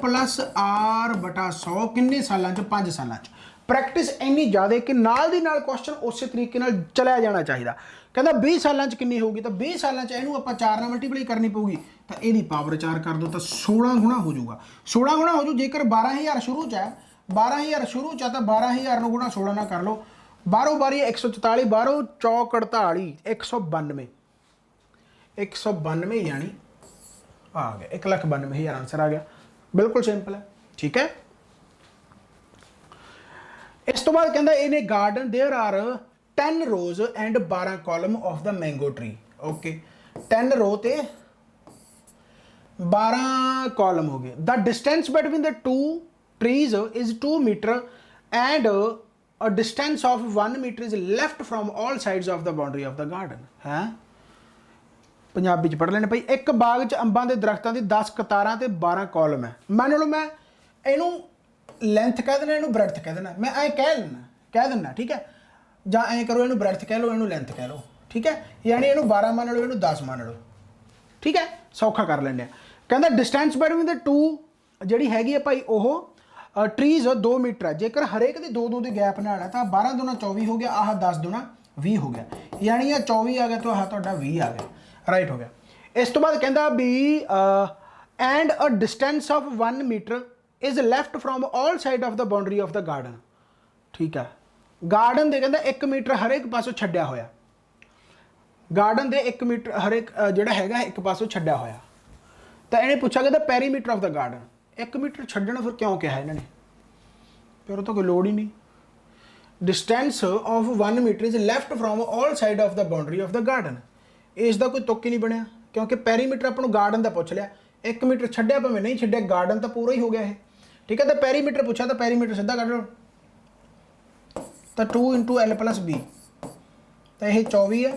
Speaker 1: R/100 किन्ने सालों 5 सालों। प्रैक्टिस इन्नी ज़्यादा कि नाल दी नाल क्वेश्चन उस तरीके नाल चलाया जाना चाहिए। कहता 20 सालों किन्नी होगी, तो 20 सालों इनू आप 4 नाल मल्टीप्लाई करनी पऊगी, तो यदी पावर 4 कर दो तो 16 गुणा हो जाऊगा, 16 गुणा हो जू। जेकर 12000 शुरू च है, 12000 शुरू च, तो 12000 गुणा 16 ना कर लो, 12 12 144, 12 4 48 192, 192 यानी आ गया 1,92,000 आंसर आ गया। बिल्कुल सिंपल है, ठीक है। इस तो बाद कहता इन्हें garden there are 10 rows and 12 column of the mango tree. Okay 10 row ते 12 कॉलम हो गए। The distance between the two trees is 2 metre and a distance of 1 metre is left from all sides of the boundary of the garden. है पंजाबी च पढ़ लेने भाई। एक बाग च अंबां दे दरख्तां दी 10 कतारां ते 12 कॉलम है। मान लो मैं इनू लेंथ कह देना, इनू ब्रेडथ कह देना, मैं ऐ कह देना ठीक है, जां ऐ करो इनू ब्रेडथ कह लो, इनू लेंथ कह लो, ठीक है। यानी इनू 12 मान लो, इनू 10 मान लो, ठीक है, सौखा कर लेंगे। कहता डिस्टेंस बिटवीन द टू जिहड़ी हैगी है भाई ओह ट्रीज 2 मीटर है। जेकर हरेक दे 2-2 के गैप नाल है तो 12 दूना 24 हो गया, आह 10 दूना 20 हो गया, यानी यह 24 आ गया तो आह तुहाडा 20 आ गया, राइट हो गया। इस तो बाद कहता भी and a distance of 1 metre is left from all side of the boundary of the garden. ठीक है, गार्डन दे कहता 1 मीटर हरेक पासों छड्डिया होया, गार्डन दे 1 मीटर हरेक जिहड़ा हैगा एक पासों छड्डिया होया। तो इन्हें पूछा गया perimeter of the garden, 1 metre छड्डना फिर क्यों कहा इन्होंने, फिर तो कोई लोड़ ही नहीं। Distance of 1 metre is left from all side of the boundary of the garden, इसका कोई तुक ही नहीं बनया क्योंकि पेरीमीटर अपन गार्डन का पूछ लिया, 1 मीटर छड्डिया भावें नहीं छड्डिया, गार्डन तो पूरा ही हो गया है। ठीक है, तो पेरीमीटर पूछा तो पेरीमीटर सीधा कढ़ लो, तो 2 × L + B, तो यह 24 है,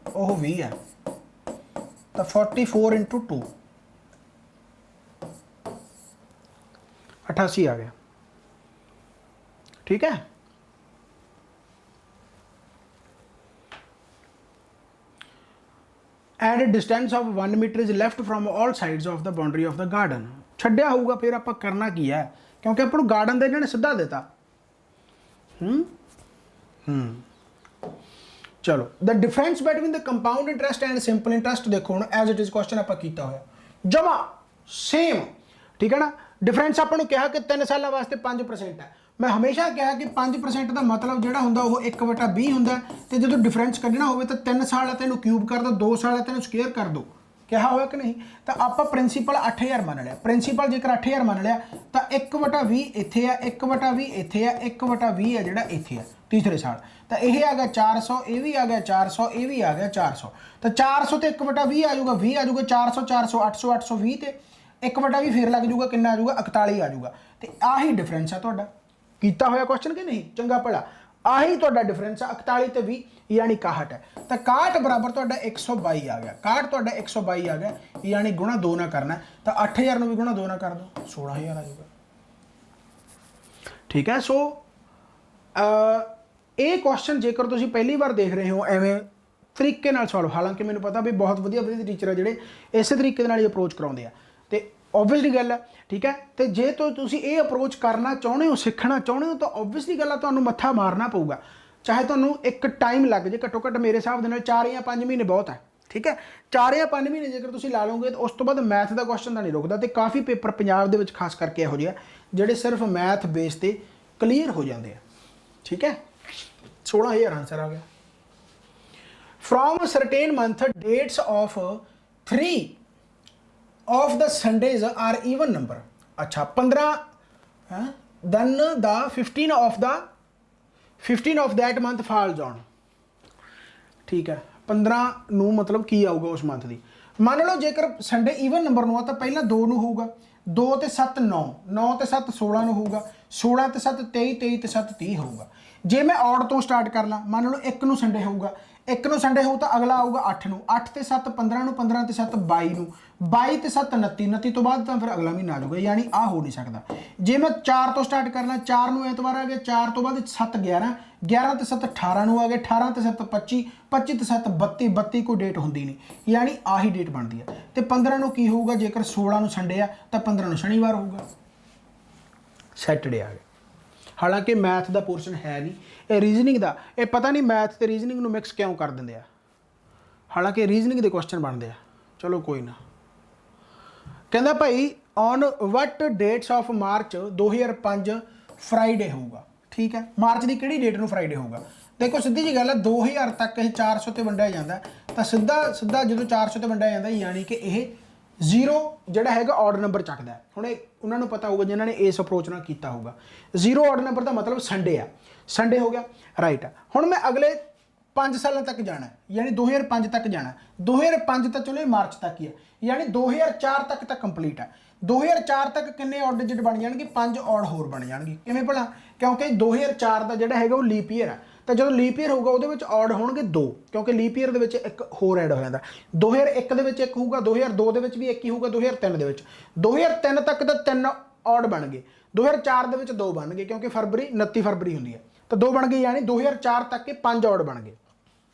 Speaker 1: वह 20 है, तो 44 × 2 88 आ गया। ठीक है, and distance of 1 metre is left from all sides of the boundary of the garden. छड्डिया होगा फिर आप करना की है क्योंकि अपन गार्डन का इन्होंने सीधा देता। चलो, the difference between the compound interest and simple interest देखो हम एज इट इज क्वेश्चन आप किया होया जमा सेम। ठीक है ना, डिफरेंस आपको कहा कि 3 साल वास्ते 5% है। मैं हमेशा कहा कि 5% का मतलब जो होंगे वो 1/20 होंगे, तो जो डिफरेंस कढ़ना हो तो 3 साल है तो क्यूब कर दो, 2 साल है तो स्क्वेयर कर दो, कहा हुआ कि नहीं। तो आप प्रिंसीपल 8000 मान लिया, प्रिंसीपल जेकर 8000 मान लिया तो 1/20 इत्थे है, 1/20 इत्थे है, 1/20 है जोड़ा इत्थे है तीसरे साल। तो यह आ गया 400, ये भी आ गया 400, ये भी आ गया 400, तो 400 तो 1/20 आ जाऊगा, 20 आ जाऊगा, 400 400 800 820 तो 1/20 फिर लग जाऊगा, कितना आ जाऊगा 41 आ जाऊगा। तो आही डिफरेंस है तुहाडा कीता होया क्वेश्चन कि नहीं, चंगा भला आही तुहाडा डिफरेंस है 41 ते 20 यानी 61 है। तो 61 बराबर तुहाडा 122 आ गया, 61 तुहाडा 122 आ गया, यानी गुणा 2 ना करना है। तो 8000 भी गुणा 2 ना कर दो, 16000 आ जाएगा। ठीक है, सो ये क्वेश्चन जेकर तुसीं पहली बार देख रहे हो एवें तरीके नाल सॉल्व, हालांकि मैंने पता भी बहुत वधिया टीचर है जिहड़े इस तरीके नाल ही अप्रोच कराउंदे आ, ते ओबवियसली गल है। ठीक है, तो जे तो तुसीं ये अप्रोच करना चाहुंदे हो, सीखना चाहुंदे हो, तो ओबवियसली गल है तुहानूं मत्था मारना पऊगा, चाहे तुहानूं एक टाइम लग जाए, घट्टो घट्ट मेरे हिसाब दे नाल 4 या 5 महीने बहुत है। ठीक है, 4 या 5 महीने जेकर तुसीं ला लोगे तो उस तो बाद मैथ का क्वेश्चन तो नहीं रुकदा, तो काफ़ी पेपर पंजाब दे विच खास करके इहो जिहे जिहड़े सिर्फ मैथ बेस ते क्लीयर हो जाते हैं। ठीक है, 16000 आंसर आ गया। From certain month dates of 3 of the Sundays are even number. अच्छा, 15 then the 15 of that month falls on. ठीक है, 15 नू मतलब की आऊगा उस मंथ की। मान लो जेकर संडे ईवन नंबर नू आ तो पहला 2 नू होगा, 2 ते 7 9, 9 ते 7 16 नू होगा, 16 ते 7 23, 23 ते 7 30 होगा। जे मैं ऑड तो स्टार्ट कर ला, मान लो 1 नू संडे होगा, 1 नू संडे हो तो अगला आऊगा 8 नू, 8 ते 7 15 नू, 15 ते 7 22 नू, 22 ते 7 29, 29 तो बाद तो फिर अगला महीना आ जाऊगा, यानी आ हो नहीं सकता। जे मैं 4 तो स्टार्ट करना, 4 नू एतवार आ गया, 4 तो बाद 7 11, 11 ते 7 18 नू आ गया, 18 ते 7 25, 25 ते 7 32, 32 कोई डेट होंदी नहीं, यानी आही डेट बनती है। तो 15 नू की होगा, जेकर 16 नू संडे आ तो 15 नू शनिवार होगा, सैटरडे आ गया। हालांकि मैथ का पोर्शन है नहीं, ये रीजनिंग का, ये पता नहीं मैथ तो रीजनिंग नू मिक्स क्यों कर देंगे आ, हालांकि रीजनिंग के क्वेश्चन बनते हैं। चलो कोई ना, कहता भाई on what dates of March 2005 Friday होगा। ठीक है, मार्च की किहड़ी डेट नू फ्राइडे होगा। देखो सीधी जी गल है, 2000 तक 400 ते वंडिया जाता है, ਤਾਂ ਸਿੱਧਾ ਸਿੱਧਾ ਜਦੋਂ 400 ਤੇ ਵੰਡਿਆ ਜਾਂਦਾ ਯਾਨੀ ਕਿ ਇਹ 0 ਜਿਹੜਾ ਹੈਗਾ ਆਡ ਨੰਬਰ ਚੱਕਦਾ। ਹੁਣ ਇਹ ਉਹਨਾਂ ਨੂੰ ਪਤਾ ਹੋਊਗਾ ਜਿਨ੍ਹਾਂ ਨੇ ਇਸ ਅਪਰੋਚ ਨਾਲ ਕੀਤਾ ਹੋਊਗਾ। 0 ਆਡ ਨੰਬਰ ਦਾ ਮਤਲਬ ਸੰਡੇ ਆ, ਸੰਡੇ ਹੋ ਗਿਆ ਰਾਈਟ। ਹੁਣ ਮੈਂ ਅਗਲੇ 5 ਸਾਲਾਂ ਤੱਕ ਜਾਣਾ ਯਾਨੀ 2005 ਤੱਕ ਜਾਣਾ। 2005 ਤਾਂ ਚਲੋ ਇਹ ਮਾਰਚ ਤੱਕ ਹੀ ਹੈ ਯਾਨੀ 2004 ਤੱਕ ਤਾਂ ਕੰਪਲੀਟ ਹੈ। 2004 ਤੱਕ ਕਿੰਨੇ ਆਡ ਡਿਜਿਟ ਬਣ ਜਾਣਗੇ? 5 ਆਡ ਹੋਰ ਬਣ ਜਾਣਗੇ। ਕਿਵੇਂ ਭਲਾ? ਕਿਉਂਕਿ 2004 ਦਾ ਜਿਹੜਾ ਹੈਗਾ ਉਹ ਲੀਪ ਈਅਰ ਹੈ, ਤਾਂ ਜਦੋਂ ਲੀਪ ਈਅਰ ਹੋਊਗਾ ਉਹਦੇ ਵਿੱਚ ਆਡ ਹੋਣਗੇ 2, ਕਿਉਂਕਿ ਲੀਪ ਈਅਰ ਦੇ ਵਿੱਚ ਇੱਕ ਹੋਰ ਐਡ ਹੋ ਜਾਂਦਾ। 2001 ਦੇ ਵਿੱਚ ਇੱਕ ਹੋਊਗਾ, 2002 ਦੇ ਵਿੱਚ ਵੀ ਇੱਕ ਹੀ ਹੋਊਗਾ, 2003 ਦੇ ਵਿੱਚ। 2003 ਤੱਕ ਤਾਂ 3 ਆਡ ਬਣ ਗਏ, 2004 ਦੇ ਵਿੱਚ 2 ਬਣ ਗਏ ਕਿਉਂਕਿ ਫਰਵਰੀ 29 ਫਰਵਰੀ ਹੁੰਦੀ ਹੈ, ਤਾਂ 2 ਬਣ ਗਏ ਯਾਨੀ 2004 ਤੱਕ ਇਹ 5 ਆਡ ਬਣ ਗਏ।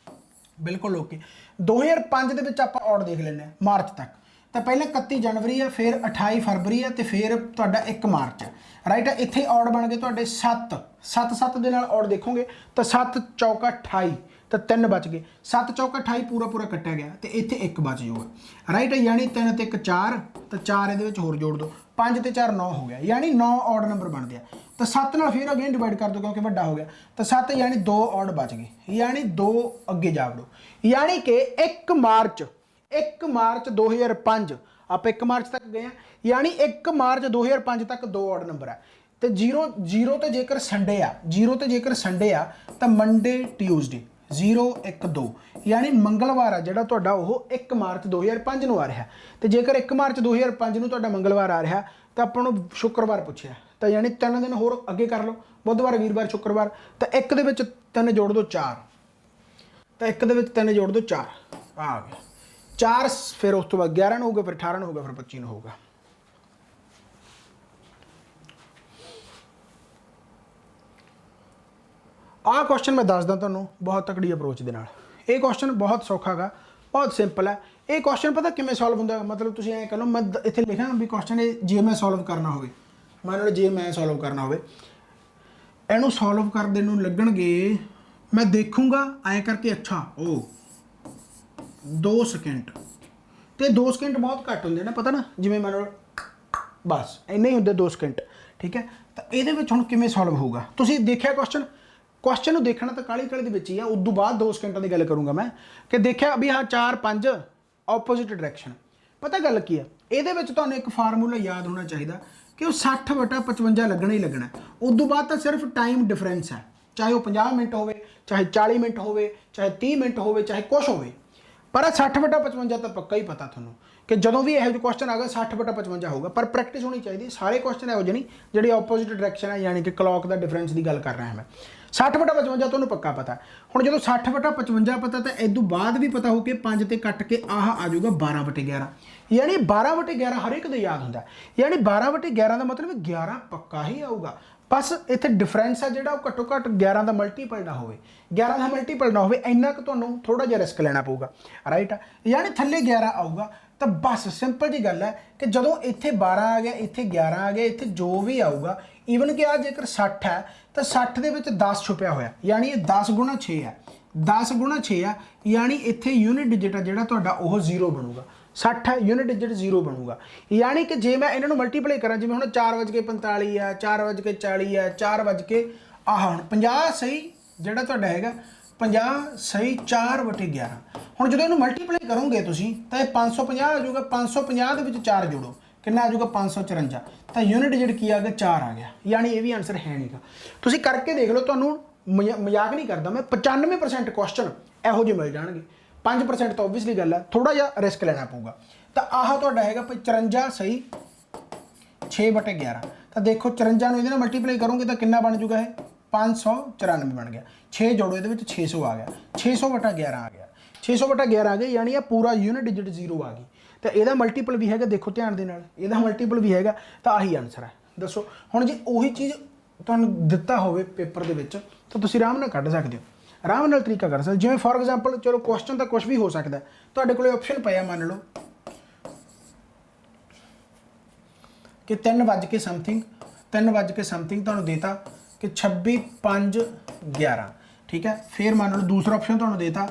Speaker 1: ਬਿਲਕੁਲ ਓਕੇ। 2005 ਦੇ ਵਿੱਚ ਆਪਾਂ ਆਡ ਦੇਖ ਲੈਂਦੇ ਹਾਂ ਮਾਰਚ ਤੱਕ। ਤਾਂ ਪਹਿਲਾਂ 31 ਜਨਵਰੀ ਹੈ, ਫਿਰ 28 ਫਰਵਰੀ ਹੈ, ਤੇ ਫਿਰ ਤੁਹਾਡਾ 1 ਮਾਰਚ ਹੈ ਰਾਈਟ। ਇੱਥੇ ਆਡ ਬਣ ਗਏ ਤੁਹਾਡੇ 7 ਦੇ ਨਾਲ ਆਡ ਦੇਖੋਗੇ ਤਾਂ 7 ਚੌਕਾ 28, ਤਾਂ 3 ਬਚ ਗਏ। 7 ਚੌਕਾ 28 ਪੂਰਾ ਕੱਟਿਆ ਗਿਆ ਤੇ ਇੱਥੇ 1 ਬਚ ਜਾਊਗਾ ਰਾਈਟ। ਯਾਨੀ 3 ਤੇ 1 4, ਤਾਂ 4 ਇਹਦੇ ਵਿੱਚ ਹੋਰ ਜੋੜ ਦਿਓ, 5 ਤੇ 4 9 ਹੋ ਗਿਆ ਯਾਨੀ 9 ਆਡ ਨੰਬਰ ਬਣਦੇ ਆ। ਤਾਂ 7 ਨਾਲ ਫਿਰ ਅਗੇਨ ਡਿਵਾਈਡ ਕਰ ਦਿਓ ਕਿਉਂਕਿ ਵੱਡਾ ਹੋ ਗਿਆ, ਤਾਂ 7 ਯਾਨੀ 2 ਆਡ ਬਚ ਗਏ ਯਾਨੀ 2 ਅੱਗੇ ਜਾ ਵੜੋ ਯਾਨੀ ਕਿ 1 ਮਾਰਚ 2005 ਆਪਾਂ 1 ਮਾਰਚ ਤੱਕ ਗਏ ਆ ਯਾਨੀ 1 ਮਾਰਚ 2005 ਤੱਕ 2 ਆਡ ਨੰਬਰ ਹੈ। ਤੇ 0 ਤੇ ਜੇਕਰ ਸੰਡੇ ਆ ਤਾਂ ਮੰਡੇ ਟਿਊਜ਼ਡੇ 0 1 2 ਯਾਨੀ ਮੰਗਲਵਾਰ ਆ ਜਿਹੜਾ ਤੁਹਾਡਾ ਉਹ 1 ਮਾਰਚ 2005 ਨੂੰ ਆ ਰਿਹਾ। ਤੇ ਜੇਕਰ 1 ਮਾਰਚ 2005 ਨੂੰ ਤੁਹਾਡਾ ਮੰਗਲਵਾਰ ਆ ਰਿਹਾ ਤਾਂ ਆਪਾਂ ਨੂੰ ਸ਼ੁੱਕਰਵਾਰ ਪੁੱਛਿਆ, ਤਾਂ ਯਾਨੀ 3 ਦਿਨ ਹੋਰ ਅੱਗੇ ਕਰ ਲਓ, ਬੁੱਧਵਾਰ ਵੀਰਵਾਰ ਸ਼ੁੱਕਰਵਾਰ। ਤਾਂ 1 ਦੇ ਵਿੱਚ 3 ਜੋੜ ਦਿਓ 4, ਤਾਂ 1 ਦੇ ਵਿੱਚ 3 ਜੋੜ ਦਿਓ 4 ਆ ਗਿਆ 4, ਫਿਰ ਉਸ ਤੋਂ ਬਾਅਦ 11 ਨੂੰ ਹੋਊਗਾ, ਫਿਰ 18 ਨੂੰ ਹੋਊਗਾ, ਫਿਰ 25 ਨੂੰ ਹੋਊਗਾ। ਆਹ ਕੁਐਸਚਨ ਮੈਂ ਦੱਸਦਾ ਤੁਹਾਨੂੰ ਬਹੁਤ ਤਕੜੀ ਅਪਰੋਚ ਦੇ ਨਾਲ। ਇਹ ਕੁਐਸਚਨ ਬਹੁਤ ਸੌਖਾ ਗਾ, ਬਹੁਤ ਸਿੰਪਲ ਹੈ। ਇਹ ਕੁਐਸਚਨ ਪਤਾ ਕਿਵੇਂ ਸੋਲਵ ਹੁੰਦਾ? ਮਤਲਬ ਤੁਸੀਂ ਐਂ ਕਹ ਲਓ, ਮੈਂ ਇੱਥੇ ਲਿਖਾਂ ਵੀ ਕੁਐਸਚਨ ਇਹ ਜੇ ਮੈਂ ਸੋਲਵ ਕਰਨਾ ਹੋਵੇ, ਮੰਨ ਲਓ ਜੇ ਮੈਂ ਸੋਲਵ ਕਰਨਾ ਹੋਵੇ, ਇਹਨੂੰ ਸੋਲਵ ਕਰਦੇ ਨੂੰ ਲੱਗਣਗੇ, ਮੈਂ ਦੇਖੂੰਗਾ ਐਂ ਕਰਕੇ, ਅੱਛਾ ਉਹ 2 ਸਕਿੰਟ, ਤੇ 2 ਸਕਿੰਟ ਬਹੁਤ ਘੱਟ ਹੁੰਦੇ ਨੇ ਪਤਾ ਨਾ, ਜਿਵੇਂ ਮੰਨ ਲਓ ਬਸ ਇੰਨੇ ਹੀ ਹੁੰਦੇ 2 ਸਕਿੰਟ, ਠੀਕ ਹੈ। ਤਾਂ ਇਹਦੇ ਵਿੱਚ ਹੁਣ ਕਿਵੇਂ ਸੋਲਵ ਹੋਊਗਾ? ਤੁਸੀਂ ਦੇਖਿਆ ਕੁਐਸਚਨ ਨੂੰ ਦੇਖਣਾ ਤਾਂ ਕਾਹਲੀ ਦੇ ਵਿੱਚ ਹੀ ਆ। ਉਦੋਂ ਬਾਅਦ 2 ਸਕਿੰਟਾਂ ਦੀ ਗੱਲ ਕਰੂੰਗਾ ਮੈਂ, ਕਿ ਦੇਖਿਆ ਵੀ ਹਾਂ 4 5 ਆਪੋਜ਼ਿਟ ਡਾਇਰੈਕਸ਼ਨ। ਪਤਾ ਗੱਲ ਕੀ ਆ, ਇਹਦੇ ਵਿੱਚ ਤੁਹਾਨੂੰ ਇੱਕ ਫਾਰਮੂਲਾ ਯਾਦ ਹੋਣਾ ਚਾਹੀਦਾ ਕਿ ਉਹ 60/55 ਲੱਗਣਾ ਹੀ ਲੱਗਣਾ। ਉਦੋਂ ਬਾਅਦ ਤਾਂ ਸਿਰਫ ਟਾਈਮ ਡਿਫਰੈਂਸ ਹੈ, ਚਾਹੇ ਉਹ 50 ਮਿੰਟ ਹੋਵੇ, ਚਾਹੇ 40 ਮਿੰਟ ਹੋਵੇ, ਚਾਹੇ 30 ਮਿੰਟ ਹੋਵੇ, ਚਾਹੇ ਕੁਛ ਹੋਵੇ, ਪਰ 60/55 ਤਾਂ ਪੱਕਾ ਹੀ ਪਤਾ ਤੁਹਾਨੂੰ ਕਿ ਜਦੋਂ ਵੀ ਇਹੋ ਜਿਹਾ ਕੁਐਸਚਨ ਆਗਾ 60/55 ਹੋਊਗਾ। ਪਰ ਪ੍ਰੈਕਟਿਸ ਹੋਣੀ ਚਾਹੀਦੀ। ਸਾਰੇ ਕੁਐਸਚਨ ਇਹੋ ਜਿਹੇ ਨਹੀਂ ਜਿਹੜੀ ਆਪੋਜ਼ਿਟ ਡਾਇਰੈਕਸ਼ਨ ਹੈ, ਯਾਨੀ ਕਿ ਕਲੌਕ ਦਾ ਡਿਫਰੈਂਸ ਦੀ ਗੱਲ ਕਰ ਰਿਹਾ ਮੈਂ। 60/55 ਤੁਹਾਨੂੰ ਪੱਕਾ ਪਤਾ। ਹੁਣ ਜਦੋਂ 60/55 ਪਤਾ ਤਾਂ ਇਦੋਂ ਬਾਅਦ ਵੀ ਪਤਾ ਹੋ ਕਿ 5 ਤੇ ਕੱਟ ਕੇ ਆਹ ਆ ਜਾਊਗਾ 12/11, ਯਾਨੀ 12/11 ਹਰ ਇੱਕ ਦੇ ਯਾਦ ਹੁੰਦਾ, ਯਾਨੀ 12/11 ਦਾ ਮਤਲਬ 11 ਪੱਕਾ ਹੀ ਆਊਗਾ। ਬਸ ਇੱਥੇ ਡਿਫਰੈਂਸ ਹੈ ਜਿਹੜਾ ਉਹ ਘੱਟੋ ਘੱਟ 11 ਦਾ ਮਲਟੀਪਲ ਨਾ ਹੋਵੇ, 11 ਦਾ ਮਲਟੀਪਲ ਨਾ ਹੋਵੇ, ਇੰਨਾ ਕੁ ਤੁਹਾਨੂੰ ਥੋੜਾ ਜਿਹਾ ਰਿਸਕ ਲੈਣਾ ਪਊਗਾ ਰਾਈਟ। ਯਾਨੀ ਥੱਲੇ 11 ਆਊਗਾ। ਤਾਂ ਬਸ ਸਿੰਪਲ ਜੀ ਗੱਲ ਹੈ ਕਿ ਜਦੋਂ ਇੱਥੇ 12 ਆ ਗਿਆ, ਇੱਥੇ 11 ਆ ਗਿਆ, ਇੱਥੇ ਜੋ ਵੀ ਆਊਗਾ, ਈਵਨ ਕਿ ਆ ਜੇਕਰ 60 ਹੈ ਤਾਂ 60 ਦੇ ਵਿੱਚ 10 ਛੁਪਿਆ ਹੋਇਆ, ਯਾਨੀ ਇਹ 10 ਗੁਣਾ 6 ਹੈ, 10 ਗੁਣਾ 6 ਆ, ਯਾਨੀ ਇੱਥੇ ਯੂਨਿਟ ਡਿਜਿਟ ਆ ਜਿਹੜਾ ਤੁਹਾਡਾ ਉਹ 0 ਬਣੂਗਾ। 60 ਹੈ, ਯੂਨਿਟ ਡਿਜਿਟ 0 ਬਣੂਗਾ। ਯਾਨੀ ਕਿ ਜੇ ਮੈਂ ਇਹਨਾਂ ਨੂੰ ਮਲਟੀਪਲਾਈ ਕਰਾਂ, ਜਿਵੇਂ ਹੁਣ 4:45 ਆ, 4:40 ਆ, 4 ਆਹ ਹੁਣ 50 ਸਹੀ ਜਿਹੜਾ ਤੁਹਾਡਾ ਹੈਗਾ 50 ਸਹੀ 4/11। ਹੁਣ ਜਦੋਂ ਇਹਨੂੰ ਮਲਟੀਪਲਾਈ ਕਰੋਗੇ ਤੁਸੀਂ ਤਾਂ ਇਹ 550 ਆ ਜਾਊਗਾ। 550 ਦੇ ਵਿੱਚ 4 ਜੋੜੋ, ਕਿੰਨਾ ਆ ਜਾਊਗਾ 554। ਤਾਂ ਯੂਨਿਟ ਡਿਜਿਟ ਕੀ ਆ ਗਿਆ 4 ਆ ਗਿਆ, ਯਾਨੀ ਇਹ ਵੀ ਆਨਸਰ ਹੈ ਨਹੀਂਗਾ। ਤੁਸੀਂ ਕਰਕੇ ਦੇਖ ਲਓ, ਤੁਹਾਨੂੰ ਮਜ਼ਾਕ ਨਹੀਂ ਕਰਦਾ ਮੈਂ, 95% ਕੁਐਸਚਨ ਇਹੋ ਜਿਹੇ ਮਿਲ ਜਾਣਗੇ। 5% ਤਾਂ ਓਬਵੀਅਸਲੀ ਗੱਲ ਹੈ, ਥੋੜਾ ਜਿਹਾ ਰਿਸਕ ਲੈਣਾ ਪਊਗਾ। ਤਾਂ ਆਹ ਤੁਹਾਡਾ ਹੈਗਾ 54 ਸਹੀ 6/11। ਤਾਂ ਦੇਖੋ 54 ਨੂੰ ਇਹਦੇ ਨਾਲ ਮਲਟੀਪਲਾਈ ਕਰੋਗੇ ਤਾਂ ਕਿੰਨਾ ਬਣ ਜੂਗਾ? ਇਹ 594 ਬਣ ਗਿਆ। 6 ਜੋੜੋ ਇਹਦੇ ਵਿੱਚ 600 ਆ ਗਿਆ, 600/11 ਆ ਗਿਆ, 600/11 ਆ ਗਿਆ, ਯਾਨੀ ਇਹ ਪੂਰਾ ਯੂਨਿਟ ਡਿਜਿਟ 0 ਆ ਗਈ। ਤਾਂ ਇਹਦਾ ਮਲਟੀਪਲ ਵੀ ਹੈਗਾ, ਦੇਖੋ ਧਿਆਨ ਦੇ ਨਾਲ, ਇਹਦਾ ਮਲਟੀਪਲ ਵੀ ਹੈਗਾ। ਤਾਂ ਆਹੀ ਆਨਸਰ ਹੈ। ਦੱਸੋ ਹੁਣ ਜੇ ਉਹੀ ਚੀਜ਼ ਤੁਹਾਨੂੰ ਦਿੱਤਾ ਹੋਵੇ ਪੇਪਰ ਦੇ ਵਿੱਚ ਤਾਂ ਤੁਸੀਂ ਆਰਾਮ ਨਾਲ ਕੱਢ ਸਕਦੇ ਹੋ, ਆਰਾਮ ਨਾਲ ਤਰੀਕਾ ਕਰ ਸਕਦੇ। ਜਿਵੇਂ ਫੋਰ ਐਗਜ਼ਾਮਪਲ, ਚਲੋ ਕੁਐਸਚਨ ਤਾਂ ਕੁਛ ਵੀ ਹੋ ਸਕਦਾ, ਤੁਹਾਡੇ ਕੋਲੇ ਆਪਸ਼ਨ ਪਿਆ, ਮੰਨ ਲਓ ਕਿ 3 ਵਜੇ ਸਮਥਿੰਗ ਤੁਹਾਨੂੰ ਦੇਤਾ ਕਿ 26/5/11, ਠੀਕ ਹੈ। ਫਿਰ ਮੰਨ ਲਓ ਦੂਸਰਾ ਆਪਸ਼ਨ ਤੁਹਾਨੂੰ ਦੇਤਾ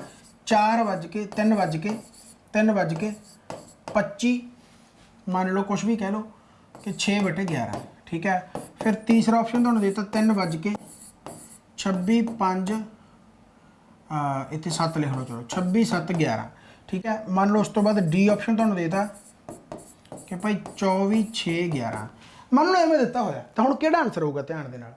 Speaker 1: 3:25, ਮੰਨ ਲਓ ਕੁਛ ਵੀ ਕਹਿ ਲਓ ਕਿ 6/11, ਠੀਕ ਹੈ। ਫਿਰ ਤੀਸਰਾ ਆਪਸ਼ਨ ਤੁਹਾਨੂੰ ਦੇਤਾ 3:26/5, ਇੱਥੇ 7 ਲਿਖ ਲਓ, ਚਲੋ 26/7/11, ठीक है। मान लो उस तो बाद डी ऑप्शन तुहानूं देता कि भाई 24 6 11 मान लो एवें दिता होया तो हुण किहड़ा आंसर होगा, ध्यान दे नाल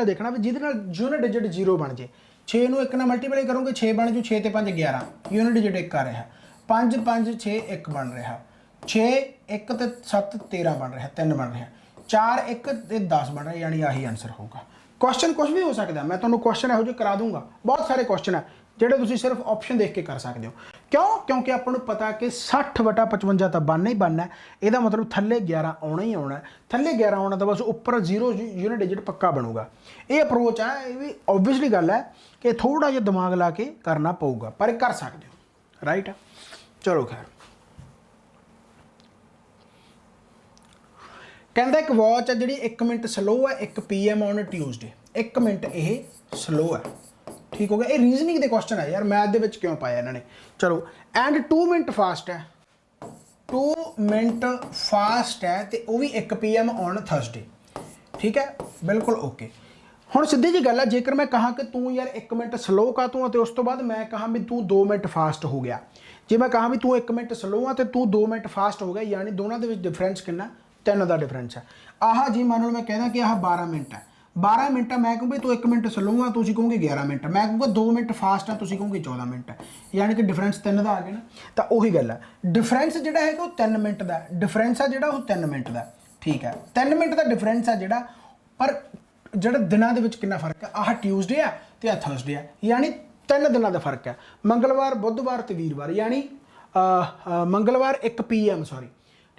Speaker 1: देखना भी जिहदे नाल यूनिट डिजिट 0 बन जे। 6 नूं 1 नाल मल्टीप्लाई करोगे 6 बन जू, 6 ते 5 11, यूनिट डिजिट 1 आ रहा, 5 5 6 1 बन रहा, 6 1 ते 7 13 बन रहा, 3 बन रहा, 4 1 ते 10 बन रहा, यानी आही आंसर होगा। क्वेश्चन कुछ भी हो सकता, मैं तुहानूं क्वेश्चन इहो जिहे करा दूंगा, बहुत सारे क्वेश्चन है ਜਿਹੜੇ ਤੁਸੀਂ सिर्फ ऑप्शन देख के कर सकते हो। क्यों? क्योंकि ਆਪਾਂ ਨੂੰ पता कि 60/55 तो बनना ही बनना है, ਇਹਦਾ मतलब थल्ले 11 आना ही आना है, थल्ले 11 आना तो बस उपर 0 यूनिट डिजिट पक्का बनूगा। ये अप्रोच है, ये भी ओबवियसली गल है कि थोड़ा जिहा दिमाग ला के करना पऊगा, पर कर सकते हो, राइट। चलो खैर, कहता एक वॉच है जी 1 मिनट स्लो है, 1 PM ऑन ट्यूसडे, 1 मिनट ये स्लो है, ठीक हो गया। ये रीजनिंग के क्वेश्चन है यार, मैथ दे क्यों पाया इन्होंने। चलो, एंड 2 मिनट फास्ट है, 2 मिनट फास्ट है तो वह भी 1 PM ऑन थर्सडे, ठीक है, बिल्कुल ओके। हुण सीधी जी गल है, जेकर मैं कहा कि तू यार 1 मिनट स्लो का तू, तो उस तो बाद मैं कहा भी तू 2 मिनट फास्ट हो गया, जे मैं कहा भी तू 1 मिनट स्लो आ तो तू 2 मिनट फास्ट हो गया, यानी दोनों के डिफरेंस कितना, 3 का डिफरेंस है। आह जी मान लो मैं कहना कि आह 12 मिनट है, 12 मिनट है, मैं कहूँ तू 1 मिनट स्लो आ, तुम कहोगे 11 मिनट, मैं कहूँगा 2 मिनट फास्ट है, तुम कहोगे 14 मिनट है, यानी कि डिफरेंस 3 का आ गया ना। तो उही गल है, डिफरेंस जोड़ा है वो 3 मिनट का, डिफरेंस है जो 3 मिनट का, ठीक है, 3 मिनट का डिफरेंस है जोड़ा, पर जो दिनों के कितना फर्क है, आह ट्यूसडे है तो आह थर्सडे है, यानी 3 दिनों का फर्क है, मंगलवार बुधवार तो वीरवार, यानी मंगलवार 1 PM सॉरी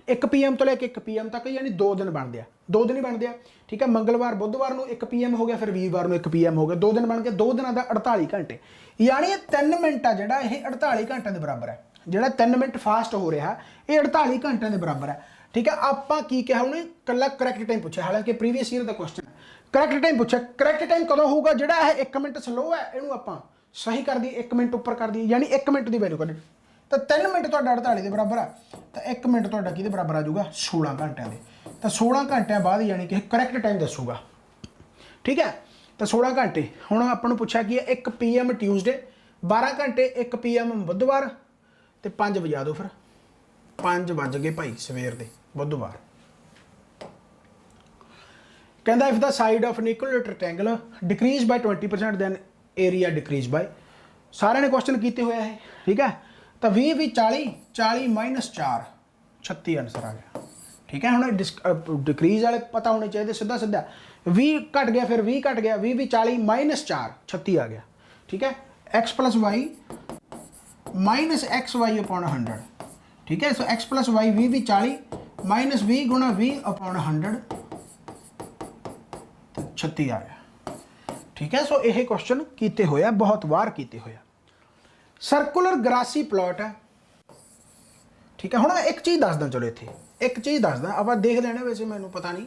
Speaker 1: 1 PM तो लैके 1 PM तक, यानी 2 दिन बनते हैं, 2 दिन ही बनते हैं, ठीक है। मंगलवार बुधवार को 1 PM हो गया, फिर वीरवार को 1 PM हो गया, 2 दिन बन गए, 2 दिनों का 48 घंटे, यानी ये 3 मिनट है जोड़ा, ये 48 घंटे के बराबर है, जोड़ा 3 मिनट फास्ट हो रहा है ये 48 घंटे के बराबर है, ठीक है। आप की कहा उन्हें कला करैक्ट टाइम पूछा, हालांकि प्रीवियस ईयर का क्वेश्चन है, करैक्ट टाइम पूछा, करैक्ट टाइम कदों होगा, जोड़ा है 1 मिनट स्लो है, इनू आप सही कर दिए, 1 मिनट उपर कर दिए, यानी 1 मिनट की वैल्यू करें तो 3 मिनट तो 48 के बराबर है, तो 1 मिनट तो कि बराबर आ जाऊगा 16 घंटे के, तो 16 घंटे बाद यानी कि करैक्ट टाइम दसूगा, ठीक है। तो 16 घंटे हुण आपां नूं पुछा कि 1 PM ट्यूसडे, 12 घंटे 1 PM बुधवार, तो 5 बजा दो, फिर 5 बज गए भाई सवेर के बुधवार। कहता if the side of an equal rectangle decreases by 20% then area decreases by, सारे ने क्वेश्चन किए हुए हैं, ठीक है। तो 20 भी 40, 40 - 4 36 आंसर आ गया, ठीक है। हम डिक्रीज वाले पता होने चाहिए, सीधा सीधा 20 घट गया, फिर 20 घट गया, 20 भी 40 - 4 36 आ गया, ठीक है। x + y - xy अपॉन 100, ठीक है। सो x + y 20 भी 40 - 20 × 20 अपॉन 100 36 आ गया, ठीक है। सो यह क्वेश्चन किए हुए, बहुत बार किए हुए। सर्कुलर ग्रासी प्लॉट है, ठीक है। हुण एक चीज़ दसदा, चलो इत्थे एक चीज़ दसदा, आप देख लेना, वैसे मैनू पता नहीं,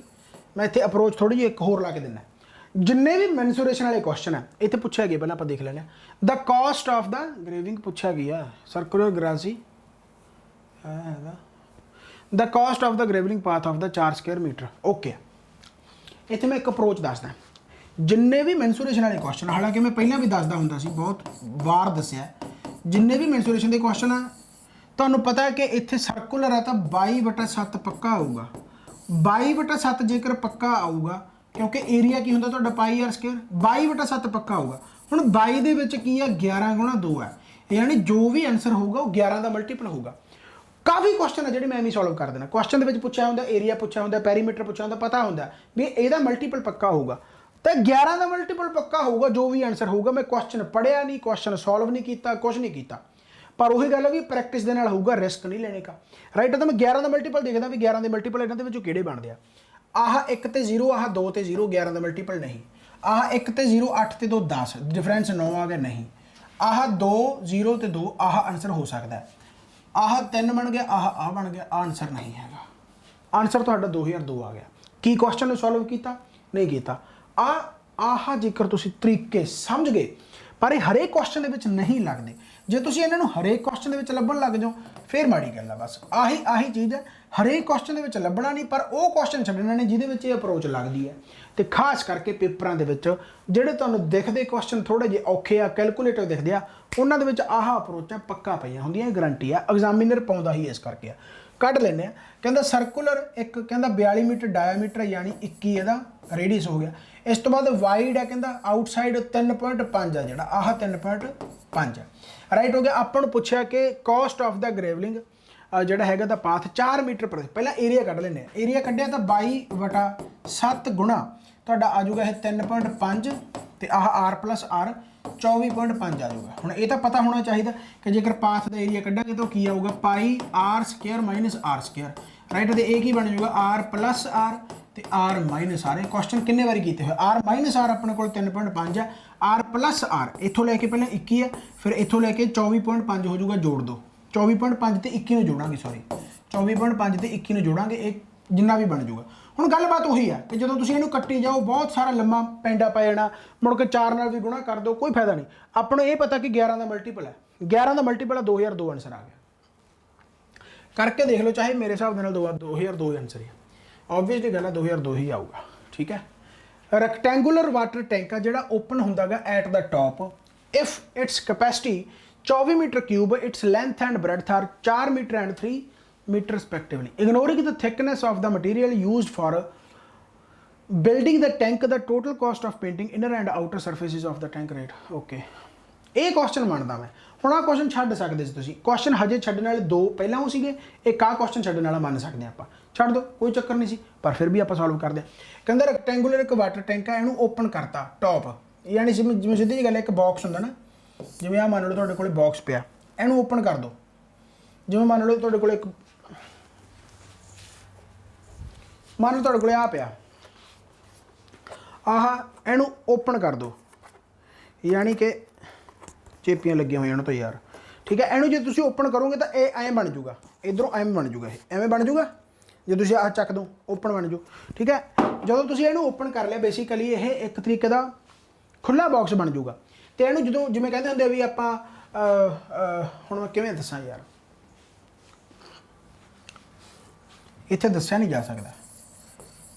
Speaker 1: मैं इत्थे अप्रोच थोड़ी जी एक होर ला के देना, जिन्ने भी मैंसूरेशन वाले क्वेश्चन है इत्थे पूछा गया, पहले आप देख लेना। The cost of the gravelling पूछा गया, सर्कुलर ग्रासी है, the cost of the gravelling path of the 4 square metre, okay. इत्थे मैं एक अप्रोच दसदा, जिन्ने भी मैंसूरेशन वाले क्वेश्चन, हालांकि मैं पहले भी दसदा हुंदा सी, बहुत बार दसिया, जिन्ने भी मैंसूरेशन के क्वेश्चन आ, तुहानूं पता है कि इत्थे सर्कुलर है तो 22/7 पक्का आऊगा, 22/7 जेकर पक्का आऊगा, क्योंकि एरिया की होंदा तुहाडा πr², 22/7 पक्का आऊगा। हुण 22 दे विच की है 11 × 2 है, यानी जो भी आंसर होगा वो 11 का मल्टीपल होगा। काफ़ी क्वेश्चन है जिहड़े मैं भी सॉल्व कर देना, क्वेश्चन के पूछा होंदा, एरिया पूछा होंदा, पैरीमीटर पूछा होंदा, पता होंदा भी ਇਹਦਾ मल्टीपल पक्का होगा, तो 11 का मल्टीपल पक्का होगा जो भी आंसर होगा। मैं क्वेश्चन पढ़िया नहीं, क्वेश्चन सॉल्व नहीं किया, कुछ नहीं किया, पर वही गल है भी प्रैक्टिस के नाल होगा, रिस्क नहीं लेने का, राइट। तो मैं 11 का मल्टीपल देखदा भी 11 के मल्टीपल इन्हां दे किहड़े बनदे आ, आह 1 ते 0, आह 2 ते 0, 11 का मल्टीपल नहीं, आह 1 ते 0, 8 ते 2 10, डिफरेंस 9 आ गया नहीं, आह 2 0 ते 2, आह आंसर हो सकता है, आह 3 बन गया, आह बन गया, आंसर नहीं है, आंसर तुहाडा 2002 आ गया। की क्वेश्चन ने सॉल्व किया नहीं किया, आह जेकर तुसीं तरीके समझ गए, पर हरेक क्वेश्चन के नहीं लगते, ਜੇ ਤੁਸੀਂ ਇਹਨਾਂ ਨੂੰ ਹਰੇਕ ਕੁਐਸਚਨ ਦੇ ਵਿੱਚ ਲੱਭਣ ਲੱਗ ਜਾਓ ਫਿਰ ਮਾੜੀ ਗੱਲ ਆ। ਬਸ ਆਹੀ ਚੀਜ਼ ਹੈ, ਹਰੇਕ ਕੁਐਸਚਨ ਦੇ ਵਿੱਚ ਲੱਭਣਾ ਨਹੀਂ, ਪਰ ਉਹ ਕੁਐਸਚਨ ਛੱਡਣੇ ਨੇ ਜਿਹਦੇ ਵਿੱਚ ਇਹ ਅਪਰੋਚ ਲੱਗਦੀ ਹੈ। ਤੇ ਖਾਸ ਕਰਕੇ ਪੇਪਰਾਂ ਦੇ ਵਿੱਚ ਜਿਹੜੇ ਤੁਹਾਨੂੰ ਦਿਖਦੇ ਕੁਐਸਚਨ ਥੋੜੇ ਜਿਹੇ ਔਖੇ ਆ, ਕੈਲਕੂਲੇਟਰ ਦਿਖਦੇ ਆ, ਉਹਨਾਂ ਦੇ ਵਿੱਚ ਆਹ ਅਪਰੋਚਾਂ ਪੱਕਾ ਪਈਆਂ ਹੁੰਦੀਆਂ, ਇਹ ਗਰੰਟੀ ਆ, ਐਗਜ਼ਾਮੀਨਰ ਪਾਉਂਦਾ ਹੀ ਇਸ ਕਰਕੇ ਆ। ਕੱਢ ਲੈਂਦੇ ਆ। ਕਹਿੰਦਾ ਸਰਕੂਲਰ ਇੱਕ ਕਹਿੰਦਾ 42 ਮੀਟਰ ਡਾਇਆਮੀਟਰ ਯਾਨੀ 21 ਇਹਦਾ ਰੇਡੀਅਸ ਹੋ ਗਿਆ। ਇਸ ਤੋਂ ਬਾਅਦ ਵਾਈਡ ਹੈ ਕਹਿੰਦਾ ਆਊਟਸਾਈਡ 3.5 ਆ, ਜਿਹੜਾ ਆਹ 3.5 ਆ, ਰਾਈਟ ਹੋ ਗਿਆ। ਆਪਾਂ ਨੂੰ ਪੁੱਛਿਆ ਕਿ ਕੋਸਟ ਆਫ ਦਾ ਗ੍ਰੇਵਲਿੰਗ ਜਿਹੜਾ ਹੈਗਾ ਦਾ ਪਾਥ 4 ਮੀਟਰ ਪਰ, ਪਹਿਲਾਂ ਏਰੀਆ ਕੱਢ ਲੈਂਦੇ ਆ। ਏਰੀਆ ਕੱਢਿਆ ਤਾਂ 22/7 ਗੁਣਾ ਤੁਹਾਡਾ ਆ ਜਾਊਗਾ ਇਹ 3.5 ਤੇ ਆਹ r + r 24.5 ਆ ਜਾਊਗਾ। ਹੁਣ ਇਹ ਤਾਂ ਪਤਾ ਹੋਣਾ ਚਾਹੀਦਾ ਕਿ ਜੇਕਰ ਪਾਥ ਦਾ ਏਰੀਆ ਕੱਢਾਂਗੇ ਤਾਂ ਕੀ ਆਊਗਾ πr² - r², ਰਾਈਟ। ਤੇ ਇਹ ਕੀ ਬਣ ਜਾਊਗਾ r + r ਤੇ r - r। ਇਹ ਕੁਐਸਚਨ ਕਿੰਨੇ ਵਾਰੀ ਕੀਤੇ ਹੋਏ, r - r ਆਪਣੇ ਕੋਲ 3.5 ਆ, r + r ਇੱਥੋਂ ਲੈ ਕੇ ਪਹਿਲਾਂ 21 ਆ, ਫਿਰ ਇੱਥੋਂ ਲੈ ਕੇ 24.5 ਹੋ ਜਾਊਗਾ, ਜੋੜ ਦੋ 24.5 ਤੇ 21 ਨੂੰ ਜੋੜਾਂਗੇ, 24.5 ਤੇ 21 ਨੂੰ ਜੋੜਾਂਗੇ, ਇਹ ਜਿੰਨਾ ਵੀ ਬਣ ਜਾਊਗਾ। ਹੁਣ ਗੱਲਬਾਤ ਉਹੀ ਆ ਕਿ ਜਦੋਂ ਤੁਸੀਂ ਇਹਨੂੰ ਕੱਟੀ ਜਾਓ ਬਹੁਤ ਸਾਰਾ ਲੰਮਾ ਪੈਂਡਾ ਪੈ ਜਾਣਾ, ਮੁੜ ਕੇ 4 ਨਾਲ ਵੀ ਗੁਣਾ ਕਰ ਦਿਓ, ਕੋਈ ਫਾਇਦਾ ਨਹੀਂ। ਆਪਾਂ ਨੂੰ ਇਹ ਪਤਾ ਕਿ 11 ਦਾ ਮਲਟੀਪਲ ਹੈ, 11 ਦਾ ਮਲਟੀਪਲ 2002 ਆਨਸਰ ਆ ਗਿਆ। ਕਰਕੇ ਦੇਖ ਲਓ, ਚਾਹੇ ਮੇਰੇ ਹਿਸਾਬ ਦੇ ਨਾਲ 2002 ਆਨਸਰ ਹੀ ਓਬਵੀਅਸਲੀ ਗੱਲ ਹੈ, 2002 ਹੀ ਆਊਗਾ, ਠੀਕ ਹੈ। ਰੈਕਟੈਂਗੂਲਰ ਵਾਟਰ ਟੈਂਕ ਆ ਜਿਹੜਾ ਓਪਨ ਹੁੰਦਾਗਾ at the top if its capacity 24 metre cube, its length and breadth are 4 metre and 3 meter respectively. Ignoring the thickness of the material used for building the tank, the total cost of painting inner and outer surfaces of the tank rate. Okay, ਇਹ question ਮੰਨਦਾ ਮੈਂ। ਹੁਣ ਆਹ question ਛੱਡ ਸਕਦੇ ਸੀ ਤੁਸੀਂ, question ਹਜੇ ਛੱਡਣ ਵਾਲੇ 2 ਪਹਿਲਾਂ ਹੋ ਸੀਗੇ, ਇੱਕ ਆਹ ਕੁਐਸਚਨ ਛੱਡਣ ਵਾਲਾ ਮੰਨ ਸਕਦੇ ਆਪਾਂ, ਛੱਡ ਦਿਓ ਕੋਈ ਚੱਕਰ ਨਹੀਂ ਸੀ, ਪਰ ਫਿਰ ਵੀ ਆਪਾਂ ਸੋਲਵ ਕਰਦੇ ਹਾਂ। ਕਹਿੰਦਾ ਰੈਕਟੈਂਗੂਲਰ ਇੱਕ ਵਾਟਰ ਟੈਂਕ ਹੈ, ਇਹਨੂੰ ਓਪਨ ਕਰਤਾ ਟੌਪ, ਯਾਨੀ ਜਿਵੇਂ ਸਿੱਧੀ ਜਿਹੀ ਗੱਲ, ਇੱਕ ਬਾਕਸ ਹੁੰਦਾ ਨਾ, ਜਿਵੇਂ ਆਹ ਮੰਨ ਲਓ ਤੁਹਾਡੇ ਕੋਲ ਬਾਕਸ ਪਿਆ, ਇਹਨੂੰ ਓਪਨ ਕਰ ਦਿਓ। ਜਿਵੇਂ ਮੰਨ ਲਓ ਤੁਹਾਡੇ ਕੋਲ ਇੱਕ ਆ ਪਿਆ, ਆਹ ਇਹਨੂੰ ਓਪਨ ਕਰ ਦਿਓ, ਯਾਨੀ ਕਿ ਚੇਪੀਆਂ ਲੱਗੀਆਂ ਹੋਈਆਂ ਉਹਨਾਂ ਤੋਂ ਯਾਰ, ਠੀਕ ਹੈ। ਇਹਨੂੰ ਜੇ ਤੁਸੀਂ ਓਪਨ ਕਰੋਗੇ ਤਾਂ ਇਹ ਐਂ ਬਣ ਜਾਊਗਾ, ਇੱਧਰੋਂ ਐਵੇਂ ਬਣ ਜਾਊਗਾ, ਇਹ ਐਵੇਂ ਬਣ ਜਾਊਗਾ। ਜੇ ਤੁਸੀਂ ਆਹ ਚੱਕ ਦਿਓ ਓਪਨ ਬਣ ਜਾਊ, ਠੀਕ ਹੈ। ਜਦੋਂ ਤੁਸੀਂ ਇਹਨੂੰ ਓਪਨ ਕਰ ਲਿਆ, ਬੇਸਿਕਲੀ ਇਹ ਇੱਕ ਤਰੀਕੇ ਦਾ ਖੁੱਲ੍ਹਾ ਬਾਕਸ ਬਣ ਜਾਊਗਾ। ਅਤੇ ਇਹਨੂੰ ਜਦੋਂ ਜਿਵੇਂ ਕਹਿੰਦੇ ਹੁੰਦੇ ਵੀ ਆਪਾਂ ਹੁਣ ਮੈਂ ਕਿਵੇਂ ਦੱਸਾਂ ਯਾਰ, ਇੱਥੇ ਦੱਸਿਆ ਨਹੀਂ ਜਾ ਸਕਦਾ,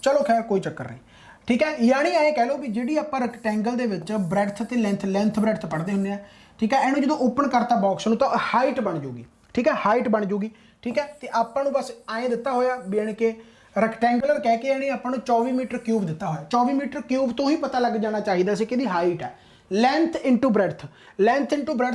Speaker 1: ਚਲੋ ਖੈਰ ਕੋਈ ਚੱਕਰ ਨਹੀਂ, ਠੀਕ ਹੈ। ਯਾਨੀ ਐਂ ਕਹਿ ਲਓ ਵੀ ਜਿਹੜੀ ਆਪਾਂ ਰੈਕਟੈਂਗਲ ਦੇ ਵਿੱਚ ਬ੍ਰੈਡਥ ਤੇ ਲੈਂਥ ਬ੍ਰੈਡਥ ਪੜ੍ਹਦੇ ਹੁੰਦੇ ਆ, ਠੀਕ ਹੈ। ਇਹਨੂੰ ਜਦੋਂ ਓਪਨ ਕਰਤਾ ਬਾਕਸ ਨੂੰ ਤਾਂ ਹਾਈਟ ਬਣ ਜੂਗੀ, ਠੀਕ ਹੈ, ਹਾਈਟ ਬਣ ਜੂਗੀ, ਠੀਕ ਹੈ। ਤੇ ਆਪਾਂ ਨੂੰ ਬਸ ਐਂ ਦਿੱਤਾ ਹੋਇਆ ਵੀ ਯਾਨੀ ਕਿ ਰੈਕਟੈਂਗੂਲਰ ਕਹਿ ਕੇ ਯਾਨੀ ਆਪਾਂ ਨੂੰ 24 ਮੀਟਰ ਕਿਊਬ ਦਿੱਤਾ ਹੋਇਆ, 24 ਮੀਟਰ ਕਿਊਬ ਤੋਂ ਹੀ ਪਤਾ ਲੱਗ ਜਾਣਾ ਚਾਹੀਦਾ ਸੀ ਕਿ ਇਹਦੀ ਹਾਈਟ ਹੈ। ਲੈਂਥ ਇੰਟੂ ਬ੍ਰੈਡਥ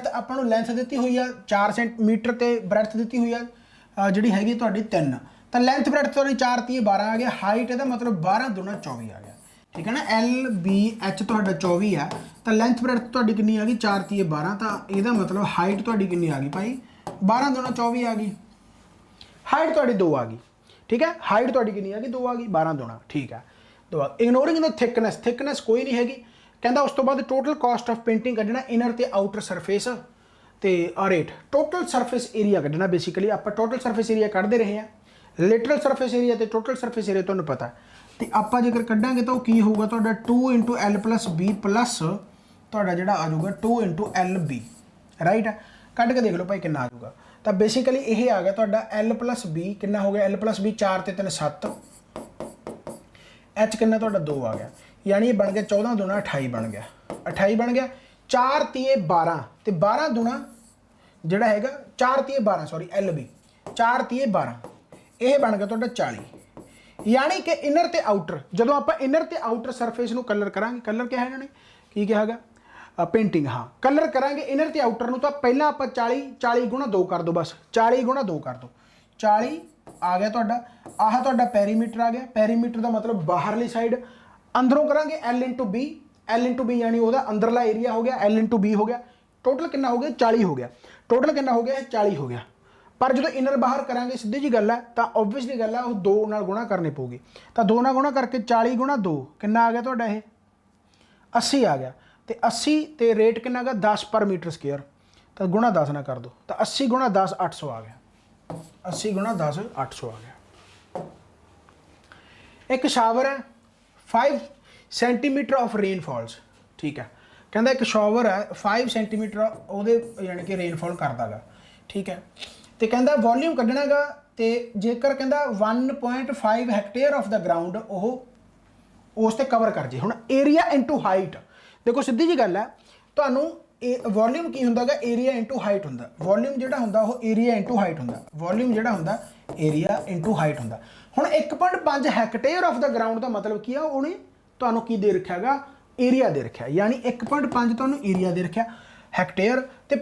Speaker 1: ਆਪਾਂ ਨੂੰ ਲੈਂਥ ਦਿੱਤੀ ਹੋਈ ਆ 4 ਸੈਂਟੀਮੀਟਰ ਤੇ ਬ੍ਰੈਡਥ ਦਿੱਤੀ ਹੋਈ ਆ ਜਿਹੜੀ ਹੈਗੀ ਤੁਹਾਡੀ 3, ਤਾਂ ਲੈਂਥ ਬ੍ਰੈਡਥ ਤੁਹਾਡੀ 4 × 3 = 12 ਆ ਗਿਆ, ਹਾਈਟ ਇਹਦਾ ਮਤਲਬ 12 × 2 = 24 ਆ ਗਿਆ, ਠੀਕ ਹੈ ਨਾ। LBH ਤੁਹਾਡਾ 24 ਆ, ਤਾਂ ਲੈਂਥ ਬ੍ਰੈਡਥ ਤੁਹਾਡੀ ਕਿੰਨੀ ਆ ਗਈ 4 × 3 = 12, ਤਾਂ ਇਹਦਾ ਮਤਲਬ ਹਾਈਟ ਤੁਹਾਡੀ ਕਿੰਨੀ ਆ ਗਈ ਭਾਈ 12 × 2 = 24 ਆ ਗਈ, ਹਾਈਟ ਤੁਹਾਡੀ 2 ਆ ਗਈ, ਠੀਕ ਹੈ। ਹਾਈਟ ਤੁਹਾਡੀ ਕਿੰਨੀ ਆ ਗਈ 2 ਆ ਗਈ, 12 × 2 ਠੀਕ ਹੈ 2। ਇਗਨੋਰਿੰਗ ਦਾ ਥਿਕਨੈਸ ਕੋਈ ਨਹੀਂ ਹੈਗੀ। ਕਹਿੰਦਾ ਉਸ ਤੋਂ ਬਾਅਦ ਟੋਟਲ ਕਾਸਟ ਆਫ ਪੇਂਟਿੰਗ ਕੱਢਣਾ, ਇਨਰ ਤੇ ਆਊਟਰ ਸਰਫੇਸ ਤੇ ਰੇਟ, ਟੋਟਲ ਸਰਫੇਸ ਏਰੀਆ ਕੱਢਣਾ। ਬੇਸਿਕਲੀ ਆਪਾਂ ਟੋਟਲ ਸਰਫੇਸ ਏਰੀਆ ਕੱਢਦੇ ਰਹੇ ਹਾਂ, ਲਿਟਰਲ ਸਰਫੇਸ ਏਰੀਆ ਤੇ ਟੋਟਲ ਸਰਫੇਸ ਏਰੀਆ ਤੁਹਾਨੂੰ ਪਤਾ, ਤੇ ਆਪਾਂ ਜੇਕਰ ਕੱਢਾਂਗੇ ਤਾਂ ਉਹ ਕੀ ਹੋਊਗਾ ਤੁਹਾਡਾ 2 × L + B ਪਲੱਸ ਤੁਹਾਡਾ ਜਿਹੜਾ ਆ ਜਾਊਗਾ 2 × LB, ਰਾਈਟ। ਕੱਢ ਕੇ ਦੇਖ ਲਓ ਭਾਈ ਕਿੰਨਾ ਆ ਜਾਊਗਾ। ਤਾਂ ਬੇਸਿਕਲੀ ਇਹ ਆ ਗਿਆ ਤੁਹਾਡਾ L + B, ਕਿੰਨਾ ਹੋ ਗਿਆ L + B 4 ਤੇ 3 7, H ਕਿੰਨਾ ਤੁਹਾਡਾ 2 ਆ ਗਿਆ, ਯਾਨੀ ਇਹ ਬਣ ਗਿਆ 14 × 2 = 28 ਬਣ ਗਿਆ, 28 ਬਣ ਗਿਆ। 4 × 3 = 12 ਤੇ 12 × 2 ਜਿਹੜਾ ਹੈਗਾ 4 × 3 = 12 ਸੌਰੀ LB 4 × 3 = 12, ਇਹ ਬਣ ਗਿਆ ਤੁਹਾਡਾ 40। ਯਾਨੀ ਕਿ ਇਨਰ ਤੇ ਆਊਟਰ, ਜਦੋਂ ਆਪਾਂ ਇਨਰ ਤੇ ਆਊਟਰ ਸਰਫੇਸ ਨੂੰ ਕਲਰ ਕਰਾਂਗੇ, ਕਲਰ ਕਿਹਾ ਇਹਨਾਂ ਨੇ ਕੀ ਕਿਹਾ ਹੈਗਾ ਪੇਂਟਿੰਗ, ਹਾਂ ਕਲਰ ਕਰਾਂਗੇ ਇਨਰ ਤੇ ਆਊਟਰ ਨੂੰ, ਤਾਂ ਪਹਿਲਾਂ ਆਪਾਂ 40 × 2 ਕਰ ਦਿਓ, ਬਸ 40 × 2 ਕਰ ਦਿਓ, 40 ਆ ਗਿਆ ਤੁਹਾਡਾ। ਆਹ ਤੁਹਾਡਾ ਪੈਰੀਮੀਟਰ ਆ ਗਿਆ, ਪੈਰੀਮੀਟਰ ਦਾ ਮਤਲਬ ਬਾਹਰਲੀ ਸਾਈਡ। ਅੰਦਰੋਂ ਕਰਾਂਗੇ L × B ਯਾਨੀ ਉਹਦਾ ਅੰਦਰਲਾ ਏਰੀਆ ਹੋ ਗਿਆ, L × B ਹੋ ਗਿਆ। ਟੋਟਲ ਕਿੰਨਾ ਹੋ ਗਿਆ 40 ਹੋ ਗਿਆ, ਟੋਟਲ ਕਿੰਨਾ ਹੋ ਗਿਆ 40 ਹੋ ਗਿਆ। ਪਰ ਜਦੋਂ ਇਨਰ ਬਾਹਰ ਕਰਾਂਗੇ ਸਿੱਧੀ ਜੀ ਗੱਲ ਹੈ, ਤਾਂ ਓਬਵੀਅਸਲੀ ਗੱਲ ਹੈ ਉਹ 2 ਨਾਲ ਗੁਣਾ ਕਰਨੀ ਪਊਗੀ, ਤਾਂ 2 ਨਾਲ ਗੁਣਾ ਕਰਕੇ 40 × 2 ਕਿੰਨਾ ਆ ਗਿਆ ਤੁਹਾਡਾ ਇਹ 80 ਆ ਗਿਆ, ਤੇ 80 ਤੇ ਰੇਟ ਕਿੰਨਾ ਹੈਗਾ 10 ਪਰ ਮੀਟਰ ਸਕੁਅਰ, ਤਾਂ ਗੁਣਾ 10 ਨਾਲ ਕਰ ਦਿਓ, ਤਾਂ 80 × 10 800 ਆ ਗਿਆ, 80 × 10 800 ਆ ਗਿਆ। ਇੱਕ ਸ਼ਾਵਰ ਹੈ 5 ਸੈਂਟੀਮੀਟਰ ਆਫ ਰੇਨ ਫਾਲਸ, ਠੀਕ ਹੈ। ਕਹਿੰਦਾ ਇੱਕ ਸ਼ਾਵਰ ਹੈ 5 ਸੈਂਟੀਮੀਟਰ ਉਹਦੇ ਯਾਨੀ ਕਿ ਰੇਨਫਾਲ ਕਰਦਾ ਗਾ, ਠੀਕ ਹੈ। ਤੇ ਕਹਿੰਦਾ ਵੋਲਿਊਮ ਕੱਢਣਾ ਗਾ, ਤੇ ਜੇਕਰ ਕਹਿੰਦਾ 1.5 ਹੈਕਟੇਅਰ ਆਫ ਦਾ ਗਰਾਊਂਡ ਉਹ ਉਸ ਤੇ ਕਵਰ ਕਰ ਜੇ। ਹੁਣ ਏਰੀਆ ਇਨਟੂ ਹਾਈਟ, ਦੇਖੋ ਸਿੱਧੀ ਜੀ ਗੱਲ ਹੈ, ਤੁਹਾਨੂੰ ਇਹ ਵੋਲਿਊਮ ਕੀ ਹੁੰਦਾ ਗਾ, ਏਰੀਆ ਇਨਟੂ ਹਾਈਟ ਹੁੰਦਾ। ਵੋਲਿਊਮ ਜਿਹੜਾ ਹੁੰਦਾ ਉਹ ਏਰੀਆ ਇਨਟੂ ਹਾਈਟ ਹੁੰਦਾ, ਵੋਲਿਊਮ ਜਿਹੜਾ ਹੁੰਦਾ ਏਰੀਆ ਇਨਟੂ ਹਾਈਟ ਹੁੰਦਾ। ਹੁਣ 1.5 ਹੈਕਟੇਅਰ ਆਫ ਦਾ ਗਰਾਊਂਡ ਦਾ ਮਤਲਬ ਕੀ ਆ, ਉਹਨੇ ਤੁਹਾਨੂੰ ਕੀ ਦੇ ਰੱਖਿਆ ਗਾ, ਏਰੀਆ ਦੇ ਰੱਖਿਆ, ਯਾਨੀ 1.5 ਤੁਹਾਨੂੰ ਏਰੀਆ ਦੇ ਰੱਖਿਆ ਹੈਕਟੇਅਰ, ਤੇ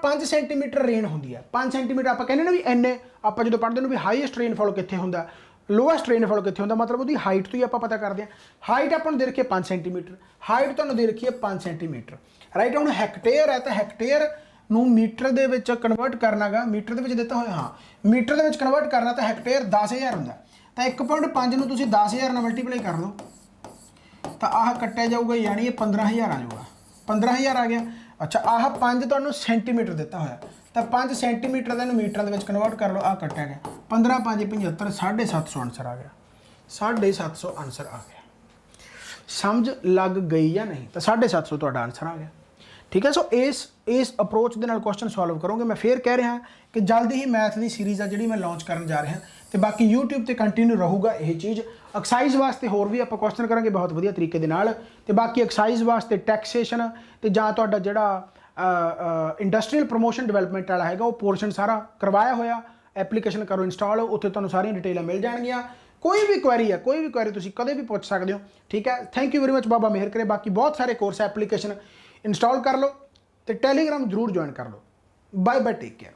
Speaker 1: 5 ਸੈਂਟੀਮੀਟਰ ਰੇਨ ਹੁੰਦੀ ਹੈ। 5 ਸੈਂਟੀਮੀਟਰ ਆਪਾਂ ਕਹਿੰਦੇ ਨਾ ਵੀ ਇੰਨੇ, ਆਪਾਂ ਜਦੋਂ ਪੜ੍ਹਦੇ ਨੂੰ ਵੀ ਹਾਈਐਸਟ ਰੇਨਫਾਲ ਕਿੱਥੇ ਹੁੰਦਾ, ਲੋਐਸਟ ਰੇਨਫਾਲ ਕਿੱਥੇ ਹੁੰਦਾ, ਮਤਲਬ ਉਹਦੀ ਹਾਈਟ ਤੋਂ ਹੀ ਆਪਾਂ ਪਤਾ ਕਰਦੇ ਹਾਂ। ਹਾਈਟ ਆਪਾਂ ਨੂੰ ਦੇ ਰੱਖੀ ਹੈ 5 ਸੈਂਟੀਮੀਟਰ, ਹਾਈਟ ਤੁਹਾਨੂੰ ਦੇ ਰੱਖੀ ਹੈ 5 ਸੈਂਟੀਮੀਟਰ, ਰਾਈਟ। ਹੁਣ ਹੈਕਟੇਅਰ ਹੈ ਤਾਂ ਹੈਕਟੇਅਰ ਨੂੰ ਮੀਟਰ ਦੇ ਵਿੱਚ ਕਨਵਰਟ ਕਰਨਾ ਗਾ, ਮੀਟਰ ਦੇ ਵਿੱਚ ਦਿੱਤਾ ਹੋਇਆ, ਹਾਂ ਮੀਟਰ ਦੇ ਵਿੱਚ ਕਨਵਰਟ ਕਰਨਾ ਤਾਂ ਹੈਕਟੇਅਰ 10,000 ਹੁੰਦਾ। ਤਾਂ 1.5 ਨੂੰ ਤੁਸੀਂ 10,000 ਨਾਲ ਮਲਟੀਪਲਾਈ ਕਰ ਲਓ ਤਾਂ ਆਹ ਕੱਟਿਆ ਜਾਊਗਾ, ਯਾਨੀ ਇਹ 15,000 ਆ ਜਾਊਗਾ, 15,000 ਆ ਗਿਆ। ਅੱਛਾ, ਆਹ 5 ਤੁਹਾਨੂੰ ਸੈਂਟੀਮੀਟਰ ਦਿੱਤਾ ਹੋਇਆ, ਤਾਂ 5 ਸੈਂਟੀਮੀਟਰ ਦਾ ਇਹਨੂੰ ਮੀਟਰਾਂ ਦੇ ਵਿੱਚ ਕਨਵਰਟ ਕਰ ਲਓ, ਆਹ ਕੱਟਿਆ ਗਿਆ 15 5 75, 750 ਆਨਸਰ ਆ ਗਿਆ, 750 ਆਨਸਰ ਆ ਗਿਆ। ਸਮਝ ਲੱਗ ਗਈ ਜਾਂ ਨਹੀਂ? ਤਾਂ 750 ਤੁਹਾਡਾ ਆਨਸਰ ਆ ਗਿਆ, ਠੀਕ ਹੈ। ਸੋ ਇਸ ਅਪਰੋਚ ਦੇ ਨਾਲ ਕੁਐਸਚਨ ਸੋਲਵ ਕਰੋਗੇ। ਮੈਂ ਫੇਰ ਕਹਿ ਰਿਹਾ ਕਿ ਜਲਦੀ ਹੀ ਮੈਥ ਦੀ ਸੀਰੀਜ਼ ਆ ਜਿਹੜੀ ਮੈਂ ਲਾਂਚ ਕਰਨ ਜਾ ਰਿਹਾ, ਤੇ ਬਾਕੀ YouTube ਤੇ ਕੰਟੀਨਿਊ ਰਹੂਗਾ ਇਹ ਚੀਜ਼। ਐਕਸਾਈਜ਼ ਵਾਸਤੇ ਹੋਰ ਵੀ ਆਪਾਂ ਕੁਐਸਚਨ ਕਰਾਂਗੇ ਬਹੁਤ ਵਧੀਆ ਤਰੀਕੇ ਦੇ ਨਾਲ, ਤੇ ਬਾਕੀ ਐਕਸਾਈਜ਼ ਵਾਸਤੇ ਟੈਕਸੇਸ਼ਨ ਤੇ ਜਾਂ ਤੁਹਾਡਾ ਜਿਹੜਾ ਇੰਡਸਟਰੀਅਲ ਪ੍ਰੋਮੋਸ਼ਨ ਡਿਵੈਲਪਮੈਂਟ ਵਾਲਾ ਹੈਗਾ ਉਹ ਪੋਰਸ਼ਨ ਸਾਰਾ ਕਰਵਾਇਆ ਹੋਇਆ। ਐਪਲੀਕੇਸ਼ਨ ਕਰੋ ਇੰਸਟਾਲ, ਉੱਥੇ ਤੁਹਾਨੂੰ ਸਾਰੀਆਂ ਡਿਟੇਲਾਂ ਮਿਲ ਜਾਣਗੀਆਂ। ਕੋਈ ਵੀ ਕੁਐਰੀ ਤੁਸੀਂ ਕਦੇ ਵੀ ਪੁੱਛ ਸਕਦੇ ਹੋ, ਠੀਕ ਹੈ। ਥੈਂਕ ਯੂ ਵੈਰੀ ਮਚ, ਬਾਬਾ ਮਿਹਰ ਕਰੇ। ਬਾਕੀ ਬਹੁਤ ਸਾਰੇ ਕੋਰਸ ਐਪਲੀਕੇਸ਼ਨ ਇੰਸਟਾਲ ਕਰ ਲਓ ਤੇ ਟੈਲੀਗ੍ਰਾਮ ਜ਼ਰੂਰ ਜੁਆਇਨ ਕਰ ਲਓ। Bye bye, take care.